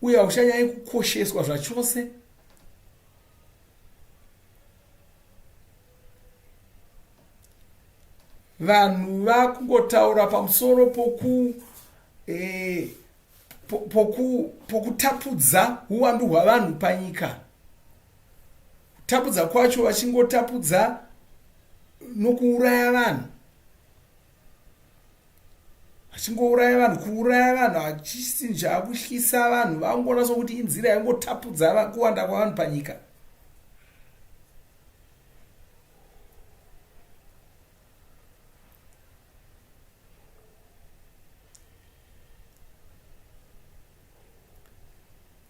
Uye hakuchanyanya kukosheswa zvachose. Vanhu vakungotaura pamusoro pokutapudza uwandu hwavanhu panyika. Kutapudza kwacho vachingotapudza nokuuraya vanhu. Vachingouraya vanhu, kuuraya vanhu hachisinja kutyisa vanhu. Vangoona sokuti inzira yangotapudza kuwanda kwavanhu panyika.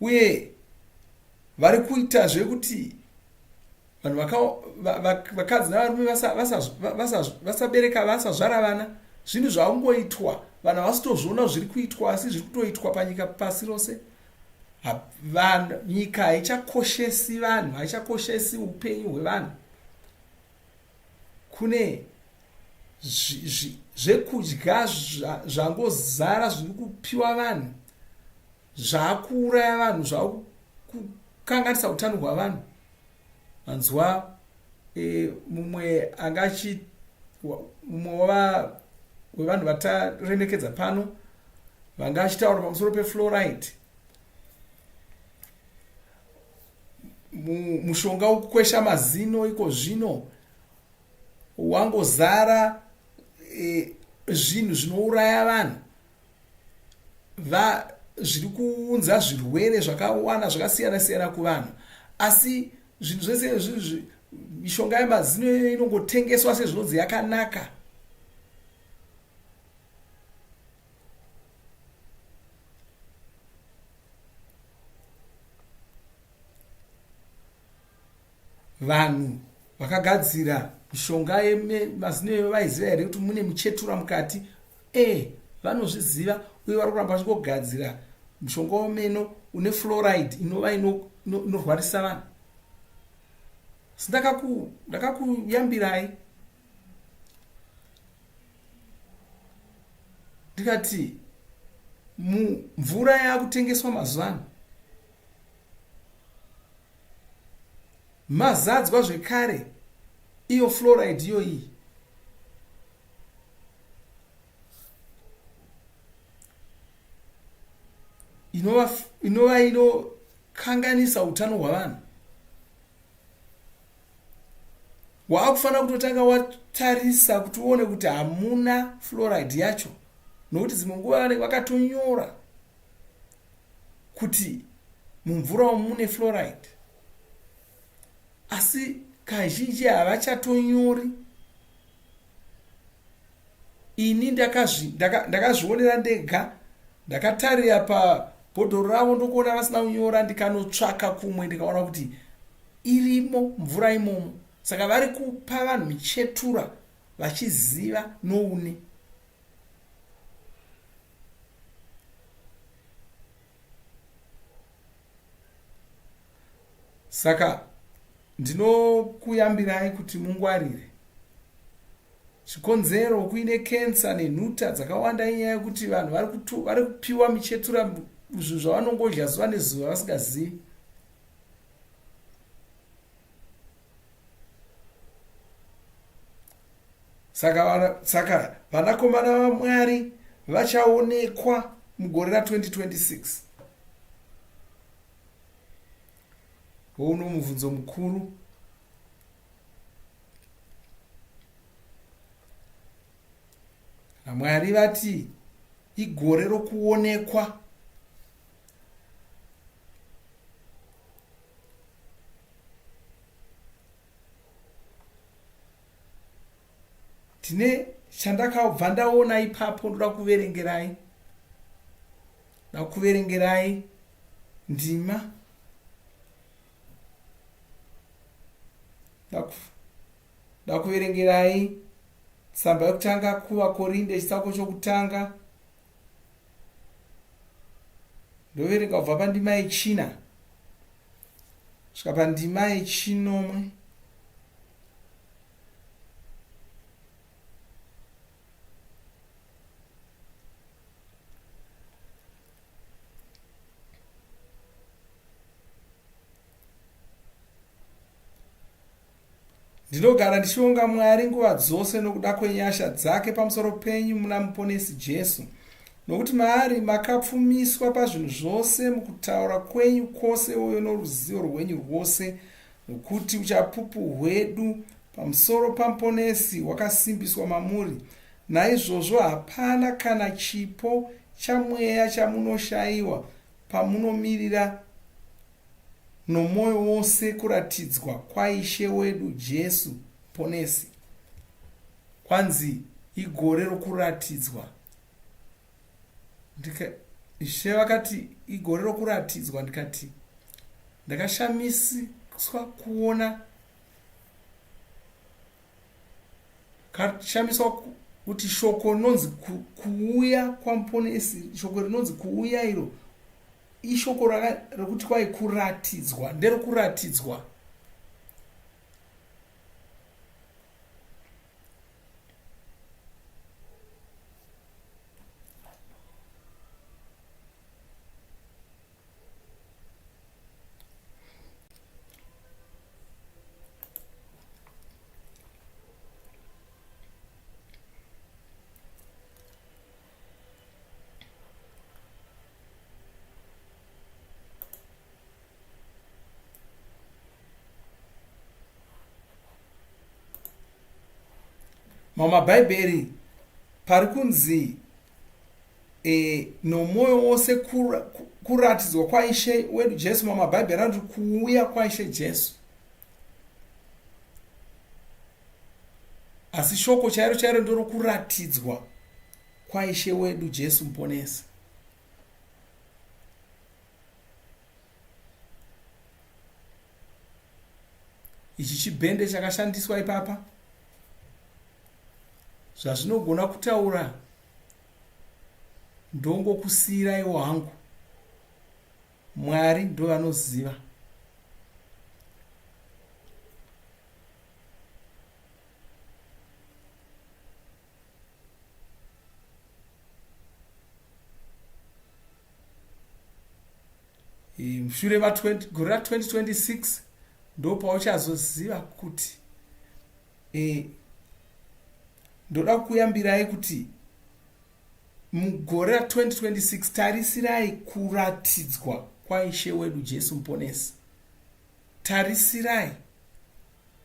Uye vari kuita zvekuti vanhu vakadzi navarume vasabereka, vasazvara vana. Zvinhu zvakungoitwa, vanhu havasitozviona zviri kuitwa, asi zviri kutoitwa panyika pasi rose. Nyika haichakoshesi vanhu, haichakoshesi upenyu hwevanhu. Kune zvekudya zvangozara zviri kupiwa vanhu, zvakuuraya vanhu, zvakukanganisa utano hwavanhu. Manzwa mumwe wevanhu vataremekedza pano vanga achitaura pamusoro pefluoride. Mushonga wekukwesha mazino iko zvino wangozara zvinhu zvinouraya vanhu. Zviri kuunza zvirwere zvakawanda zvakasiyana siyana kuvanhu. Asi zvinhu zvese izvi, mishonga yemazino inongotengeswa sezvinonzi yakanaka. Vanhu vakagadzira mishonga yemazino vaiziva here kuti mune muchetura mukati? Vanozviziva, uye vari kuramba vachingogadzira mushonga wemeno une fluoride inova inorwarisa vanhu. Ndakakuyambirai ndikati mvura yakutengeswa mazuva ano mazadzwa zvekare iyo fluoride iyo iyi. Inova inokanganisa utano hwavanhu. Wakufanira kutotanga watarisa kuti uone kuti hamuna fluoride yacho, nokuti dzimwe nguva vakatonyora kuti mumvura umu mune fluoride, asi kazhinji havachatonyori. Ini ndakazvionera ndega, ndakatarira pabhodhoro ravo ndokuona vasina kunyora, ndikanotsvaka kumwe ndikaona kuti irimo mvura imomo. Saka vari kupa vanhu michetura vachiziva noune. Saka ndinokuyambirai kuti mungwarire. Chikonzero kuine kensa nenhuta dzakawanda inyaya yekuti vanhu vari kupiwa michetura izvo zvavanongodya zuva nezuva vasingazivi. Saka vanakomana vaMwari vachaonekwa mugore ra2026. Uno mubvunzo mukuru. Mwari vati igore rokuonekwa. Tine chandakabva ndaona ipapo, ndoda kuverengerai ndima ndakuverengerai tsamba yekutanga kuvakorinde chitsauko chokutanga. Ndoverenga kubva pandima yechina kusvika pandima yechinomwe. Ndinogara ndichionga Mwari nguva dzose nokuda kwenyasha dzake pamusoro penyu muna muponesi Jesu, nokuti maari makapfumiswa pazvinhu zvose mukutaura kwenyu kwose uye noruzivo rwenyu rwose, nokuti uchapupu hwedu pamusoro pamuponesi hwakasimbiswa mamuri. Naizvozvo hapana kana chipo chamweya chamunoshayiwa pamunomirira nomwoyo wose kuratidzwa kwaIshe wedu Jesu ponesi. Kwanzi igore rokuratidzwa. Ishe vakati igore rokuratidzwa, ndikati ndakashamiswa kuona, kashamiswa kuti shoko rinonzi kuuya kwamuponesi, shoko rinonzi kuuya iro ishoko rokuti kwai kuratidzwa, nderokuratidzwa. Mumabhaibheri pari kunzi nomwoyo wose kuratidzwa kwaIshe wedu Jesu. Mumabhaibheri anoti kuuya kwaIshe Jesu, asi shoko chairo chairo ndoro kuratidzwa kwaIshe wedu Jesu muponesi. Ichi chibhende chakashandiswa ipapa zvazvinogona kutaura ndongokusiyira iwo hangu. Mwari ndo vanoziva. Mushure gore ra 2026 ndo pauchazoziva kuti ndoda kuyambirai kuti mugore ra 2026 tarisirai kuratidzwa kwaIshe wedu Jesu muponesi. Tarisirai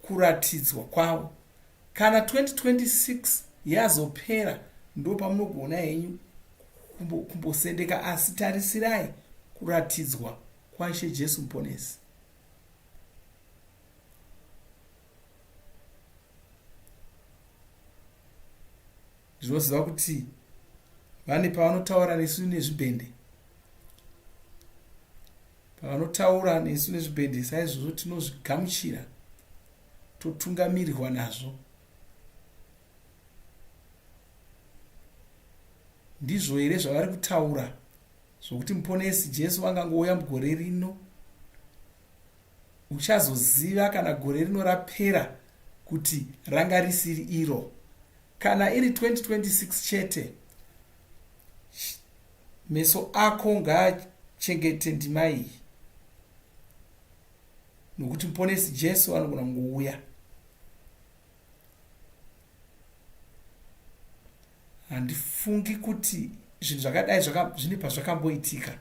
kuratidzwa kwavo. Kana 2026 yazopera ndo pamunogona henyu kumbosendeka, asi tarisirai kuratidzwa kwaIshe Jesu muponesi. Ndinoziva kuti vane pavanotaura nesu nezvibhende, pavanotaura nesu nezvibhende, saizvozvo tinozvigamuchira, totungamirirwa nazvo. Ndizvo here zvavari kutaura zvokuti muponesi Jesu angangouya mugore rino. Uchazoziva kana gore rino rapera kuti ranga risiri iro. Kana iri 2026 chete, meso ako ngaachengete ndima iyi, nokuti muponesi Jesu anogona kungouya. Handifungi kuti zvinhu zvakadai zvine pazvakamboitika.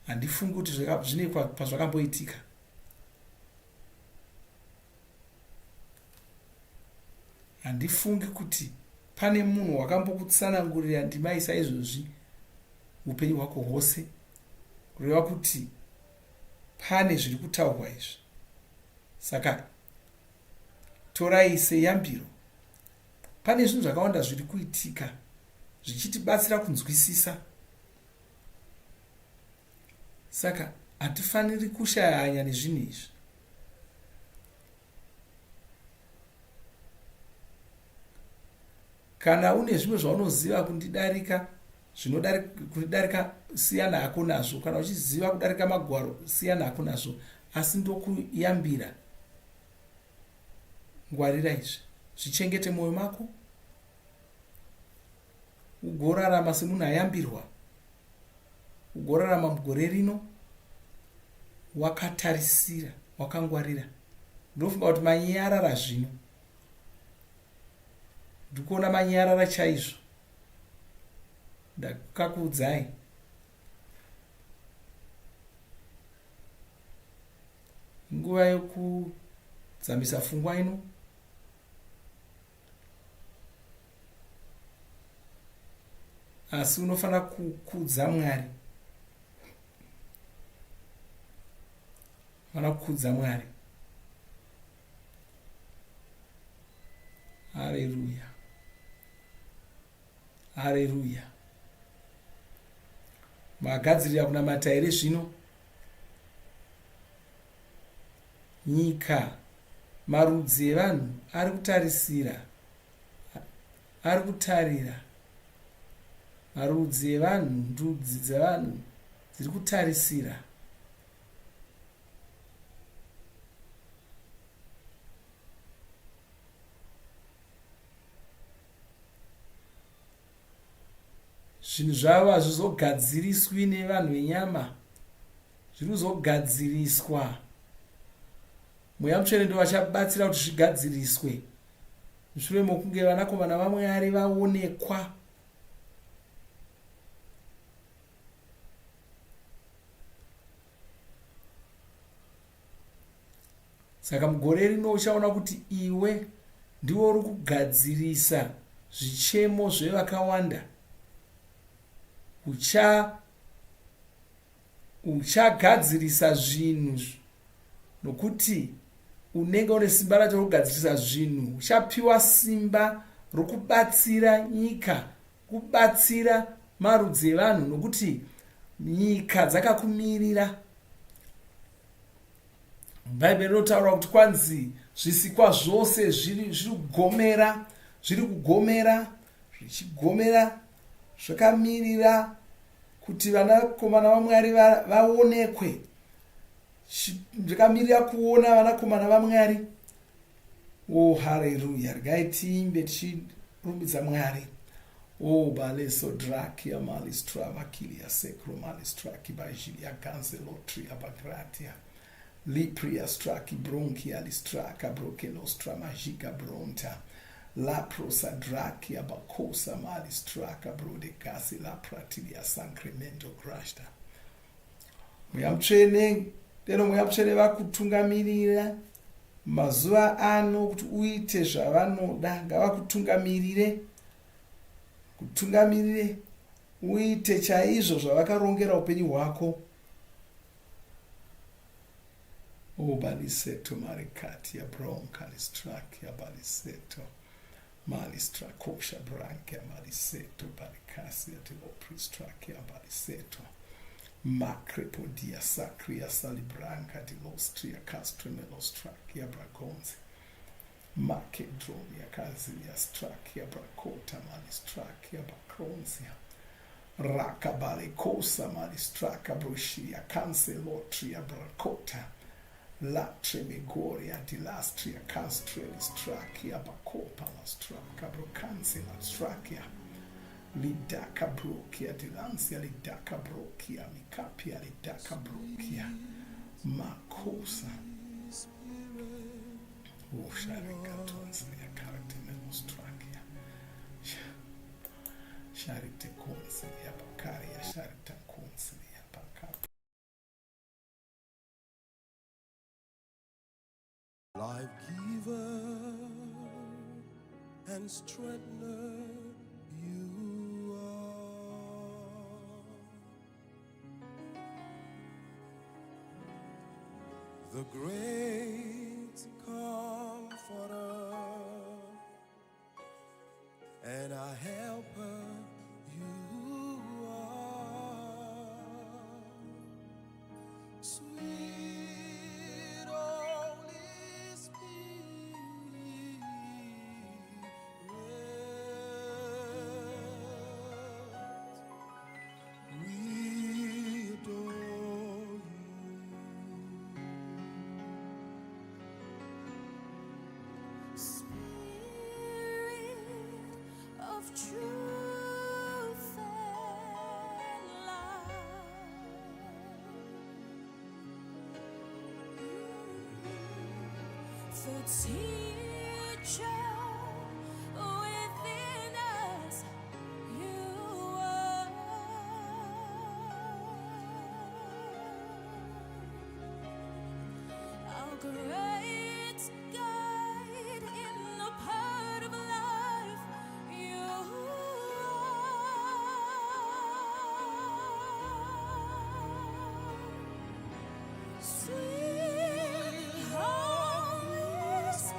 Handifungi kuti zvine pazvakamboitika. Handifungi kuti pane munhu wakambokutsanangurira ndima isa izvozvi upenyu hwako hwose, kureva kuti pane zviri kutaurwa izvi. Saka torai seyambiro. Pane zvinhu zvakawanda zviri kuitika zvichitibatsira kunzwisisa. Saka hatifaniri kushaya hanya nezvinhu izvi. Kana une zvimwe zvaunoziva kundidarika, kundidarika, siyana hako nazvo. Kana uchiziva kudarika magwaro, siyana hako nazvo. Asi ndokuyambira, ngwarira izvi, zvichengete mwoyo mako, ugorarama semunhu ayambirwa, ugorarama mugore rino wakatarisira, wakangwarira. Ndofunga kuti manyarara zvino, ndikuona manyarara chaizvo. Ndakakuudzai, nguva yokudzamisa pfungwa ino. Asi unofanira kukudza Mwari. Unofanira kukudza Mwari. Haleluya. Haleluya. Magadzirira kunamata here zvino? Nyika, marudzi evanhu ari kutarisira, ari kutarira. Marudzi evanhu, ndudzi dzevanhu dziri kutarisira. Zvinhu zvavo hazvizogadziriswi nevanhu venyama, zviri kuzogadziriswa. Mweya Mutsvene ndiwo vachabatsira kuti zvigadziriswe mushure mokunge vanakomana vaMwari vaonekwa. Saka mugore rino uchaona kuti iwe ndiwo uri kugadzirisa zvichemo zvevakawanda. Uchagadzirisa zvinhu nokuti unenge une simba racho rokugadzirisa zvinhu. Uchapiwa simba rokubatsira nyika, kubatsira marudzi evanhu, nokuti nyika dzakakumirira. Bhaibheri rinotaura kuti kwanzi zvisikwa zvose zviri kugomera, zvichigomera, zvakamirira kuti vanakomana vaMwari vaonekwe. Zvakamirira kuona vanakomana vaMwari. Oh, haleluya. Regai tiimbe tichirumbidza Mwari. Oh, baleso drakia malistra vakilia sekro malistraki bajilia ganzelotria bagratia. Lipria straki bronchia listraka brokelostra magica bronta. Laprosa drakia bakosa malistraka brodecasi la pratilia sancremento crashta. Mweya Mutsvene, teno Mweya Mutsvene vakutungamirira mazuva ano kuti uite zvavanoda. Ngavakutungamirire, uite chaizvo zvavakarongera upenyu hwako. O baliseto marikatia bronca listrakia baliseto malistra kosha branca maliseto balikasia tilopristrakia baliseto macrepodia sacria salibranca dilostria castremelostrakia bragonze macedronia cazilia strakia bracota malistrakia bacronzia rakabale cosa malistraka broshiria cancelotria bracota La tremigoria di lastria castrelis trachia bacopa la straca brocanzi la stracia lidaca brochia di lanzia lidaca brochia micapia lidaca brochia ma cosa sharicatonzia caratemelo stracia sharite consilia bacaria sharita consilia bacaria. Life giver and strengthener you are, the great comforter and a helper you are. the teacher within us. You are our great guide in the part of life. You are sweet Holy Spirit.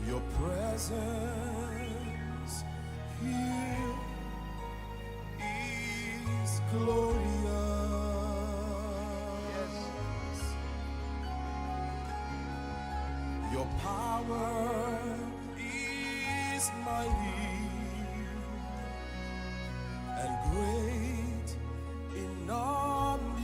Your presence here is glorious. Your power is mighty and great in our midst.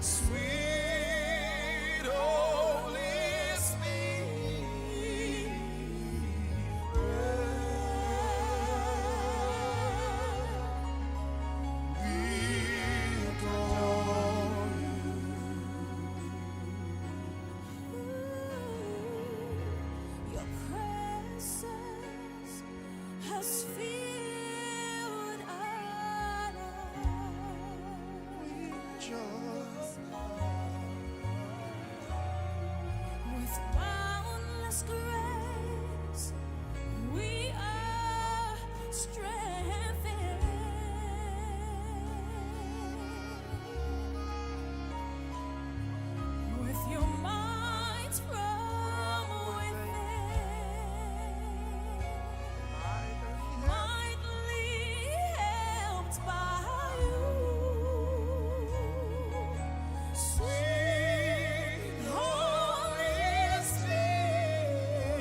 Sweet Holy Spirit, we adore you. Your presence has filled our lives with boundless grace. We are strengthened with your might from within, mightily helped by you. Sweet Holy Spirit,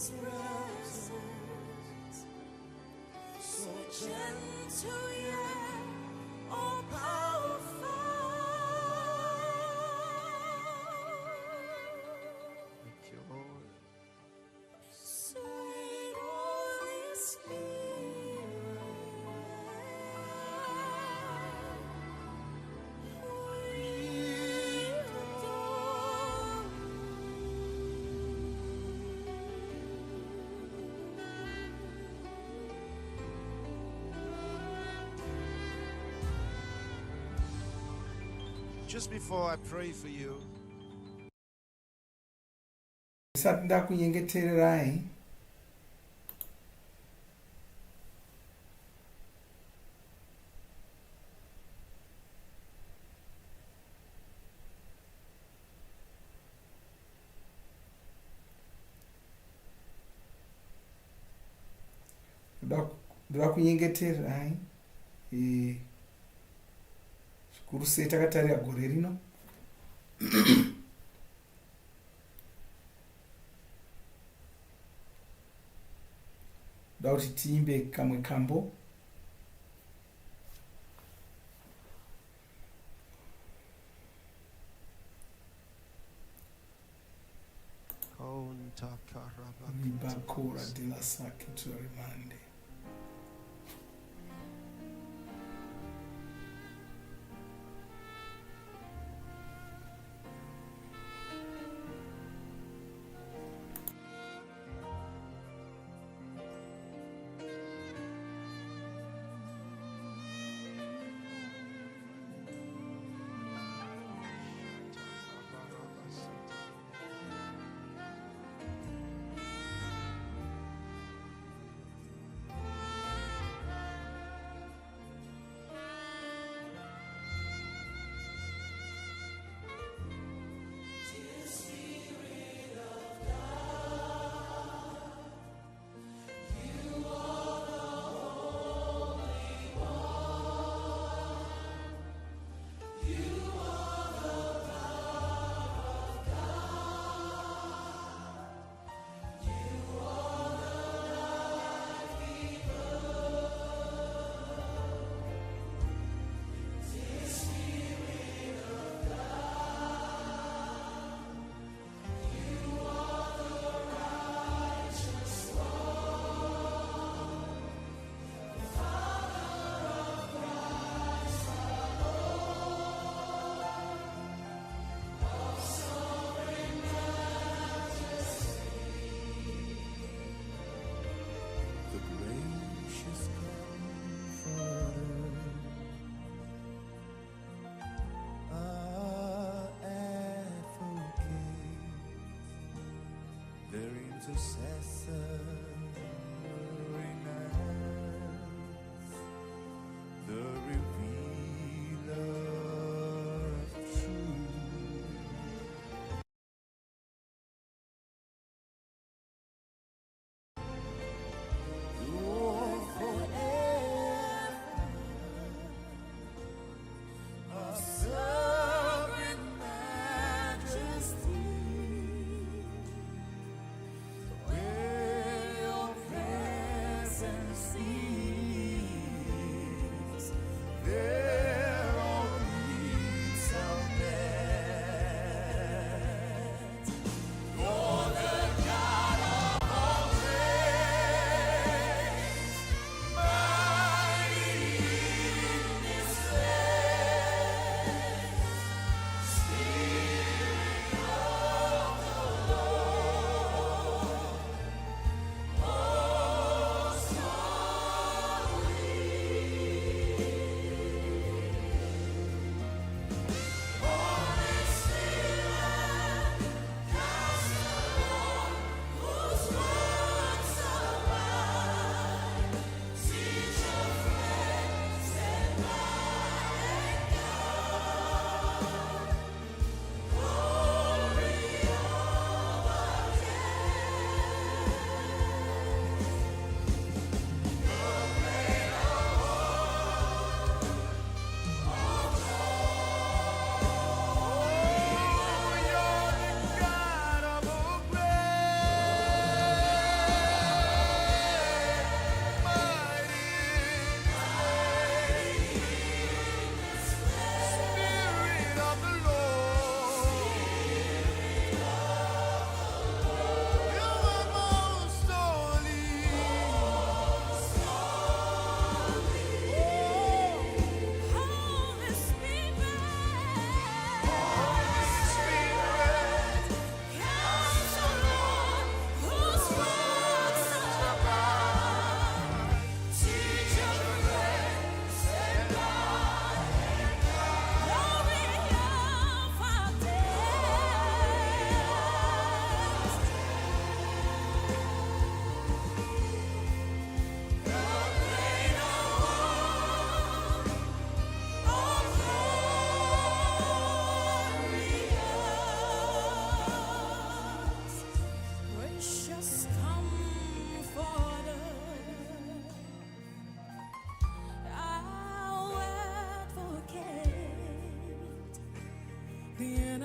His presence, so gentle yet all powerful. Thank you, Lord. Sweet Holy Spirit, we adore Just before I pray for you, ndisati ndakunyengetererai ndoda kunyengetererai zvikuru sei takatarira gore rino. Ndoda kuti tiimbe kamwe kambo. Ribakora de la Sakitori Mande. the gracious Comforter, our Advocate, their intercessor in us, the revealer of truth. You're forever a sovereign majesty, where your presence is, there all needs are met. You're the God of all grace, mighty in this place. Spirit of the Lord, Most High.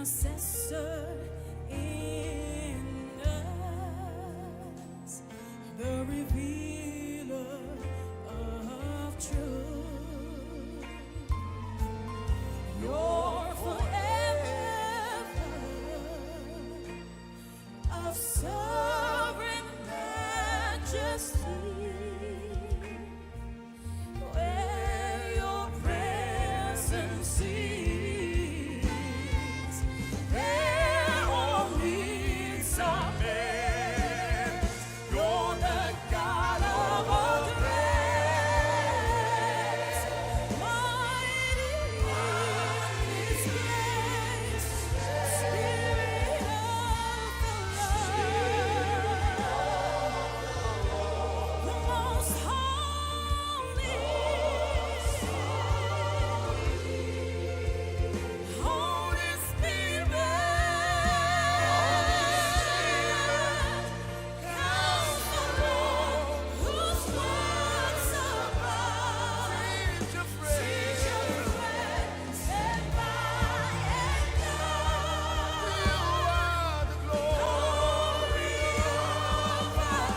intercessor in us, the revealer of truth. You're forever of sovereign majesty, where your presence is, there all needs are met. You're the God of all grace, mighty in His grace, Spirit of the most holy, Holy Spirit, Counselor, whose words above, teach your friends, stand by and guide. You are the glory of our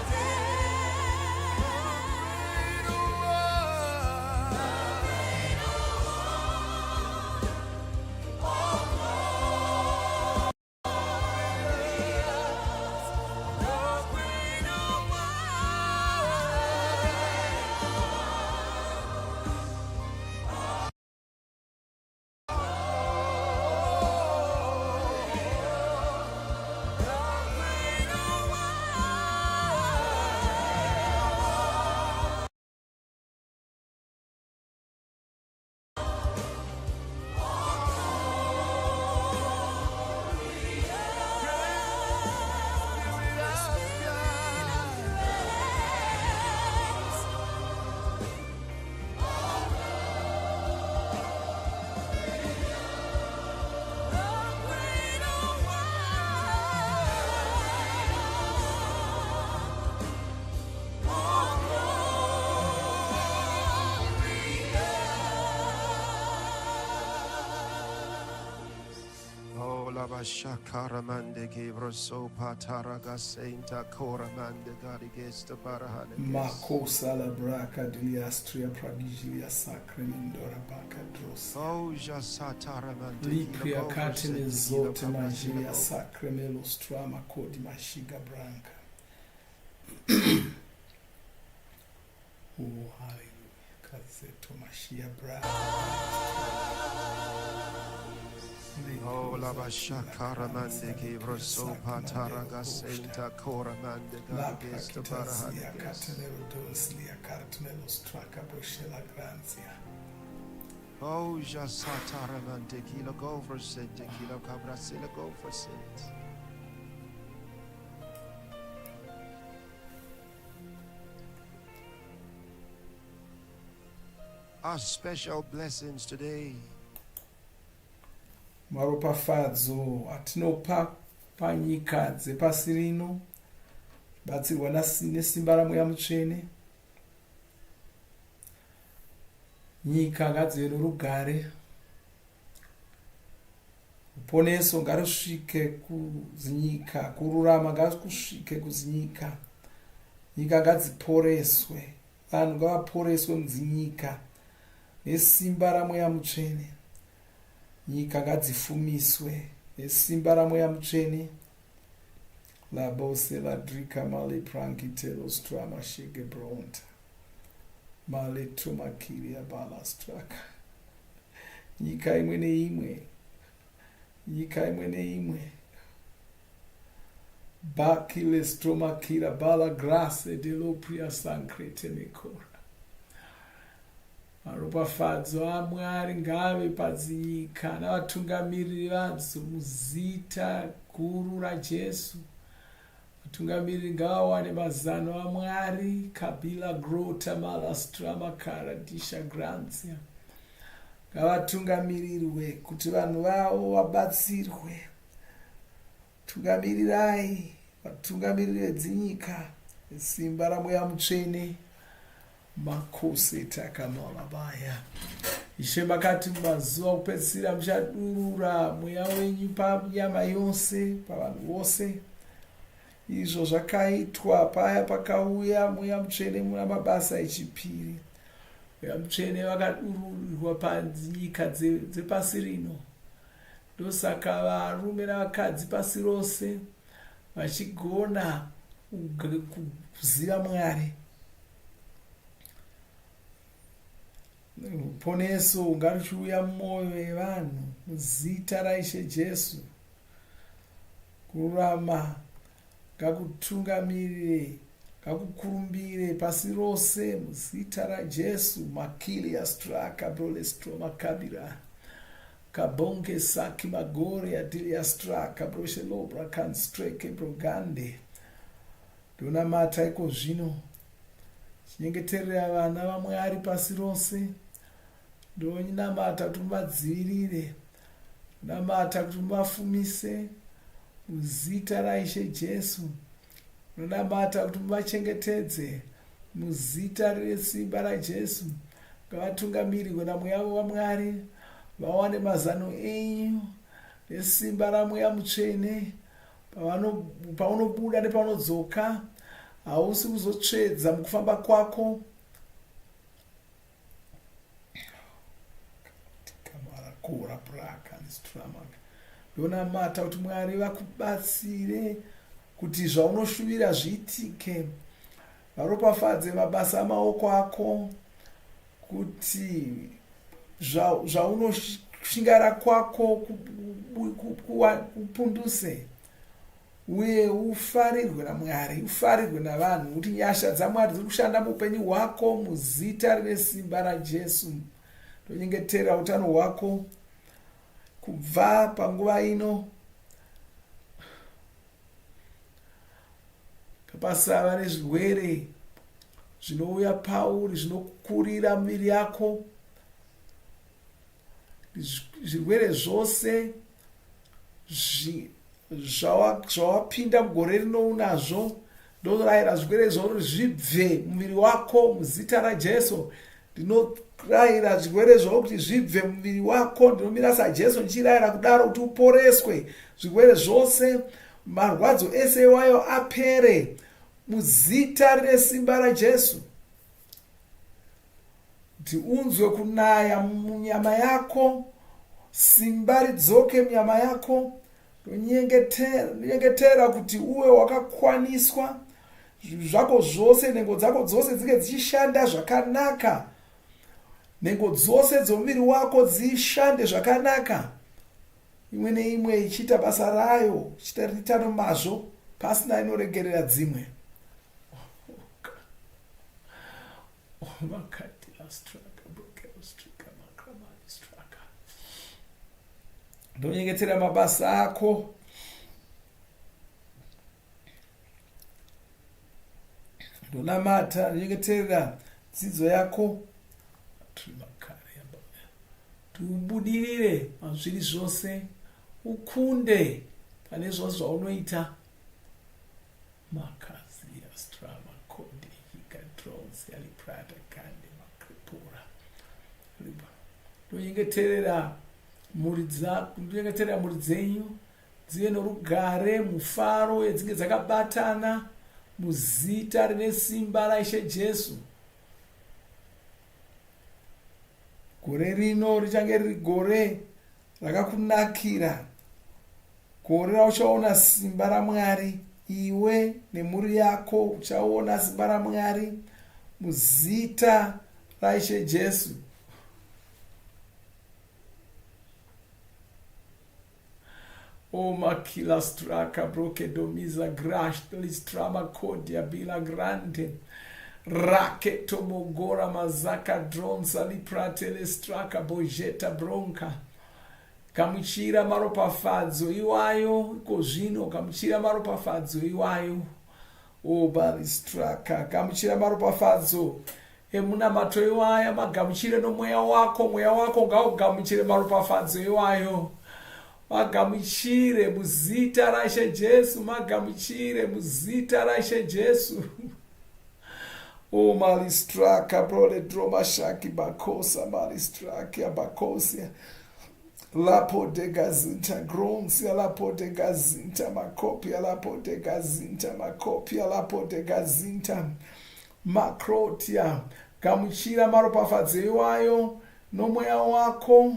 Oh, lava shakara mande givro so pataraga sainta kora mande garigesta barahane. Makosa la braca diliastria pragilia sacremendora baca dros. Oh, jasatara mande. Lipria catene zote magilia sacremelo strama codi mashiga branca. Oh, hallelujah. Cazeto mashia branca. Oh, lava shakara mande givro so pataraga sainta kora mande La garigesta praquitazia barahane. catenero donslia cartnelo straca boshela granzia. Oh, jasatara mande kilo go for sit, kilo cabrasila go for sit. Our special blessings today. Maropafadzo atinopa panyika dzepasi rino batsirwa nesimba ramweya mutsvene. Nyika ngadzive norugare, ruponeso ngarusvike kuzinyika, kururama ngakusvike kuzinyika. Nyika ngadziporeswe, vanhu ngavaporeswe mudzinyika nesimba ramweya mutsvene. Nyika ngadzifumiswe nesimba ramweya mutsvene. Labose ladrika male prankitelo strama shege bronta male tromakiria balastraka. Nyika imwe neimwe, nyika imwe neimwe. Bakile stromakira bala grace de lopria sancrete mekora. Maropafadzo aMwari ngave padzinyika navatungamiriri vadzo muzita guru raJesu. Vatungamiriri ngavawane mazano aMwari, kabila grota malastrama karadisha granzia. Ngavatungamirirwe kuti vanhu vavo vabatsirwe. Tungamirirai vatungamiriri vedzinyika nesimba ramweya mutsvene. Makose takamalabaya Ishe makati mumazuva okupedzisira muchadurura mweya wenyu panyama yose, pavanhu vose. Izvo zvakaitwa paya pakauya mweya mutsvene muna mabasa echipiri. Mweya mutsvene vakadururirwa panyika dzepasi rino. Ndosaka varume navakadzi pasi rose vachigona kuziva Mwari. Ruponeso ngaruchiuya mumwoyo yevanhu muzita raIshe Jesu. Kururama ngakutungamirire, ngakukurumbire pasi rose muzita raJesu. Makili yastraka brolestro makabira kabonge saki magore adili yastraka broshelobra kanstreke brogande. Ndonamata iko zvino chinyengeterera vana vaMwari pasi rose. Ndonamata kuti muvadzivirire, ndonamata kuti muvafumise muzita raIshe Jesu. Ndonamata kuti muvachengetedze muzita resimba raJesu. Ngavatungamirirwe namweya waMwari, vawane mazano enyu nesimba ramweya mutsvene. Paunobuda nepaunodzoka hausi kuzotsvedza mukufamba kwako. Ndonamata kuti Mwari vakubatsire kuti zvaunoshuvira zviitike. Varopafadze mabasa amaoko ako, kuti zvaunoshingara kwako kupunduse, uye ufarirwe naMwari, ufarirwe navanhu, kuti nyasha dzaMwari dziri kushanda muupenyu hwako muzita resimba raJesu. Ndonyengetera utano hwako kubva panguva ino. Kapasava nezvirwere zvinouya pauri zvinokurira miviri yako. Zvirwere zvose zvawapinda mugore rino unazvo, ndorayira zvirwere zvoro zvibve mumuviri wako muzita raJesu. Ndinorayira zvirwere zvoro kuti zvibve mumuviri wako. Ndinomira saJesu ndichirayira kudaro kuti uporeswe zvirwere zvose, marwadzo ese wayo apere muzita resimba raJesu. Kuti unzwe kunaya munyama yako, simba ridzoke munyama yako. Ndonyengetera kuti uwe wakakwaniswa, zvinhu zvako zvose, nhengo dzako dzose dzinge dzichishanda zvakanaka. Nhengo dzose dzomuviri wako dzishande zvakanaka, imwe neimwe ichiita basa rayo, ichiita nomazvo pasina inoregerera dzimwe. Ndonyengetera mabasa ako, ndonamata, ndonyengetera dzidzo yako. Tubudirire mazviri zvose, ukunde pane zvose zvaunoita. Makazi yastrama kodi hikadros yaliprata kande makripura. Ndonyengetera mhuri dzenyu dzive norugare, mufaro edzinge dzakabatana muzita rine simba raIshe Jesu. Gore rino richange riri gore rakakunakira, gore rauchaona simba raMwari. Iwe nemhuri yako uchaona simba raMwari muzita raIshe Jesu. O makila straka broke domiza grash listrama kodia bila grande raketo mogora mazaka dronsa lipratele straka bojeta bronca. Gamuchira maropafadzo iwayo iko zvino, gamuchira maropafadzo iwayo. O baristraka, gamuchira maropafadzo emunamato iwaya, magamuchire nomweya wako, mweya wako ngaugamuchire maropafadzo iwayo. Magamuchire muzita raIshe Jesu, magamuchire muzita raIshe Jesu. O malistraka brole dromashaki bakosa malistraki abakosia. Lapo de gazinta gronsia lapo de gazinta makopia lapo de gazinta makopia lapo de gazinta makrotia. Gamuchira maropafadzo iwayo nomweya wako.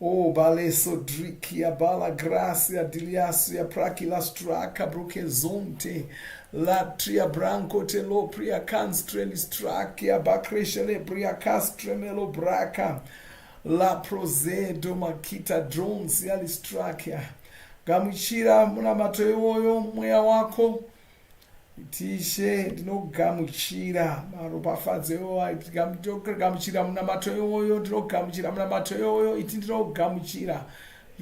O baleso drikia bala gracia diliasia prakila straka brokezonte latria branco telopria canstreli strakia bakreshele bria castremelo braka la prozedo makita drones yalistrakia. Gamuchira muna mato iwoyo mweya wako. Tishe ndinogamuchira maropafadzo iwoyo gamuchira muna mato iwoyo ndinogamuchira muna mato iwoyo iti ndinogamuchira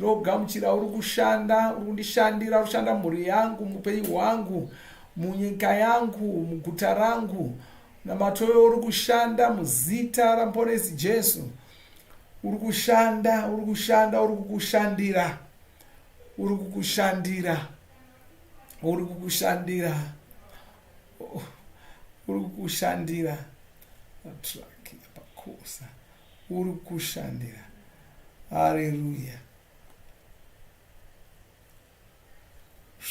uri kushanda uri kundishandira uri kushanda mhuri yangu muupenyu hwangu munyika yangu muguta rangu namato iwoyo uri kushanda muzita ramuponesi Jesu uri kushanda uri kushanda uri kukushandira uri kukushandira uri kukushandira uri kushandira atraki apakosa uri kushandira. Haleluya.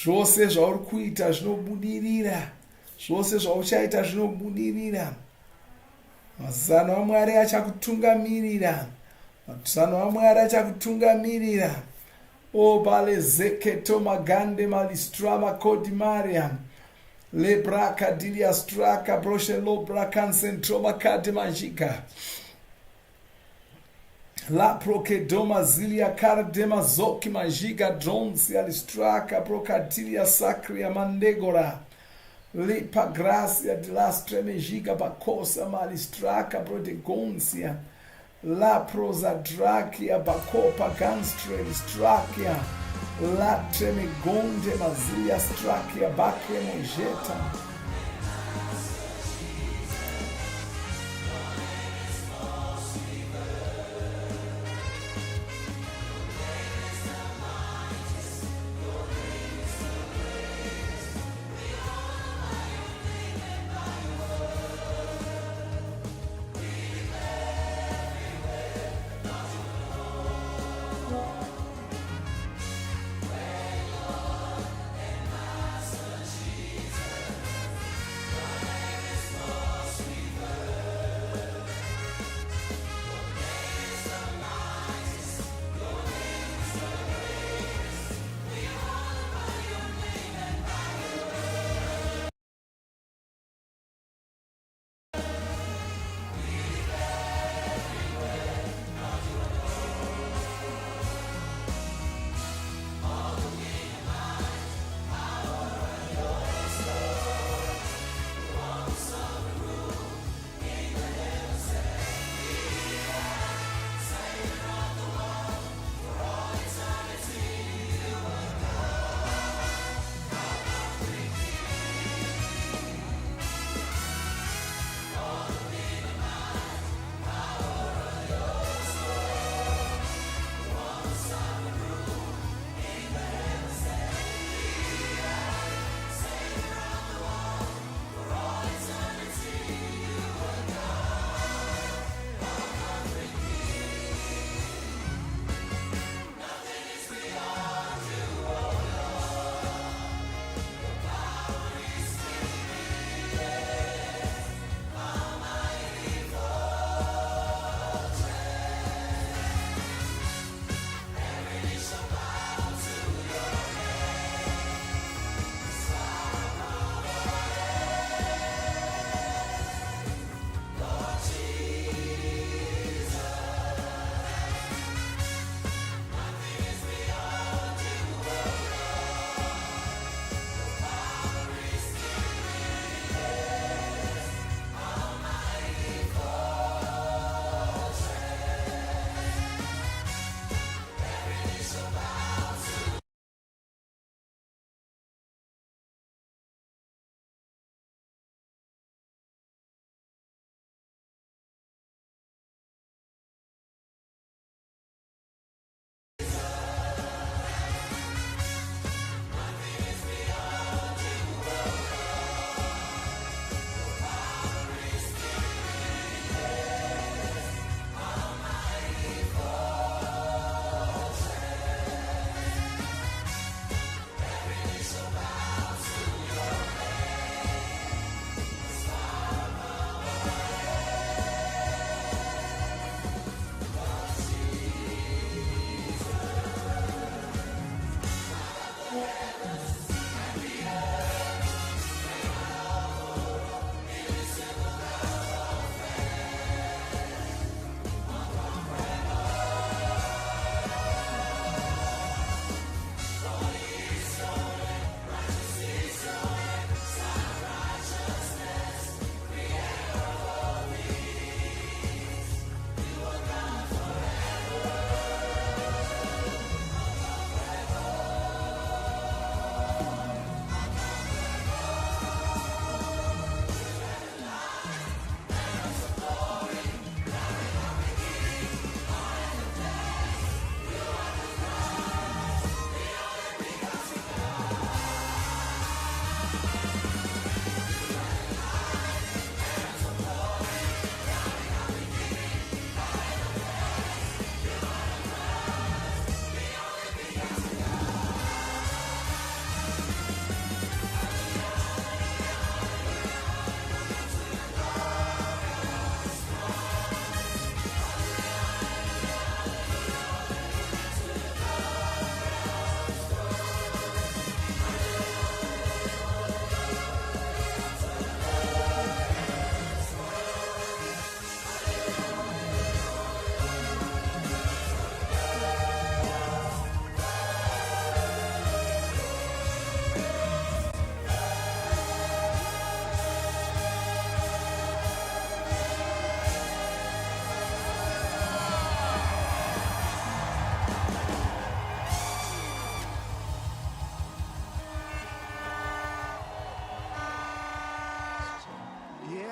Zvose zvauri kuita zvinobudirira, zvose zvauchaita zvinobudirira. Mazano aMwari achakutungamirira, mazano aMwari achakutungamirira. O bale zeketo magande malistrama kodi Mariam. Lebraka dilia straka broshe lobra kansentroma kade majika. La prokedoma zilia kardema zoki majiga dronsi alistraka brokatilia sacria mandegora. Lipa gracia de lastre mejiga bacosa malistraka brodegonsia. La prosa drakia bacopa ganstre strakia. La tremegonde mazilia strakia bakre mojeta.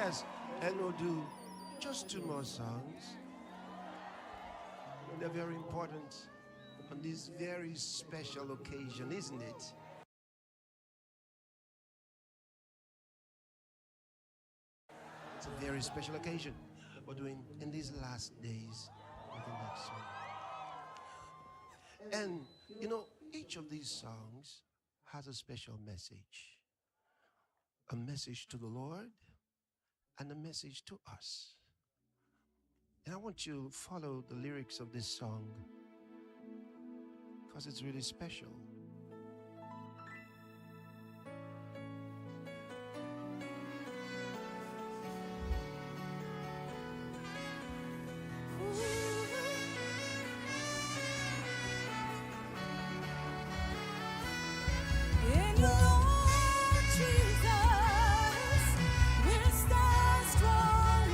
Yes, and we'll do just 2 more songs. And they're very important on this very special occasion, isn't it? It's a very special occasion we're doing in these last days of the next song. And you know, each of these songs has a special message. A message to the Lord and a message to us. And I want you to follow the lyrics of this song because it's really special. In your Lord Jesus, we'll stand strong.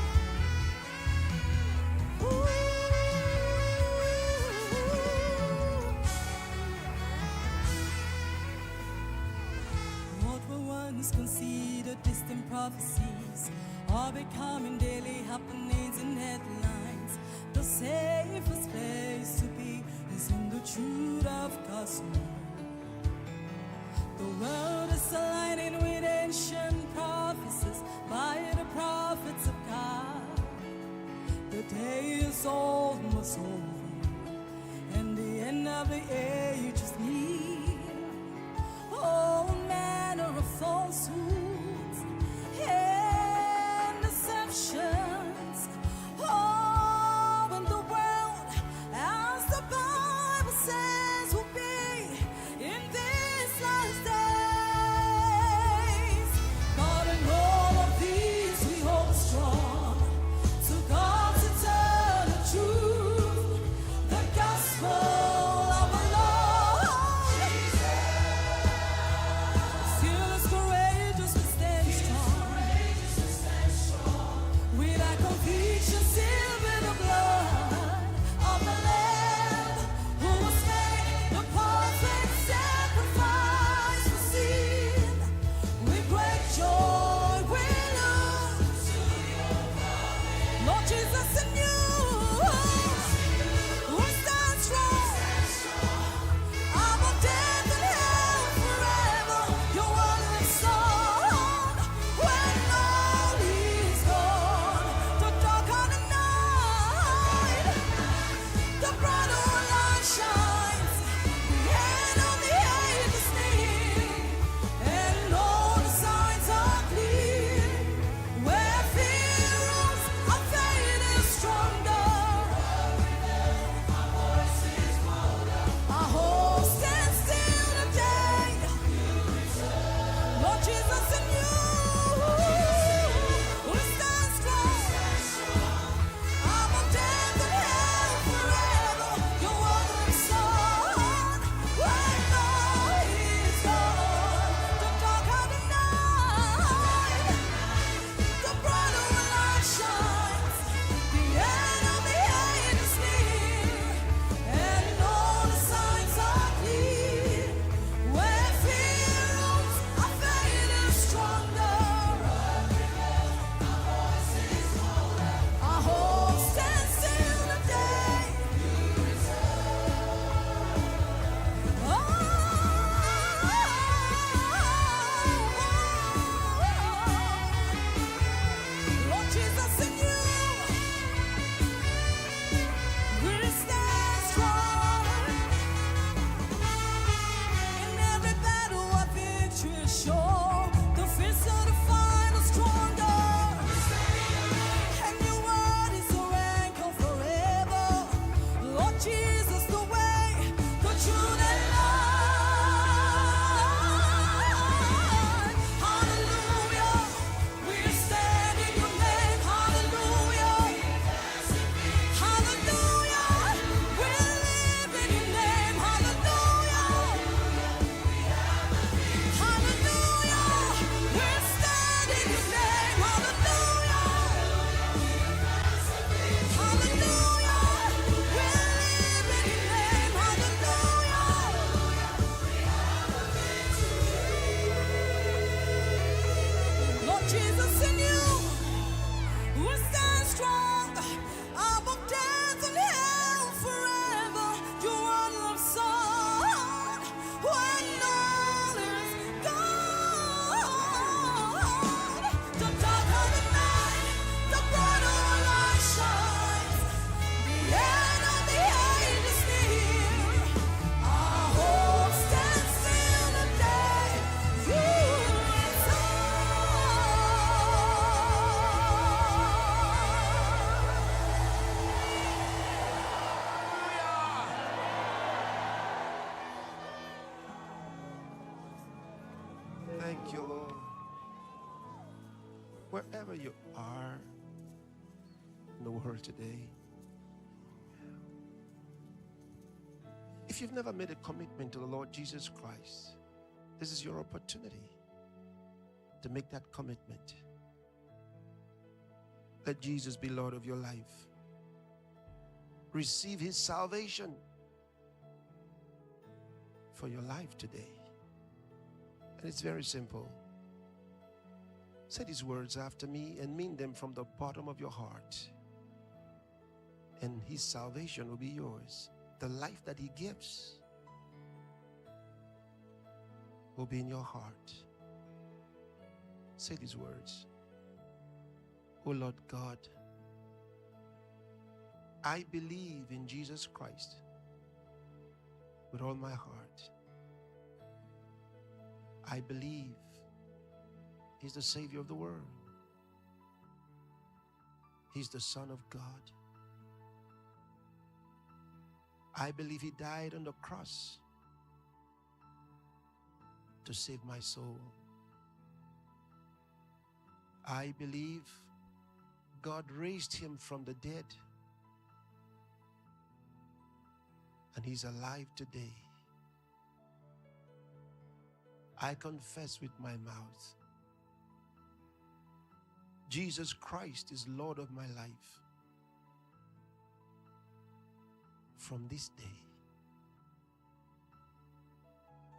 What were once considered distant prophecies are becoming daily happenings in headlines. The safest place to be is in the truth of God's word. The world is aligning with ancient prophecies by the prophets of God. The day is almost over, and the end of the age is near. All manner of falsehoods and deceptions, all in the world, as the Bible says, will be in these last days. But in all of these we hold strong to God's eternal truth, the gospel of the Lord. Still as courageous we stand strong, with our conviction sealed with the blood of the Lamb, who was made the perfect sacrifice for sin. With great joy we look to your coming, Lord Jesus, in you. We stand strong. Above death and hell forever, your word lives on. When all is gone, the dark of the night, the brighter light shines. The end of the age is near, and all the signs are clear. Where fear rules, our faith is stronger. Our hope stands still today. Lord Jesus, in you we stand strong. Above death and hell forever, your word lives on. When all is gone, the dark of the night, the brighter light shines. The end of the age is near, and all the signs are clear. Where fear rules, our faith is stronger. Our hope stands still today. Lord Jesus, in you we stand strong. In every battle our victory is sure. The fists of the fight are stronger, and your word is a anchor forever. Lord Jesus, the way, the truth and life. Hallelujah, we stand in your name. Hallelujah, hallelujah, we live in your name. Hallelujah, hallelujah, we stand in your name. Hallelujah, hallelujah, we live in your name. Hallelujah, Lord Jesus, in you We stand strong above death and hell forever. You are love song when all is gone. The darker the night, the brighter our light shines. The end of the age is near. Our hope stands still the day you Thank you, Lord. Wherever you are in the world today, if you've never made a commitment to the Lord Jesus Christ, this is your opportunity to make that commitment. Let Jesus be Lord of your life. Receive his salvation for your life today. And it's very simple. Say these words after me and mean them from the bottom of your heart. And his salvation will be yours. The life that he gives will be in your heart. Say these words. Oh Lord God, I believe in Jesus Christ with all my heart. I believe he's the Savior of the world. He's the Son of God. I believe he died on the cross to save my soul. I believe God raised him from the dead and he's alive today. I confess with my mouth, Jesus Christ is Lord of my life. From this day,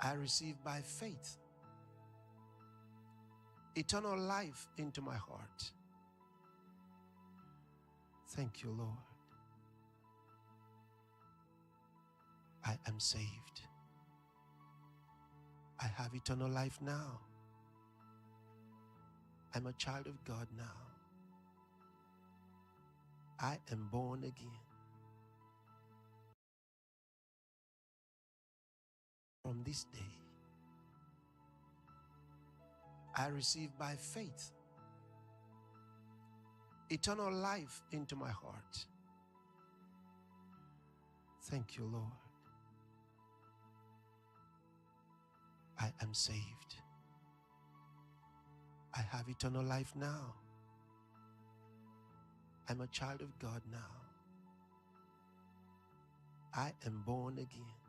I receive by faith eternal life into my heart. Thank you, Lord. I am saved. I have eternal life now. I'm a child of God now. I am born again. From this day, I receive by faith eternal life into my heart. Thank you, Lord. I am saved. I have eternal life now. I'm a child of God now. I am born again.